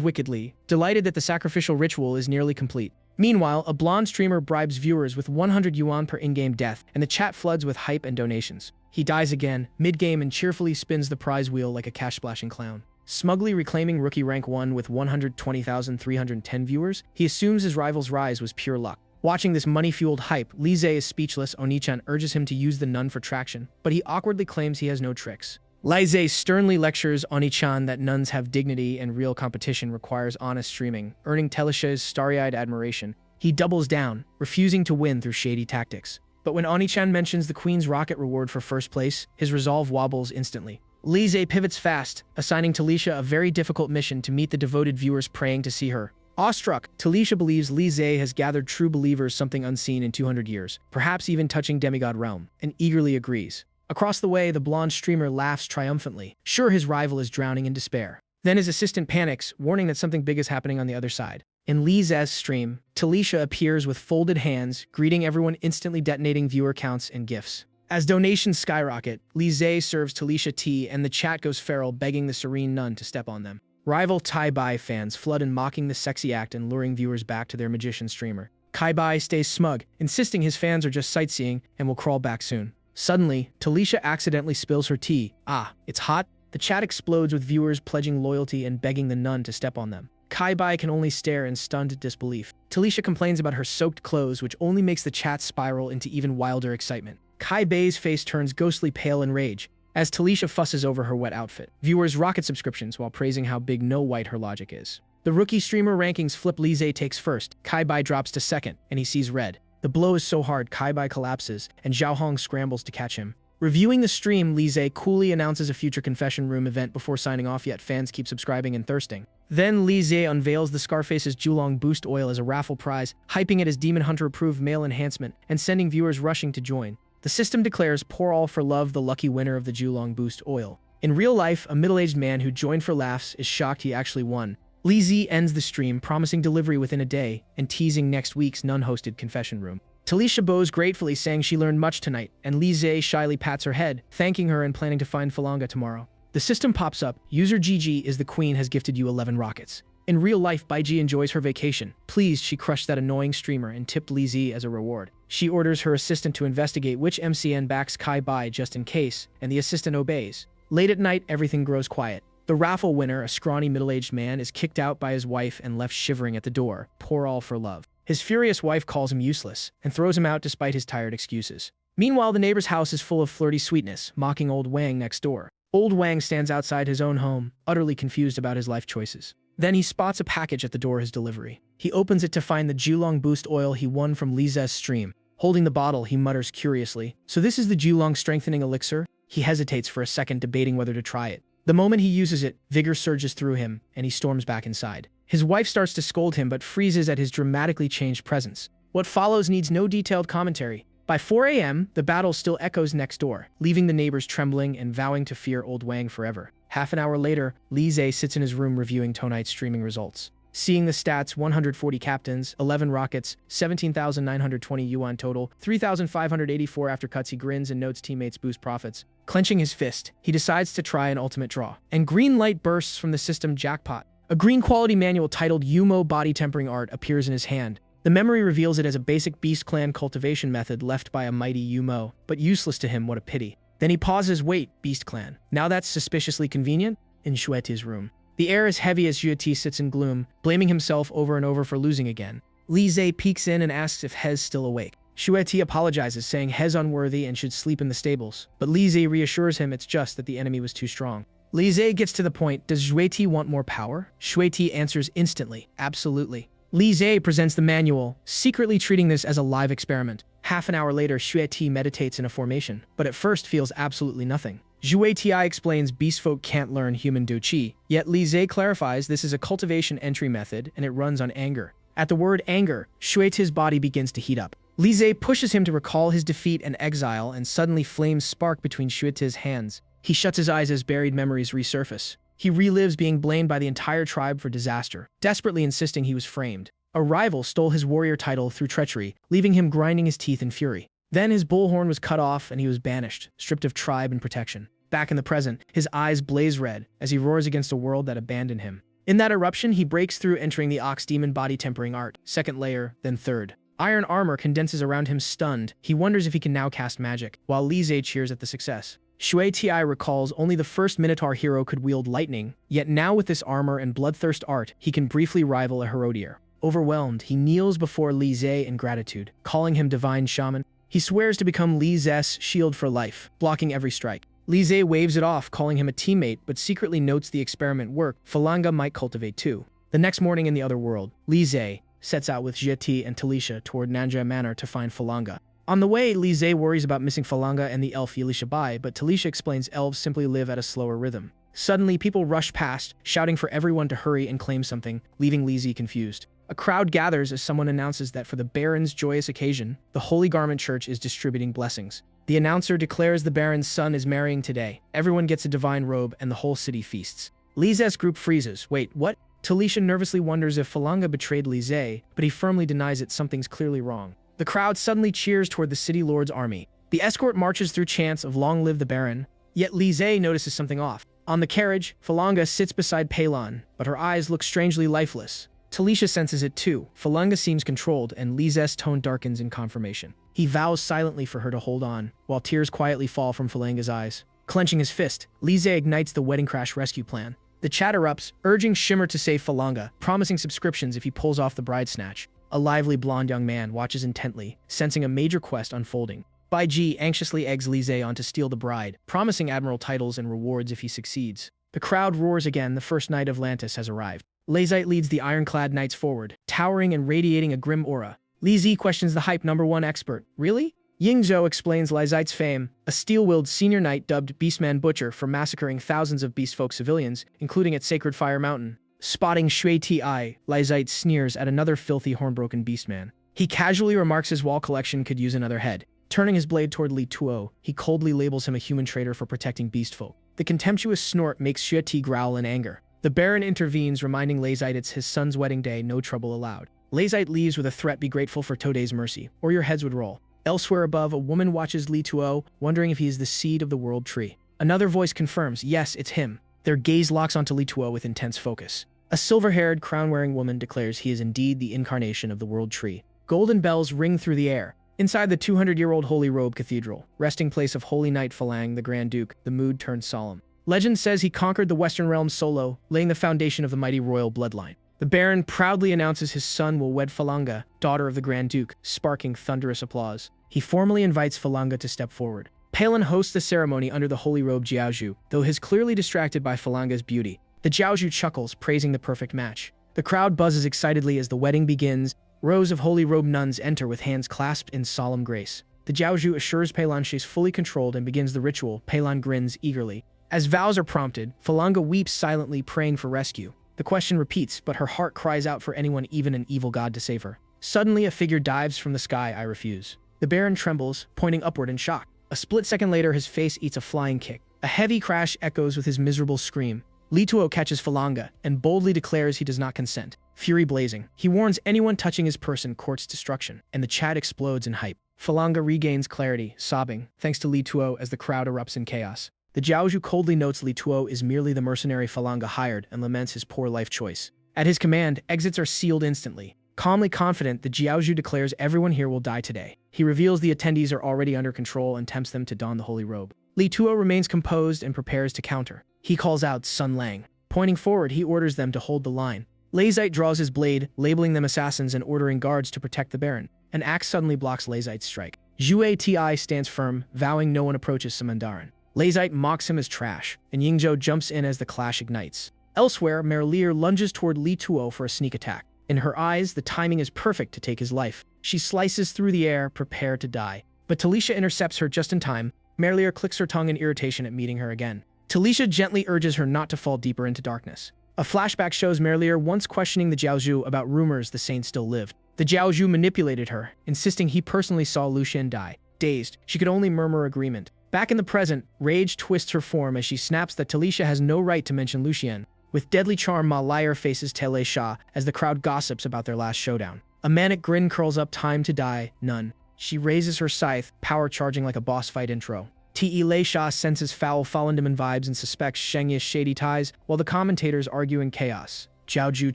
wickedly, delighted that the sacrificial ritual is nearly complete. Meanwhile, a blonde streamer bribes viewers with 100 yuan per in-game death, and the chat floods with hype and donations. He dies again, mid-game, and cheerfully spins the prize wheel like a cash-splashing clown. Smugly reclaiming rookie rank 1 with 120,310 viewers, he assumes his rival's rise was pure luck. Watching this money-fueled hype, Lise is speechless. Onichan urges him to use the nun for traction, but he awkwardly claims he has no tricks. Lise sternly lectures Onichan that nuns have dignity and real competition requires honest streaming, earning Telisha's starry-eyed admiration. He doubles down, refusing to win through shady tactics. But when Onichan mentions the Queen's rocket reward for first place, his resolve wobbles instantly. Lise pivots fast, assigning Talisha a very difficult mission to meet the devoted viewers praying to see her. Awestruck, Talisha believes Lise has gathered true believers something unseen in 200 years, perhaps even touching demigod realm, and eagerly agrees. Across the way, the blonde streamer laughs triumphantly, sure his rival is drowning in despair. Then his assistant panics, warning that something big is happening on the other side. In Lise's stream, Talisha appears with folded hands, greeting everyone, instantly detonating viewer counts and gifts. As donations skyrocket, Lise serves Talisha tea and the chat goes feral, begging the serene nun to step on them. Rival Tai-Bai fans flood in, mocking the sexy act and luring viewers back to their magician streamer. Kai-Bai stays smug, insisting his fans are just sightseeing and will crawl back soon. Suddenly, Talisha accidentally spills her tea. Ah, it's hot? The chat explodes with viewers pledging loyalty and begging the nun to step on them. Kai-Bai can only stare in stunned disbelief. Talisha complains about her soaked clothes, which only makes the chat spiral into even wilder excitement. Kai-Bai's face turns ghostly pale in rage as Talisha fusses over her wet outfit. Viewers rocket subscriptions while praising how big no white her logic is. The rookie streamer rankings flip. Lise takes first, Kai-Bai drops to second, and he sees red. The blow is so hard, Kai-Bai collapses, and Xiaohong scrambles to catch him. Reviewing the stream, Lise coolly announces a future confession room event before signing off, yet fans keep subscribing and thirsting. Then Lise unveils the Scarface's Julong Boost Oil as a raffle prize, hyping it as Demon Hunter-approved male enhancement, and sending viewers rushing to join. The system declares pour all for love the lucky winner of the Julong Boost Oil. In real life, a middle-aged man who joined for laughs is shocked he actually won. Lise ends the stream, promising delivery within a day, and teasing next week's nun-hosted confession room. Talisha bows gratefully, saying she learned much tonight, and Lise shyly pats her head, thanking her and planning to find Falanga tomorrow. The system pops up. User GG is the queen has gifted you 11 rockets. In real life, Baiji enjoys her vacation. Pleased, she crushed that annoying streamer and tipped Lise as a reward. She orders her assistant to investigate which MCN backs Kai-Bai just in case, and the assistant obeys. Late at night, everything grows quiet. The raffle winner, a scrawny middle-aged man, is kicked out by his wife and left shivering at the door. Pour all for love. His furious wife calls him useless and throws him out despite his tired excuses. Meanwhile, the neighbor's house is full of flirty sweetness, mocking old Wang next door. Old Wang stands outside his own home, utterly confused about his life choices. Then he spots a package at the door of his delivery. He opens it to find the Julong Boost Oil he won from Lise's stream. Holding the bottle, he mutters curiously, "So this is the Julong Strengthening Elixir?" He hesitates for a second, debating whether to try it. The moment he uses it, vigor surges through him, and he storms back inside. His wife starts to scold him but freezes at his dramatically changed presence. What follows needs no detailed commentary. By 4 a.m., the battle still echoes next door, leaving the neighbors trembling and vowing to fear old Wang forever. Half an hour later, Lise sits in his room reviewing tonight's streaming results. Seeing the stats, 140 captains, 11 rockets, 17,920 yuan total, 3,584 after cuts, he grins and notes teammates boost profits. Clenching his fist, he decides to try an ultimate draw. And green light bursts from the system jackpot. A green quality manual titled Yumo Body Tempering Art appears in his hand. The memory reveals it as a basic Beast Clan cultivation method left by a mighty Yumo, but useless to him, what a pity. Then he pauses. Wait, Beast Clan. Now that's suspiciously convenient? In Shueti's room. The air is heavy as Shueti sits in gloom, blaming himself over and over for losing again. Lise peeks in and asks if Hez still awake. Shueti apologizes, saying Hez unworthy and should sleep in the stables, but Lise reassures him it's just that the enemy was too strong. Lise gets to the point. Does Shueti want more power? Shueti answers instantly, absolutely. Lise presents the manual, secretly treating this as a live experiment. Half an hour later, Shueti meditates in a formation, but at first feels absolutely nothing. Shueti explains beastfolk can't learn human do-chi, yet Lise clarifies this is a cultivation entry method and it runs on anger. At the word anger, Shueti's body begins to heat up. Lise pushes him to recall his defeat and exile, and suddenly flames spark between Shueti's hands. He shuts his eyes as buried memories resurface. He relives being blamed by the entire tribe for disaster, desperately insisting he was framed. A rival stole his warrior title through treachery, leaving him grinding his teeth in fury. Then his bullhorn was cut off and he was banished, stripped of tribe and protection. Back in the present, his eyes blaze red as he roars against a world that abandoned him. In that eruption, he breaks through, entering the Ox Demon Body Tempering Art, second layer, then third. Iron armor condenses around him. Stunned, he wonders if he can now cast magic, while Lise cheers at the success. Shueti recalls only the first Minotaur hero could wield lightning, yet now with this armor and bloodthirst art, he can briefly rival a Herodier. Overwhelmed, he kneels before Li Zhe in gratitude, calling him divine shaman. He swears to become Li Zhe's shield for life, blocking every strike. Li Zhe waves it off, calling him a teammate, but secretly notes the experiment worked. Falanga might cultivate too. The next morning in the other world, Li Zhe sets out with Jeti and Talisha toward Nanja Manor to find Falanga. On the way, Li Zhe worries about missing Falanga and the elf Yelisha Bai, but Talisha explains elves simply live at a slower rhythm. Suddenly, people rush past, shouting for everyone to hurry and claim something, leaving Li Zhe confused. A crowd gathers as someone announces that for the Baron's joyous occasion, the Holy Garment Church is distributing blessings. The announcer declares the Baron's son is marrying today. Everyone gets a divine robe and the whole city feasts. Li Zhe's group freezes. Wait, what? Talisha nervously wonders if Falanga betrayed Li Zhe, but he firmly denies it. Something's clearly wrong. The crowd suddenly cheers toward the city lord's army. The escort marches through chants of long live the Baron, yet Li Zhe notices something off. On the carriage, Falanga sits beside Pelan, but her eyes look strangely lifeless. Talisha senses it too. Falanga seems controlled, and Li Zhe's tone darkens in confirmation. He vows silently for her to hold on, while tears quietly fall from Falanga's eyes. Clenching his fist, Li Zhe ignites the wedding crash rescue plan. The chat erupts, urging Shimmer to save Falanga, promising subscriptions if he pulls off the bride snatch. A lively blonde young man watches intently, sensing a major quest unfolding. Bai Ji anxiously eggs Li Zhe on to steal the bride, promising admiral titles and rewards if he succeeds. The crowd roars again. The first knight of Atlantis has arrived. Lazite leads the ironclad knights forward, towering and radiating a grim aura. Li Zi questions the hype #1 expert. Really? Ying Zhou explains Lizite's fame, a steel-willed senior knight dubbed Beastman Butcher for massacring thousands of beastfolk civilians, including at Sacred Fire Mountain. Spotting Shui Ti, Lizite sneers at another filthy hornbroken beastman. He casually remarks his wall collection could use another head. Turning his blade toward Li Tuo, he coldly labels him a human traitor for protecting beastfolk. The contemptuous snort makes Shui Ti growl in anger. The Baron intervenes, reminding Lazite it's his son's wedding day, no trouble allowed. Lazite leaves with a threat: be grateful for Today's mercy, or your heads would roll. Elsewhere above, a woman watches Li Tuo, wondering if he is the seed of the world tree. Another voice confirms, yes, it's him. Their gaze locks onto Li Tuo with intense focus. A silver-haired, crown-wearing woman declares he is indeed the incarnation of the world tree. Golden bells ring through the air. Inside the 200-year-old Holy Robe Cathedral, resting place of Holy Knight Falang, the Grand Duke, the mood turns solemn. Legend says he conquered the Western realms solo, laying the foundation of the mighty royal bloodline. The Baron proudly announces his son will wed Falanga, daughter of the Grand Duke, sparking thunderous applause. He formally invites Falanga to step forward. Palin hosts the ceremony under the Holy Robe Jiaozhu, though he is clearly distracted by Falanga's beauty. The Jiaozhu chuckles, praising the perfect match. The crowd buzzes excitedly as the wedding begins. Rows of Holy Robe nuns enter with hands clasped in solemn grace. The Jiaozhu assures Pelan she's fully controlled and begins the ritual. Pelan grins eagerly. As vows are prompted, Falanga weeps silently, praying for rescue. The question repeats, but her heart cries out for anyone, even an evil god, to save her. Suddenly, a figure dives from the sky. I refuse. The Baron trembles, pointing upward in shock. A split second later, his face eats a flying kick. A heavy crash echoes with his miserable scream. Li Tuo catches Falanga and boldly declares he does not consent. Fury blazing, he warns anyone touching his person courts destruction, and the chat explodes in hype. Falanga regains clarity, sobbing, thanks to Li Tuo as the crowd erupts in chaos. The Jiaozhu coldly notes Li Tuo is merely the mercenary Falanga hired and laments his poor life choice. At his command, exits are sealed instantly. Calmly confident, the Jiaozhu declares everyone here will die today. He reveals the attendees are already under control and tempts them to don the holy robe. Li Tuo remains composed and prepares to counter. He calls out Sun Lang. Pointing forward, he orders them to hold the line. Lazite draws his blade, labeling them assassins and ordering guards to protect the Baron. An axe suddenly blocks Lazite's strike. Zhue Ti stands firm, vowing no one approaches Samandaran. Lazite mocks him as trash, and Yingzhou jumps in as the clash ignites. Elsewhere, Merlier lunges toward Li Tuo for a sneak attack. In her eyes, the timing is perfect to take his life. She slices through the air, prepared to die. But Talisha intercepts her just in time. Merlier clicks her tongue in irritation at meeting her again. Talisha gently urges her not to fall deeper into darkness. A flashback shows Merlier once questioning the Jiaozhu about rumors the saint still lived. The Jiaozhu manipulated her, insisting he personally saw Lucian die. Dazed, she could only murmur agreement. Back in the present, rage twists her form as she snaps that Talisha has no right to mention Lucian. With deadly charm, Ma Liar faces Tele Shah as the crowd gossips about their last showdown. A manic grin curls up. Time to die, none. She raises her scythe, power charging like a boss fight intro. Te Lei Shah senses foul Fallendeman vibes and suspects Shengya's shady ties, while the commentators argue in chaos. Jiaozhu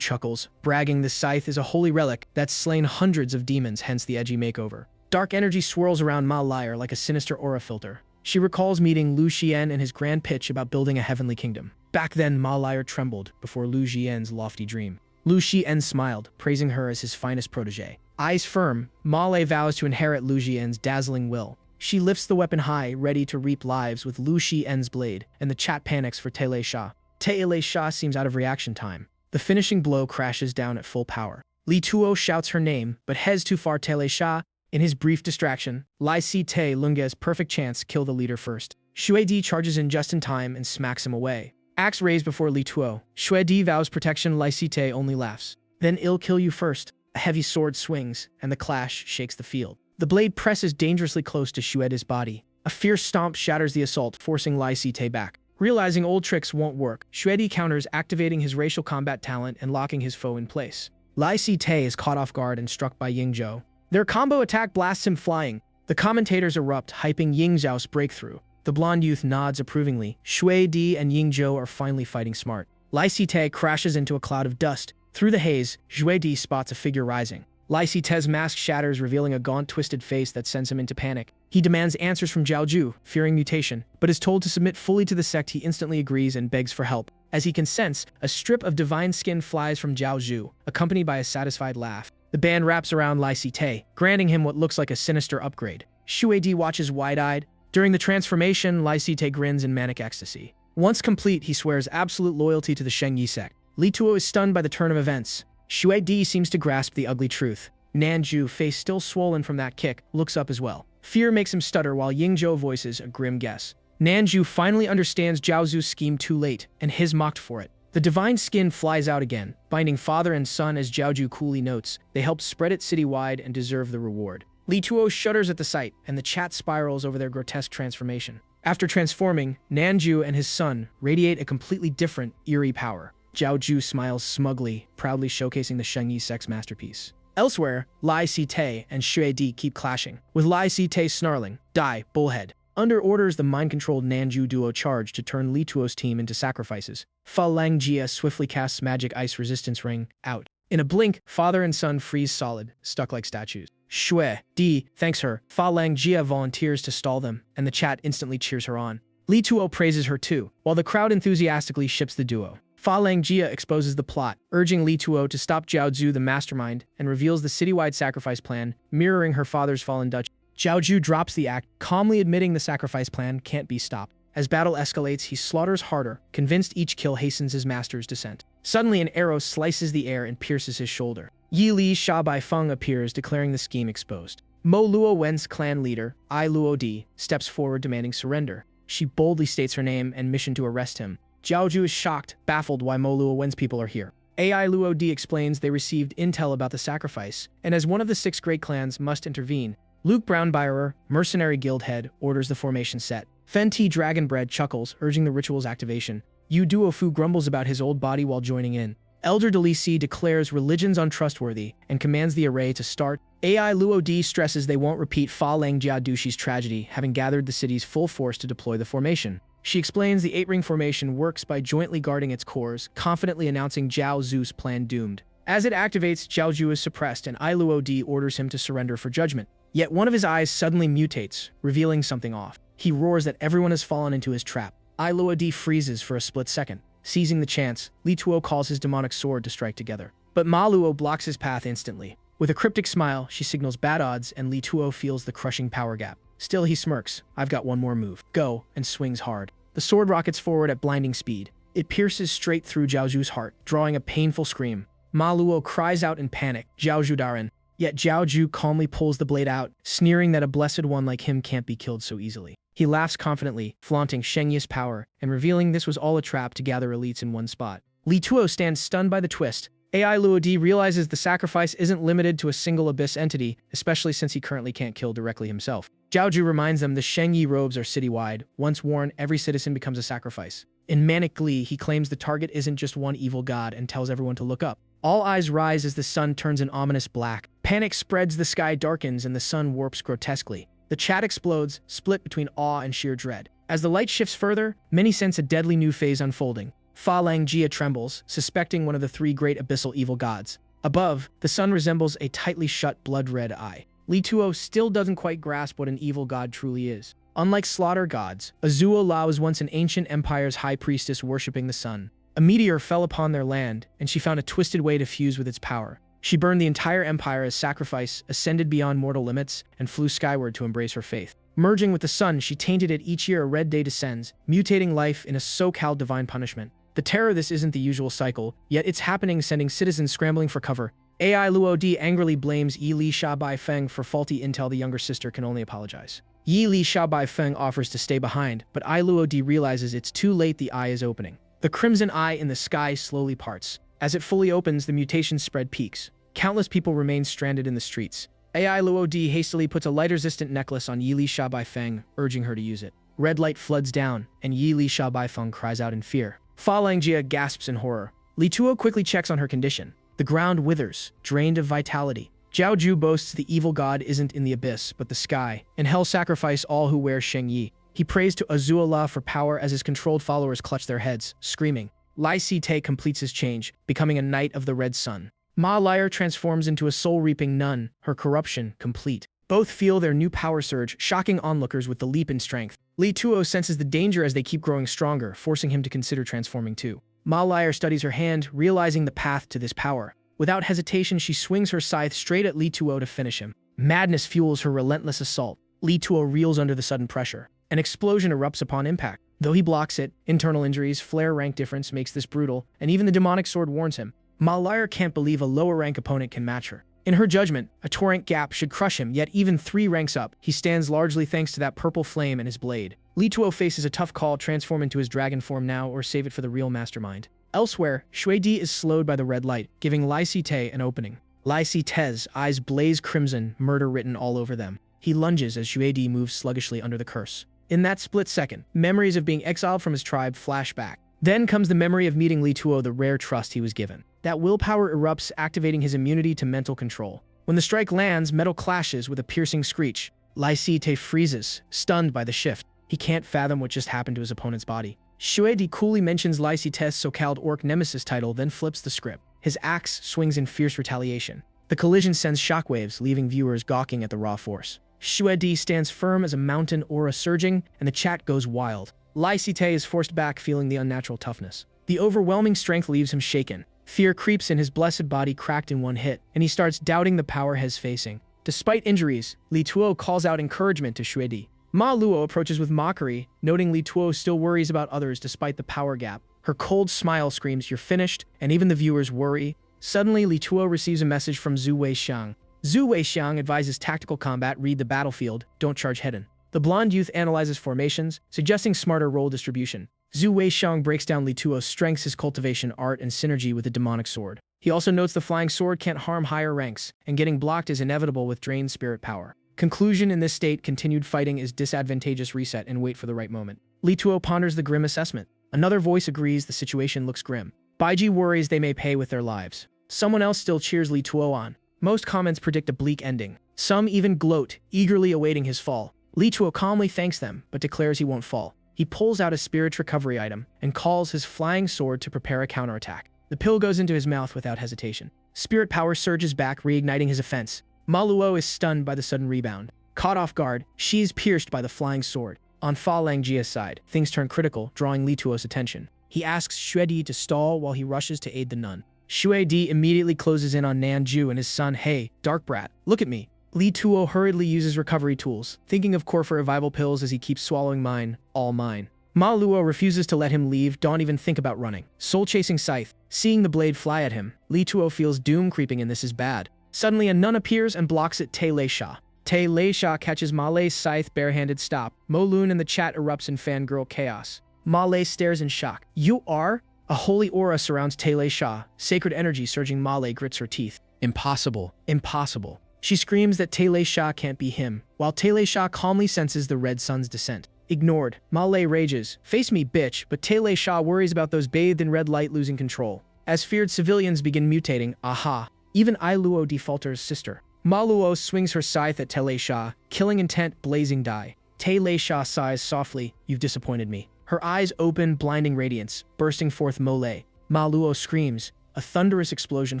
chuckles, bragging the scythe is a holy relic that's slain hundreds of demons, hence the edgy makeover. Dark energy swirls around Ma Liar like a sinister aura filter. She recalls meeting Lu Xian and his grand pitch about building a heavenly kingdom. Back then, Ma Liar trembled before Lu Xian's lofty dream. Lu Xian smiled, praising her as his finest protege. Eyes firm, Ma Lei vows to inherit Lu Xian's dazzling will. She lifts the weapon high, ready to reap lives with Lu Xian's blade, and the chat panics for Te Lei Sha. Te Lei Sha seems out of reaction time. The finishing blow crashes down at full power. Li Tuo shouts her name, but heads too far Te Lei Sha. In his brief distraction, Lai Si Te Lunge's perfect chance kill the leader first. Xue Di charges in just in time and smacks him away. Axe raised before Li Tuo. Xue Di vows protection. Lai Si Te only laughs. Then I'll kill you first. A heavy sword swings, and the clash shakes the field. The blade presses dangerously close to Xue Di's body. A fierce stomp shatters the assault, forcing Lai Si Te back. Realizing old tricks won't work, Xue Di counters, activating his racial combat talent and locking his foe in place. Lai Si Te is caught off guard and struck by Yingzhou. Their combo attack blasts him flying. The commentators erupt, hyping Yingzhou's breakthrough. The blonde youth nods approvingly. Xue Di and Yingzhou are finally fighting smart. Lai Si Te crashes into a cloud of dust. Through the haze, Xue Di spots a figure rising. Lai Si Te's mask shatters, revealing a gaunt, twisted face that sends him into panic. He demands answers from Zhao Ju, fearing mutation, but is told to submit fully to the sect. He instantly agrees and begs for help. As he consents, a strip of divine skin flies from Zhao Ju, accompanied by a satisfied laugh. The band wraps around Lai Si Te, granting him what looks like a sinister upgrade. Xue Di watches wide-eyed. During the transformation, Lai Si Te grins in manic ecstasy. Once complete, he swears absolute loyalty to the Shengyi sect. Li Tuo is stunned by the turn of events. Xue Di seems to grasp the ugly truth. Nanju, face still swollen from that kick, looks up as well. Fear makes him stutter while Yingzhou voices a grim guess. Nanju finally understands Zhao Zu's scheme too late, and his mocked for it. The divine skin flies out again, binding father and son. As Zhao Ju coolly notes, they helped spread it citywide and deserve the reward. Li Tuo shudders at the sight, and the chat spirals over their grotesque transformation. After transforming, Nanju and his son radiate a completely different, eerie power. Zhao Ju smiles smugly, proudly showcasing the Shengyi sect's masterpiece. Elsewhere, Lai Si Te and Xue Di keep clashing, with Lai Si Te snarling, "Die, bullhead." Under orders, the mind-controlled Nanju duo charge to turn Li Tuo's team into sacrifices. Fa Lang Jia swiftly casts magic ice resistance ring, out. In a blink, father and son freeze solid, stuck like statues. Xue Di thanks her. Fa Lang Jia volunteers to stall them, and the chat instantly cheers her on. Li Tuo praises her too, while the crowd enthusiastically ships the duo. Fa Lang Jia exposes the plot, urging Li Tuo to stop Zhao Zu, the mastermind, and reveals the citywide sacrifice plan, mirroring her father's fallen Dutch. Zhao Ju drops the act, calmly admitting the sacrifice plan can't be stopped. As battle escalates, he slaughters harder, convinced each kill hastens his master's descent. Suddenly, an arrow slices the air and pierces his shoulder. Yi Li Sha Bai Feng appears, declaring the scheme exposed. Mo Luo Wen's clan leader, I Luo Di, steps forward demanding surrender. She boldly states her name and mission to arrest him. Zhao Ju is shocked, baffled why Mo Luo Wen's people are here. AI Luo Di explains they received intel about the sacrifice, and as one of the 6 great clans must intervene. Luke Brownbierer, mercenary guild head, orders the formation set. Fen T Dragonbread chuckles, urging the ritual's activation. Yu Duofu grumbles about his old body while joining in. Elder Delisi declares religion's untrustworthy and commands the array to start. AI Luo Di stresses they won't repeat Fa Lang Jia Dushi's tragedy, having gathered the city's full force to deploy the formation. She explains the 8-ring formation works by jointly guarding its cores, confidently announcing Zhao Zu's plan doomed. As it activates, Zhao Ju is suppressed, and I Luo Di orders him to surrender for judgment. Yet one of his eyes suddenly mutates, revealing something off. He roars that everyone has fallen into his trap. I Luo Di freezes for a split second. Seizing the chance, Li Tuo calls his demonic sword to strike together. But Ma Luo blocks his path instantly. With a cryptic smile, she signals bad odds, and Li Tuo feels the crushing power gap. Still, he smirks. "I've got one more move. Go," and swings hard. The sword rockets forward at blinding speed. It pierces straight through Zhao Ju's heart, drawing a painful scream. Ma Luo cries out in panic, "Zhao Ju Darin." Yet Zhao Ju calmly pulls the blade out, sneering that a blessed one like him can't be killed so easily. He laughs confidently, flaunting Shengyi's power, and revealing this was all a trap to gather elites in one spot. Li Tuo stands stunned by the twist. AI Luo Di realizes the sacrifice isn't limited to a single abyss entity, especially since he currently can't kill directly himself. Zhao Ju reminds them the Shengyi robes are citywide. Once worn, every citizen becomes a sacrifice. In manic glee, he claims the target isn't just one evil god and tells everyone to look up. All eyes rise as the sun turns an ominous black. Panic spreads, the sky darkens, and the sun warps grotesquely. The chat explodes, split between awe and sheer dread. As the light shifts further, many sense a deadly new phase unfolding. Fa Lang Jia trembles, suspecting one of the 3 great abyssal evil gods. Above, the sun resembles a tightly shut blood-red eye. Li Tuo still doesn't quite grasp what an evil god truly is. Unlike slaughter gods, Azua La was once an ancient empire's high priestess worshipping the sun. A meteor fell upon their land, and she found a twisted way to fuse with its power. She burned the entire empire as sacrifice, ascended beyond mortal limits, and flew skyward to embrace her faith. Merging with the sun, she tainted it each year a red day descends, mutating life in a so-called divine punishment. The terror this isn't the usual cycle, yet it's happening, sending citizens scrambling for cover. AI Luo Di angrily blames Yi Li Sha Bai Feng for faulty intel. The younger sister can only apologize. Yi Li Sha Bai Feng offers to stay behind, but I Luo Di realizes it's too late. The eye is opening. The crimson eye in the sky slowly parts. As it fully opens, the mutation spread peaks. Countless people remain stranded in the streets. AI Luo Di hastily puts a light-resistant necklace on Yi Li Sha Bai Feng, urging her to use it. Red light floods down, and Yi Li Sha Bai Feng cries out in fear. Fa Langjia gasps in horror. Li Tuo quickly checks on her condition. The ground withers, drained of vitality. Zhao Ju boasts the evil god isn't in the abyss, but the sky, and hell sacrifice all who wear Sheng Yi. He prays to Azula for power as his controlled followers clutch their heads, screaming. Lai Si Te completes his change, becoming a knight of the red sun. Ma Lyre transforms into a soul-reaping nun, her corruption complete. Both feel their new power surge, shocking onlookers with the leap in strength. Li Tuo senses the danger as they keep growing stronger, forcing him to consider transforming too. Ma Lyre studies her hand, realizing the path to this power. Without hesitation, she swings her scythe straight at Li Tuo to finish him. Madness fuels her relentless assault. Li Tuo reels under the sudden pressure. An explosion erupts upon impact. Though he blocks it, internal injuries, flare rank difference makes this brutal, and even the demonic sword warns him. Ma Lyre can't believe a lower rank opponent can match her. In her judgment, a 2-rank gap should crush him, yet even 3 ranks up, he stands largely thanks to that purple flame and his blade. Li Tuo faces a tough call: transform into his dragon form now or save it for the real mastermind. Elsewhere, Shui Di is slowed by the red light, giving Lai Si Te an opening. Lai Si Te's eyes blaze crimson, murder written all over them. He lunges as Shui Di moves sluggishly under the curse. In that split second, memories of being exiled from his tribe flash back. Then comes the memory of meeting Li Tuo, the rare trust he was given. That willpower erupts, activating his immunity to mental control. When the strike lands, metal clashes with a piercing screech. Lai Si Te freezes, stunned by the shift. He can't fathom what just happened to his opponent's body. Shui Di coolly mentions Lai Si Te's so-called orc nemesis title, then flips the script. His axe swings in fierce retaliation. The collision sends shockwaves, leaving viewers gawking at the raw force. Shui Di stands firm as a mountain aura surging, and the chat goes wild. Lai Si Te is forced back, feeling the unnatural toughness. The overwhelming strength leaves him shaken. Fear creeps in, his blessed body cracked in one hit, and he starts doubting the power he's facing. Despite injuries, Li Tuo calls out encouragement to Shui Di. Ma Luo approaches with mockery, noting Li Tuo still worries about others despite the power gap. Her cold smile screams, "You're finished," and even the viewers worry. Suddenly, Li Tuo receives a message from Zhu Weixiang. Zhu Weixiang advises tactical combat: read the battlefield, don't charge head-on. The blonde youth analyzes formations, suggesting smarter role distribution. Zhu Weixiang breaks down Li Tuo's strengths, his cultivation, art, and synergy with the demonic sword. He also notes the flying sword can't harm higher ranks, and getting blocked is inevitable with drained spirit power. Conclusion: in this state, continued fighting is disadvantageous. Reset and wait for the right moment. Li Tuo ponders the grim assessment. Another voice agrees the situation looks grim. Baiji worries they may pay with their lives. Someone else still cheers Li Tuo on. Most comments predict a bleak ending. Some even gloat, eagerly awaiting his fall. Li Tuo calmly thanks them, but declares he won't fall. He pulls out a spirit recovery item and calls his flying sword to prepare a counterattack. The pill goes into his mouth without hesitation. Spirit power surges back, reigniting his offense. Ma Luo is stunned by the sudden rebound. Caught off guard, she is pierced by the flying sword. On Fa Langjia's side, things turn critical, drawing Li Tuo's attention. He asks Shui Di to stall while he rushes to aid the nun. Shui Di immediately closes in on Nanju and his son. "Hey, dark brat, look at me." Li Tuo hurriedly uses recovery tools, thinking of core for revival pills as he keeps swallowing mine, all mine. Ma Luo refuses to let him leave, don't even think about running. Soul-chasing scythe. Seeing the blade fly at him, Li Tuo feels doom creeping, and this is bad. Suddenly a nun appears and blocks it. Te Lei Sha. Te Lei Sha catches Ma Lei's scythe, barehanded. Stop. Mo Lun in the chat erupts in fangirl chaos. Ma Lei stares in shock. "You are?" A holy aura surrounds Te Lei Sha, sacred energy surging. Ma Lei grits her teeth. "Impossible. Impossible." She screams that Te Lei Sha can't be him, while Te Lei Sha calmly senses the red sun's descent. Ignored, Ma Lei rages, "Face me, bitch," but Te Lei Sha worries about those bathed in red light losing control. As feared civilians begin mutating, aha, even I Luo defaulter's sister. Ma Luo swings her scythe at Te Lei Sha, killing intent, blazing die. Te Lei Sha sighs softly, "You've disappointed me." Her eyes open, blinding radiance, bursting forth Mo Lei. Ma Luo screams. A thunderous explosion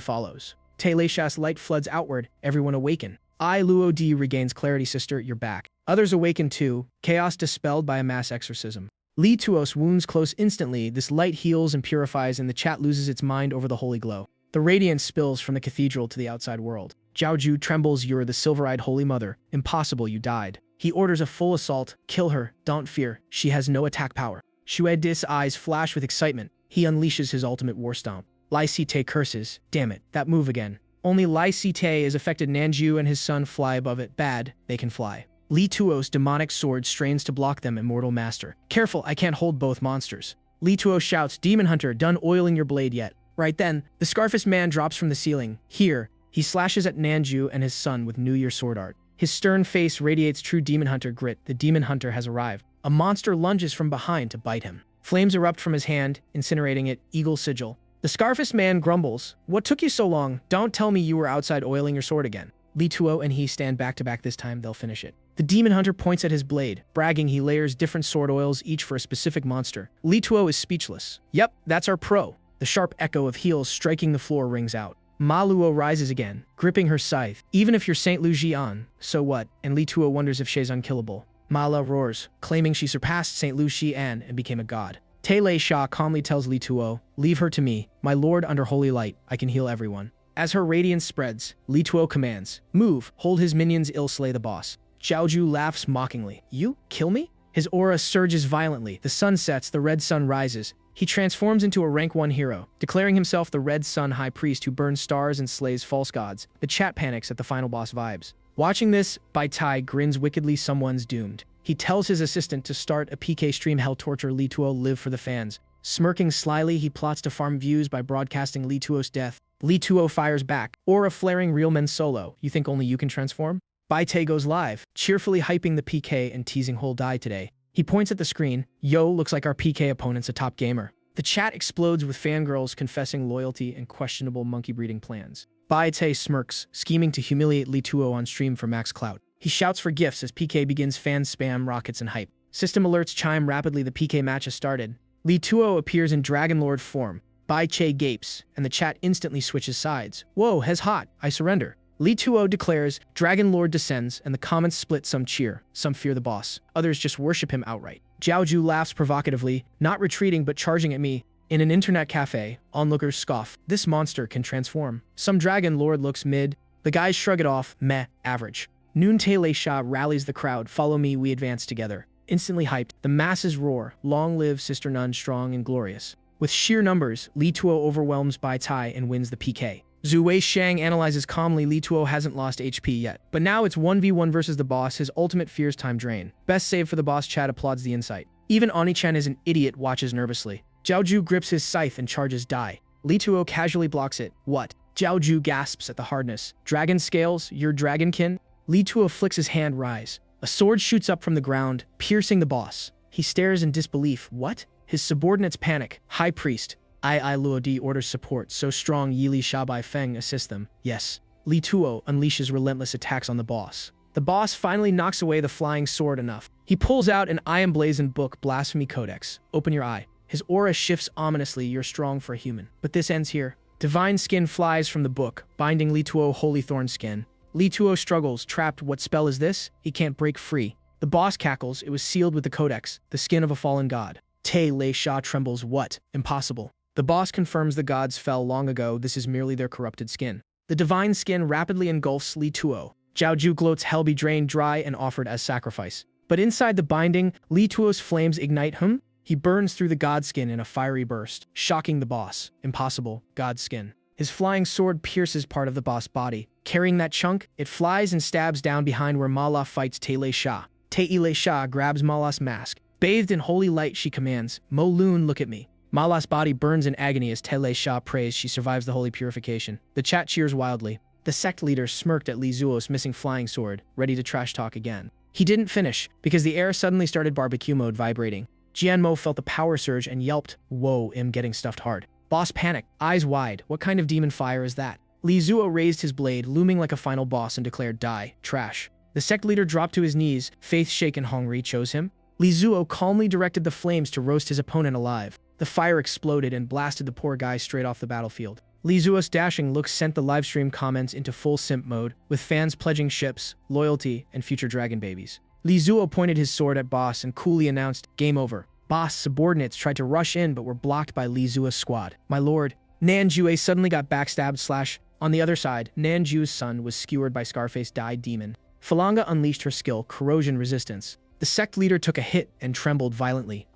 follows. Te Lei Sha's light floods outward, everyone awaken. I Luo Di regains clarity. "Sister, you're back." Others awaken too, chaos dispelled by a mass exorcism. Li Tuo's wounds close instantly, this light heals and purifies and the chat loses its mind over the holy glow. The radiance spills from the cathedral to the outside world. Zhaoju trembles, you're the silver-eyed holy mother. Impossible, you died. He orders a full assault. Kill her, don't fear, she has no attack power. Xue Dis' eyes flash with excitement. He unleashes his ultimate war stomp. Lai Site curses. Damn it, that move again. Only Lai Site is affected. Nanju and his son fly above it. Bad, they can fly. Li Tuo's demonic sword strains to block them. Immortal master. Careful, I can't hold both monsters. Li Tuo shouts, Demon Hunter, done oiling your blade yet? Right then, the Scarfist man drops from the ceiling. Here, he slashes at Nanju and his son with New Year sword art. His stern face radiates true Demon Hunter grit. The Demon Hunter has arrived. A monster lunges from behind to bite him. Flames erupt from his hand, incinerating it. Eagle sigil. The Scarfist man grumbles. What took you so long? Don't tell me you were outside oiling your sword again. Li Tuo and he stand back to back. This time, they'll finish it. The Demon Hunter points at his blade. Bragging, he layers different sword oils, each for a specific monster. Li Tuo is speechless. Yep, that's our pro. The sharp echo of heels striking the floor rings out. Ma Luo rises again, gripping her scythe. Even if you're Saint Lu Jian, so what? And Li Tuo wonders if she's unkillable. Ma La roars, claiming she surpassed Saint Lu Xian and became a god. Te Lei Sha calmly tells Li Tuo, leave her to me, my lord under holy light, I can heal everyone. As her radiance spreads, Li Tuo commands, move, hold his minions, ill slay the boss. Zhaoju laughs mockingly. You? Kill me? His aura surges violently. The sun sets, the red sun rises. He transforms into a rank 1 hero, declaring himself the Red Sun High Priest who burns stars and slays false gods. The chat panics at the final boss vibes. Watching this, Bai Tai grins wickedly. Someone's doomed. He tells his assistant to start a PK stream. Hell torture Li Tuo, live for the fans. Smirking slyly, he plots to farm views by broadcasting Li Tuo's death. Li Tuo fires back. Aura flaring, real men solo. You think only you can transform? Bai Tai goes live, cheerfully hyping the PK and teasing whole die today. He points at the screen. Yo, looks like our PK opponent's a top gamer. The chat explodes with fangirls confessing loyalty and questionable monkey breeding plans. Bai Tai smirks, scheming to humiliate Li Tuo on stream for max clout. He shouts for gifts as PK begins fan spam, rockets, and hype. System alerts chime rapidly. The PK match has started. Li Tuo appears in Dragon Lord form. Bai Tai gapes, and the chat instantly switches sides. Whoa, hes hot, I surrender. Li Tuo declares, Dragon Lord descends, and the comments split. Some cheer, some fear the boss. Others just worship him outright. Zhaoju laughs provocatively, not retreating but charging at me. In an internet cafe, onlookers scoff. This monster can transform. Some Dragon Lord looks mid. The guys shrug it off. Meh, average. Noon Te Lei Sha rallies the crowd. Follow me, we advance together. Instantly hyped, the masses roar. Long live Sister Nun, strong and glorious. With sheer numbers, Li Tuo overwhelms Bai Tai and wins the PK. Zhu Wei Shang analyzes calmly. Li Tuo hasn't lost HP yet. But now it's 1v1 versus the boss. His ultimate fears time drain. Best save for the boss. Chat applauds the insight. Even Oni-chan is an idiot, watches nervously. Zhaoju grips his scythe and charges die. Li Tuo casually blocks it. What? Zhaoju gasps at the hardness. Dragon scales, your dragonkin? Li Tuo flicks his hand rise. A sword shoots up from the ground, piercing the boss. He stares in disbelief. What? His subordinates panic. High Priest. I Luodi orders support, so strong Yili Shabai Feng assists them. Yes. Li Tuo unleashes relentless attacks on the boss. The boss finally knocks away the flying sword enough. He pulls out an eye-emblazoned book, Blasphemy Codex. Open your eye. His aura shifts ominously. You're strong for a human. But this ends here. Divine skin flies from the book, binding Li Tuo holy thorn skin. Li Tuo struggles, trapped. What spell is this? He can't break free. The boss cackles. It was sealed with the codex, the skin of a fallen god. Te Lei Sha trembles. What? Impossible. The boss confirms the gods fell long ago. This is merely their corrupted skin. The divine skin rapidly engulfs Li Tuo. Zhaoju gloats. Hell be drained dry and offered as sacrifice. But inside the binding, Li Tuo's flames ignite him. He burns through the god skin in a fiery burst, shocking the boss. Impossible. God skin. His flying sword pierces part of the boss body. Carrying that chunk, it flies and stabs down behind where Mala fights Te Lei Sha. Te Lei Sha grabs Mala's mask. Bathed in holy light, she commands, Mo Loon, look at me. Mala's body burns in agony as Te Lei Sha prays she survives the holy purification. The chat cheers wildly. The sect leader smirked at Li Zuo's missing flying sword, ready to trash talk again. He didn't finish, because the air suddenly started barbecue mode vibrating. Jianmo felt the power surge and yelped, whoa, I'm getting stuffed hard. Boss panicked, eyes wide. What kind of demon fire is that? Li Zuo raised his blade, looming like a final boss, and declared, die, trash. The sect leader dropped to his knees. Faith shaken Hongri chose him. Li Zuo calmly directed the flames to roast his opponent alive. The fire exploded and blasted the poor guy straight off the battlefield. Li Zuo's dashing looks sent the livestream comments into full simp mode, with fans pledging ships, loyalty, and future dragon babies. Li Zuo pointed his sword at boss and coolly announced, game over. Boss subordinates tried to rush in but were blocked by Li Zuo's squad. My lord, Nanjue suddenly got backstabbed / on the other side, Nanjue's son was skewered by Scarface Dyed Demon. Falanga unleashed her skill, Corrosion Resistance. The sect leader took a hit and trembled violently.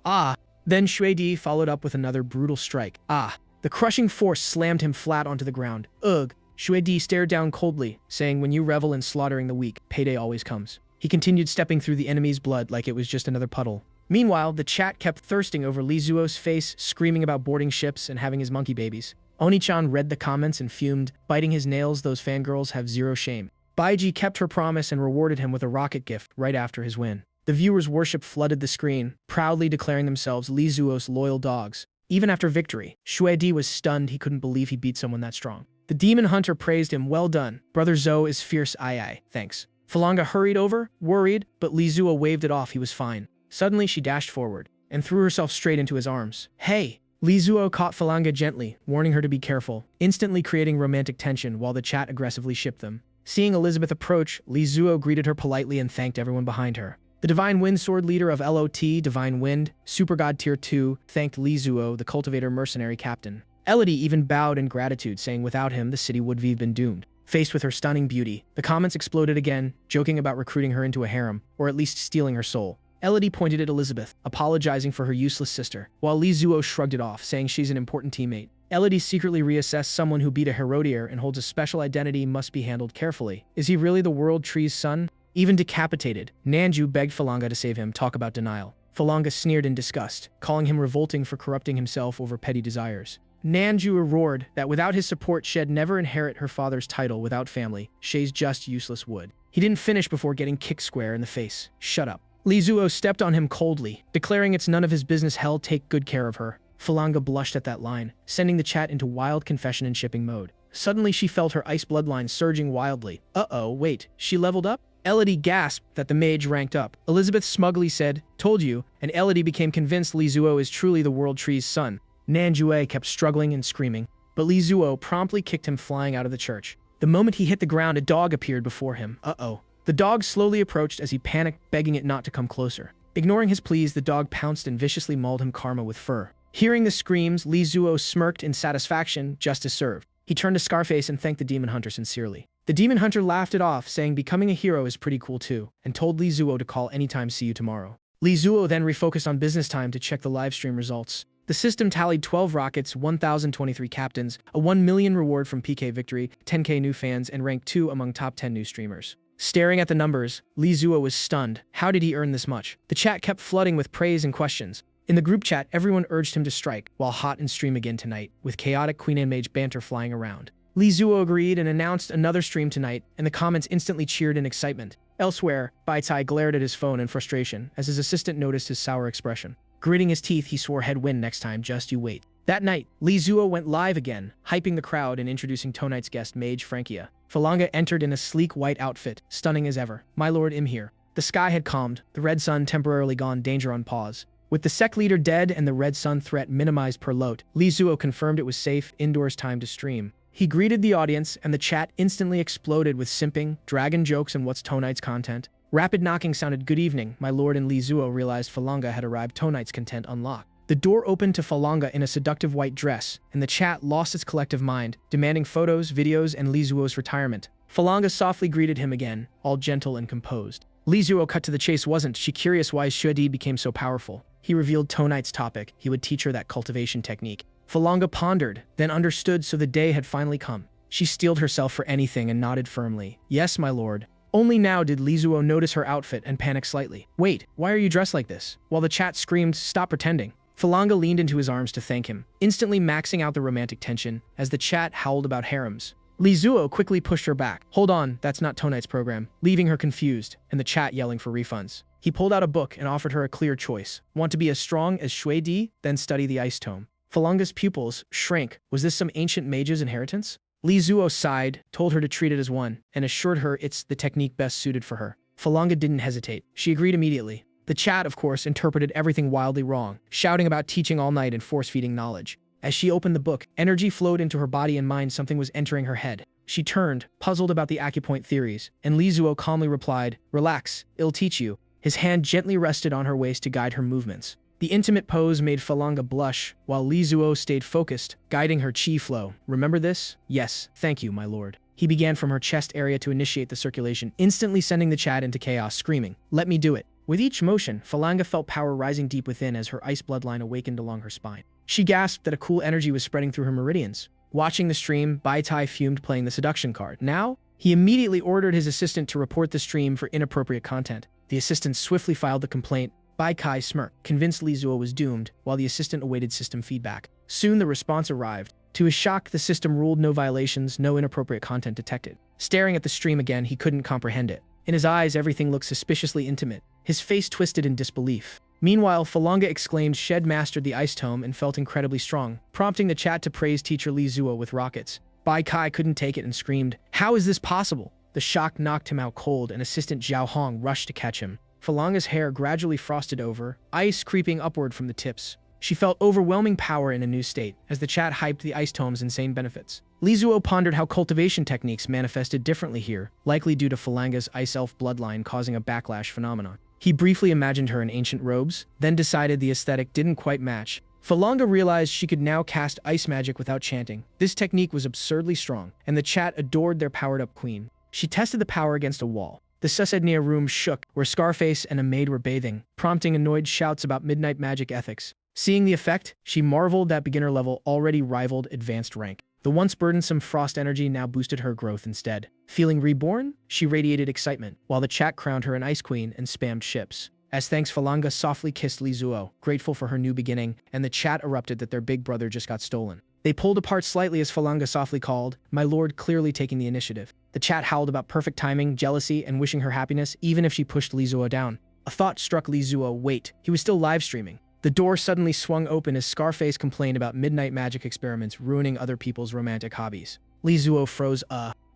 Then Shuedi followed up with another brutal strike. The crushing force slammed him flat onto the ground. Ugh. Shuedi stared down coldly, saying, when you revel in slaughtering the weak, payday always comes. He continued stepping through the enemy's blood like it was just another puddle. Meanwhile, the chat kept thirsting over Li Zuo's face, screaming about boarding ships and having his monkey babies. Oni-chan read the comments and fumed, biting his nails. Those fangirls have zero shame. Baiji kept her promise and rewarded him with a rocket gift right after his win. The viewers' worship flooded the screen, proudly declaring themselves Li Zuo's loyal dogs. Even after victory, Shuedi was stunned. He couldn't believe he beat someone that strong. The demon hunter praised him. Well done. Brother Zhou is fierce. Aye, thanks. Falanga hurried over, worried, but Li Zuo waved it off. He was fine. Suddenly, she dashed forward and threw herself straight into his arms. Hey! Li Zuo caught Falanga gently, warning her to be careful, instantly creating romantic tension while the chat aggressively shipped them. Seeing Elizabeth approach, Li Zuo greeted her politely and thanked everyone behind her. The Divine Wind Sword leader of LOT, Divine Wind, Super God Tier 2, thanked Li Zuo, the cultivator mercenary captain. Elodie even bowed in gratitude, saying without him, the city would have been doomed. Faced with her stunning beauty, the comments exploded again, joking about recruiting her into a harem, or at least stealing her soul. Elodie pointed at Elizabeth, apologizing for her useless sister, while Li Zuo shrugged it off, saying she's an important teammate. Elodie secretly reassessed someone who beat a Herodier and holds a special identity must be handled carefully. Is he really the World Tree's son? Even decapitated, Nanju begged Falanga to save him. Talk about denial. Falanga sneered in disgust, calling him revolting for corrupting himself over petty desires. Nanju roared that without his support, she'd never inherit her father's title. Without family, she's just useless wood. He didn't finish before getting kicked square in the face. Shut up. Li Zuo stepped on him coldly, declaring it's none of his business. Hell, take good care of her. Falanga blushed at that line, sending the chat into wild confession and shipping mode. Suddenly, she felt her ice bloodline surging wildly. Uh-oh, wait, she leveled up? Elodie gasped that the mage ranked up. Elizabeth smugly said, told you, and Elodie became convinced Li Zuo is truly the World Tree's son. Nanjue kept struggling and screaming, but Li Zuo promptly kicked him flying out of the church. The moment he hit the ground, a dog appeared before him. Uh-oh. The dog slowly approached as he panicked, begging it not to come closer. Ignoring his pleas, the dog pounced and viciously mauled him karma with fur. Hearing the screams, Li Zuo smirked in satisfaction. Justice served. He turned to Scarface and thanked the demon hunter sincerely. The demon hunter laughed it off, saying becoming a hero is pretty cool too, and told Li Zuo to call anytime. See you tomorrow. Li Zuo then refocused on business time to check the livestream results. The system tallied 12 rockets, 1,023 captains, a 1 million reward from PK Victory, 10k new fans, and ranked 2 among top 10 new streamers. Staring at the numbers, Li Zuo was stunned. How did he earn this much? The chat kept flooding with praise and questions. In the group chat, everyone urged him to strike, while hot and stream again tonight, with chaotic Queen and Mage banter flying around. Li Zuo agreed and announced another stream tonight, and the comments instantly cheered in excitement. Elsewhere, Baitai glared at his phone in frustration as his assistant noticed his sour expression. Gritting his teeth, he swore he'd win next time. Just you wait. That night, Li Zuo went live again, hyping the crowd and introducing tonight's guest, Mage Frankia. Falanga entered in a sleek white outfit, stunning as ever. My lord, I'm here. The sky had calmed, the red sun temporarily gone, danger on pause. With the sect leader dead and the red sun threat minimized per lot, Li Zuo confirmed it was safe, indoors time to stream. He greeted the audience, and the chat instantly exploded with simping, dragon jokes, and what's tonight's content. Rapid knocking sounded good evening, my lord, and Li Zuo realized Falanga had arrived. Tonight's content unlocked. The door opened to Falanga in a seductive white dress, and the chat lost its collective mind, demanding photos, videos, and Li Zuo's retirement. Falanga softly greeted him again, all gentle and composed. Li Zuo cut to the chase. Wasn't she curious why Shuedi became so powerful? He revealed tonight's topic. He would teach her that cultivation technique. Falanga pondered, then understood, so the day had finally come. She steeled herself for anything and nodded firmly. Yes, my lord. Only now did Li Zuo notice her outfit and panic slightly. Wait, why are you dressed like this? While the chat screamed, stop pretending. Falanga leaned into his arms to thank him, instantly maxing out the romantic tension as the chat howled about harems. Li Zuo quickly pushed her back. Hold on, that's not tonight's program, leaving her confused, and the chat yelling for refunds. He pulled out a book and offered her a clear choice. Want to be as strong as Shui Di? Then study the ice tome. Falanga's pupils shrank. Was this some ancient mage's inheritance? Li Zuo sighed, told her to treat it as one, and assured her it's the technique best suited for her. Falanga didn't hesitate. She agreed immediately. The chat, of course, interpreted everything wildly wrong, shouting about teaching all night and force-feeding knowledge. As she opened the book, energy flowed into her body and mind. Something was entering her head. She turned, puzzled about the acupoint theories, and Li Zuo calmly replied, relax, it'll teach you. His hand gently rested on her waist to guide her movements. The intimate pose made Falanga blush, while Lizuo stayed focused, guiding her chi flow. Remember this? Yes, thank you, my lord. He began from her chest area to initiate the circulation, instantly sending the chat into chaos, screaming, "Let me do it." With each motion, Falanga felt power rising deep within as her ice bloodline awakened along her spine. She gasped that a cool energy was spreading through her meridians. Watching the stream, Bai Tai fumed, playing the seduction card. Now, he immediately ordered his assistant to report the stream for inappropriate content. The assistant swiftly filed the complaint. Bai Kai smirked, convinced Lizuo was doomed, while the assistant awaited system feedback. Soon the response arrived. To his shock, the system ruled no violations, no inappropriate content detected. Staring at the stream again, he couldn't comprehend it. In his eyes, everything looked suspiciously intimate. His face twisted in disbelief. Meanwhile, Falanga exclaimed Shed mastered the ice tome and felt incredibly strong, prompting the chat to praise teacher Lizuo with rockets. Bai Kai couldn't take it and screamed, "How is this possible?" The shock knocked him out cold, and assistant Zhao Hong rushed to catch him. Falanga's hair gradually frosted over, ice creeping upward from the tips. She felt overwhelming power in a new state, as the chat hyped the ice tome's insane benefits. Lizuo pondered how cultivation techniques manifested differently here, likely due to Falanga's ice elf bloodline causing a backlash phenomenon. He briefly imagined her in ancient robes, then decided the aesthetic didn't quite match. Falanga realized she could now cast ice magic without chanting. This technique was absurdly strong, and the chat adored their powered-up queen. She tested the power against a wall. The Susednia room shook, where Scarface and a maid were bathing, prompting annoyed shouts about midnight magic ethics. Seeing the effect, she marveled that beginner level already rivaled advanced rank. The once burdensome frost energy now boosted her growth instead. Feeling reborn, she radiated excitement, while the chat crowned her an ice queen and spammed ships. As thanks, Falanga softly kissed Lizuo, grateful for her new beginning, and the chat erupted that their big brother just got stolen. They pulled apart slightly as Falanga softly called, "My lord," clearly taking the initiative. The chat howled about perfect timing, jealousy, and wishing her happiness, even if she pushed Lizuo down. A thought struck Lizuo. Wait, he was still live streaming. The door suddenly swung open as Scarface complained about midnight magic experiments ruining other people's romantic hobbies. Lizuo froze.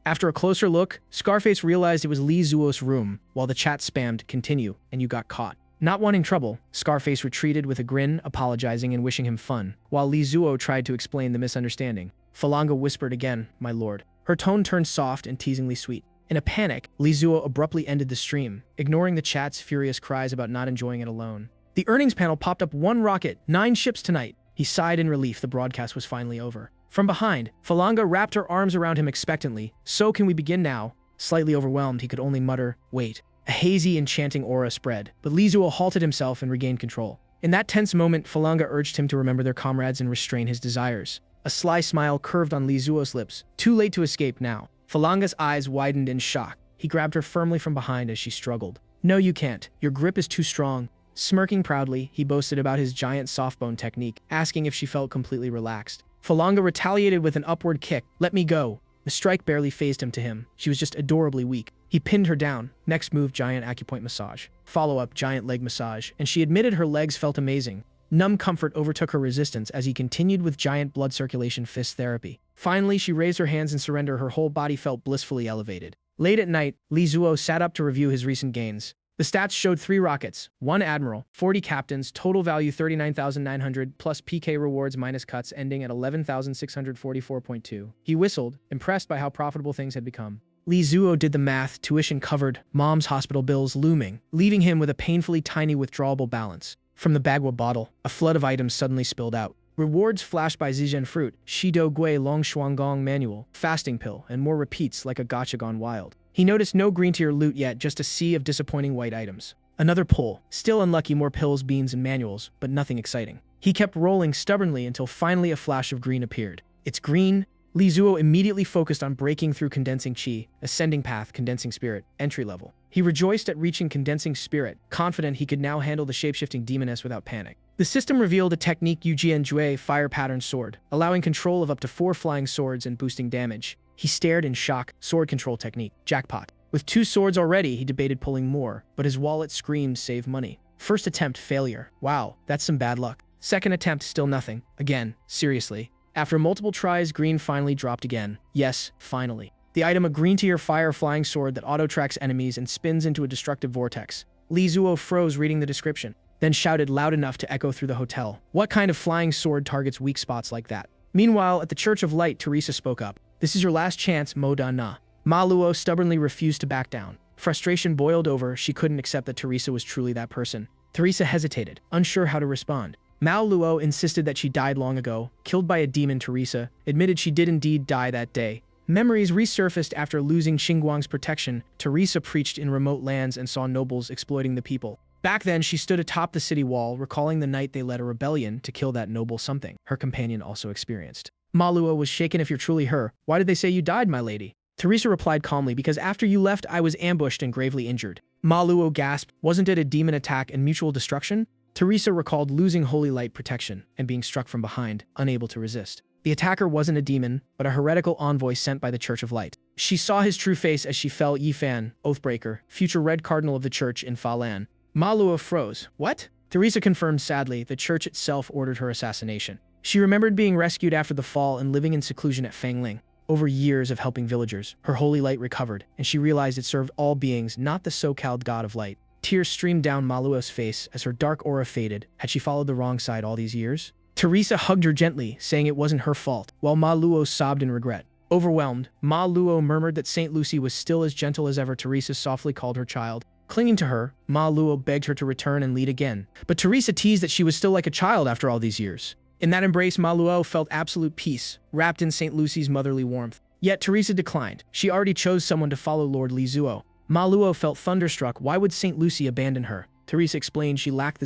After a closer look, Scarface realized it was Lizuo's room, while the chat spammed, "Continue, and you got caught." Not wanting trouble, Scarface retreated with a grin, apologizing and wishing him fun, while Lizuo tried to explain the misunderstanding. Falanga whispered again, "My lord." Her tone turned soft and teasingly sweet. In a panic, Lizuo abruptly ended the stream, ignoring the chat's furious cries about not enjoying it alone. The earnings panel popped up, "1 rocket, 9 ships tonight." He sighed in relief. The broadcast was finally over. From behind, Falanga wrapped her arms around him expectantly. "So can we begin now?" Slightly overwhelmed, he could only mutter, "Wait." A hazy, enchanting aura spread, but Lizuo halted himself and regained control. In that tense moment, Falanga urged him to remember their comrades and restrain his desires. A sly smile curved on Lizuo's lips. Too late to escape now. Falanga's eyes widened in shock. He grabbed her firmly from behind as she struggled. "No, you can't. Your grip is too strong." Smirking proudly, he boasted about his giant softbone technique, asking if she felt completely relaxed. Falanga retaliated with an upward kick. "Let me go." The strike barely phased him to him. She was just adorably weak. He pinned her down. Next move, giant acupoint massage. Follow-up, giant leg massage, and she admitted her legs felt amazing. Numb comfort overtook her resistance as he continued with giant blood circulation fist therapy. Finally, she raised her hands in surrender. Her whole body felt blissfully elevated. Late at night, Lizuo sat up to review his recent gains. The stats showed 3 rockets, 1 admiral, 40 captains, total value 39,900, plus PK rewards minus cuts ending at 11,644.2. He whistled, impressed by how profitable things had become. Lizuo did the math, tuition covered, mom's hospital bills looming, leaving him with a painfully tiny withdrawable balance. From the bagua bottle, a flood of items suddenly spilled out. Rewards flashed by Zizhen fruit, Shido Gui Long Shuanggong manual, fasting pill, and more repeats like a gotcha gone wild. He noticed no green tier loot yet, just a sea of disappointing white items. Another pull. Still unlucky, more pills, beans, and manuals, but nothing exciting. He kept rolling stubbornly until finally a flash of green appeared. "It's green." Lizuo immediately focused on breaking through condensing chi, ascending path, condensing spirit, entry level. He rejoiced at reaching condensing spirit, confident he could now handle the shapeshifting demoness without panic. The system revealed a technique Yujian Jue fire pattern sword, allowing control of up to 4 flying swords and boosting damage. He stared in shock. Sword control technique. Jackpot. With 2 swords already, he debated pulling more, but his wallet screamed save money. First attempt, failure. Wow, that's some bad luck. Second attempt, still nothing. Again, seriously. After multiple tries, green finally dropped again. Yes, finally. The item, a green tier fire flying sword that auto-tracks enemies and spins into a destructive vortex. Lizuo froze reading the description, then shouted loud enough to echo through the hotel. What kind of flying sword targets weak spots like that? Meanwhile, at the Church of Light, Teresa spoke up. "This is your last chance, Mo Da Na." Ma Luo stubbornly refused to back down. Frustration boiled over. She couldn't accept that Teresa was truly that person. Teresa hesitated, unsure how to respond. Mao Luo insisted that she died long ago, killed by a demon. Teresa admitted she did indeed die that day. Memories resurfaced after losing Xinguang's protection. Teresa preached in remote lands and saw nobles exploiting the people. Back then, she stood atop the city wall, recalling the night they led a rebellion to kill that noble something her companion also experienced. Ma Luo was shaken. If you're truly her, why did they say you died, my lady? Teresa replied calmly, because after you left, I was ambushed and gravely injured. Ma Luo gasped, wasn't it a demon attack and mutual destruction? Teresa recalled losing holy light protection and being struck from behind, unable to resist. The attacker wasn't a demon, but a heretical envoy sent by the Church of Light. She saw his true face as she fell. Yi Fan, Oathbreaker, future Red Cardinal of the Church in Fa Lan. Ma Luo froze. What? Teresa confirmed sadly. The church itself ordered her assassination. She remembered being rescued after the fall and living in seclusion at Fangling. Over years of helping villagers, her holy light recovered, and she realized it served all beings, not the so-called god of light. Tears streamed down Ma Luo's face as her dark aura faded. Had she followed the wrong side all these years? Teresa hugged her gently, saying it wasn't her fault, while Ma Luo sobbed in regret. Overwhelmed, Ma Luo murmured that Saint Lucy was still as gentle as ever. Teresa softly called her child. Clinging to her, Ma Luo begged her to return and lead again. But Teresa teased that she was still like a child after all these years. In that embrace, Ma Luo felt absolute peace, wrapped in Saint Lucy's motherly warmth. Yet Teresa declined. She already chose someone to follow Lord Li Zuo. Ma Luo felt thunderstruck. Why would Saint Lucy abandon her? Teresa explained she lacked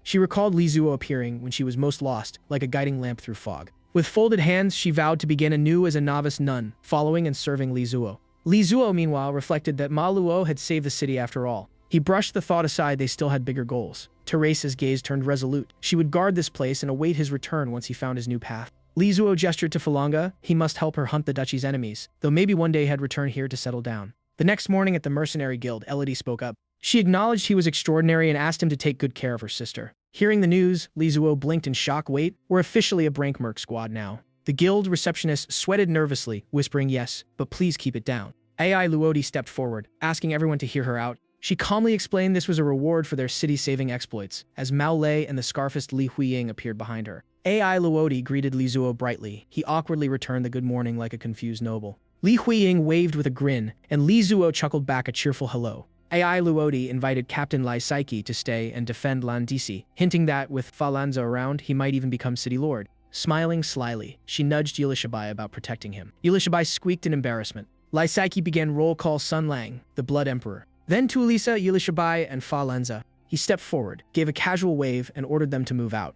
She recalled Li Zuo appearing when she was most lost, like a guiding lamp through fog. With folded hands, she vowed to begin anew as a novice nun, following and serving Li Zuo. Li Zuo, meanwhile, reflected that Ma Luo had saved the city after all. He brushed the thought aside. They still had bigger goals. Teresa's gaze turned resolute. She would guard this place and await his return once he found his new path. Li Zuo gestured to Falanga. He must help her hunt the duchy's enemies, though maybe one day he'd return here to settle down. The next morning at the mercenary guild, Elodie spoke up. She acknowledged he was extraordinary and asked him to take good care of her sister. Hearing the news, Li Zuo blinked in shock. Wait, we're officially a Brankmerk squad now. The guild receptionist sweated nervously, whispering yes, but please keep it down. AI Luodi stepped forward, asking everyone to hear her out. She calmly explained this was a reward for their city-saving exploits, as Mao Lei and the scarfist Li Huiying appeared behind her. AI Luodi greeted Li Zuo brightly. He awkwardly returned the good morning like a confused noble. Li Huiying waved with a grin, and Li Zuo chuckled back a cheerful hello. AI Luodi invited Captain Lai Saiki to stay and defend Landisi, hinting that with Falanza around, he might even become city lord. Smiling slyly, she nudged Yulishibai about protecting him. Yulishibai squeaked in embarrassment. Lai Saiki began roll call Sun Lang, the Blood Emperor. Then to Elisa, Yulishibai, and Falanza. He stepped forward, gave a casual wave, and ordered them to move out.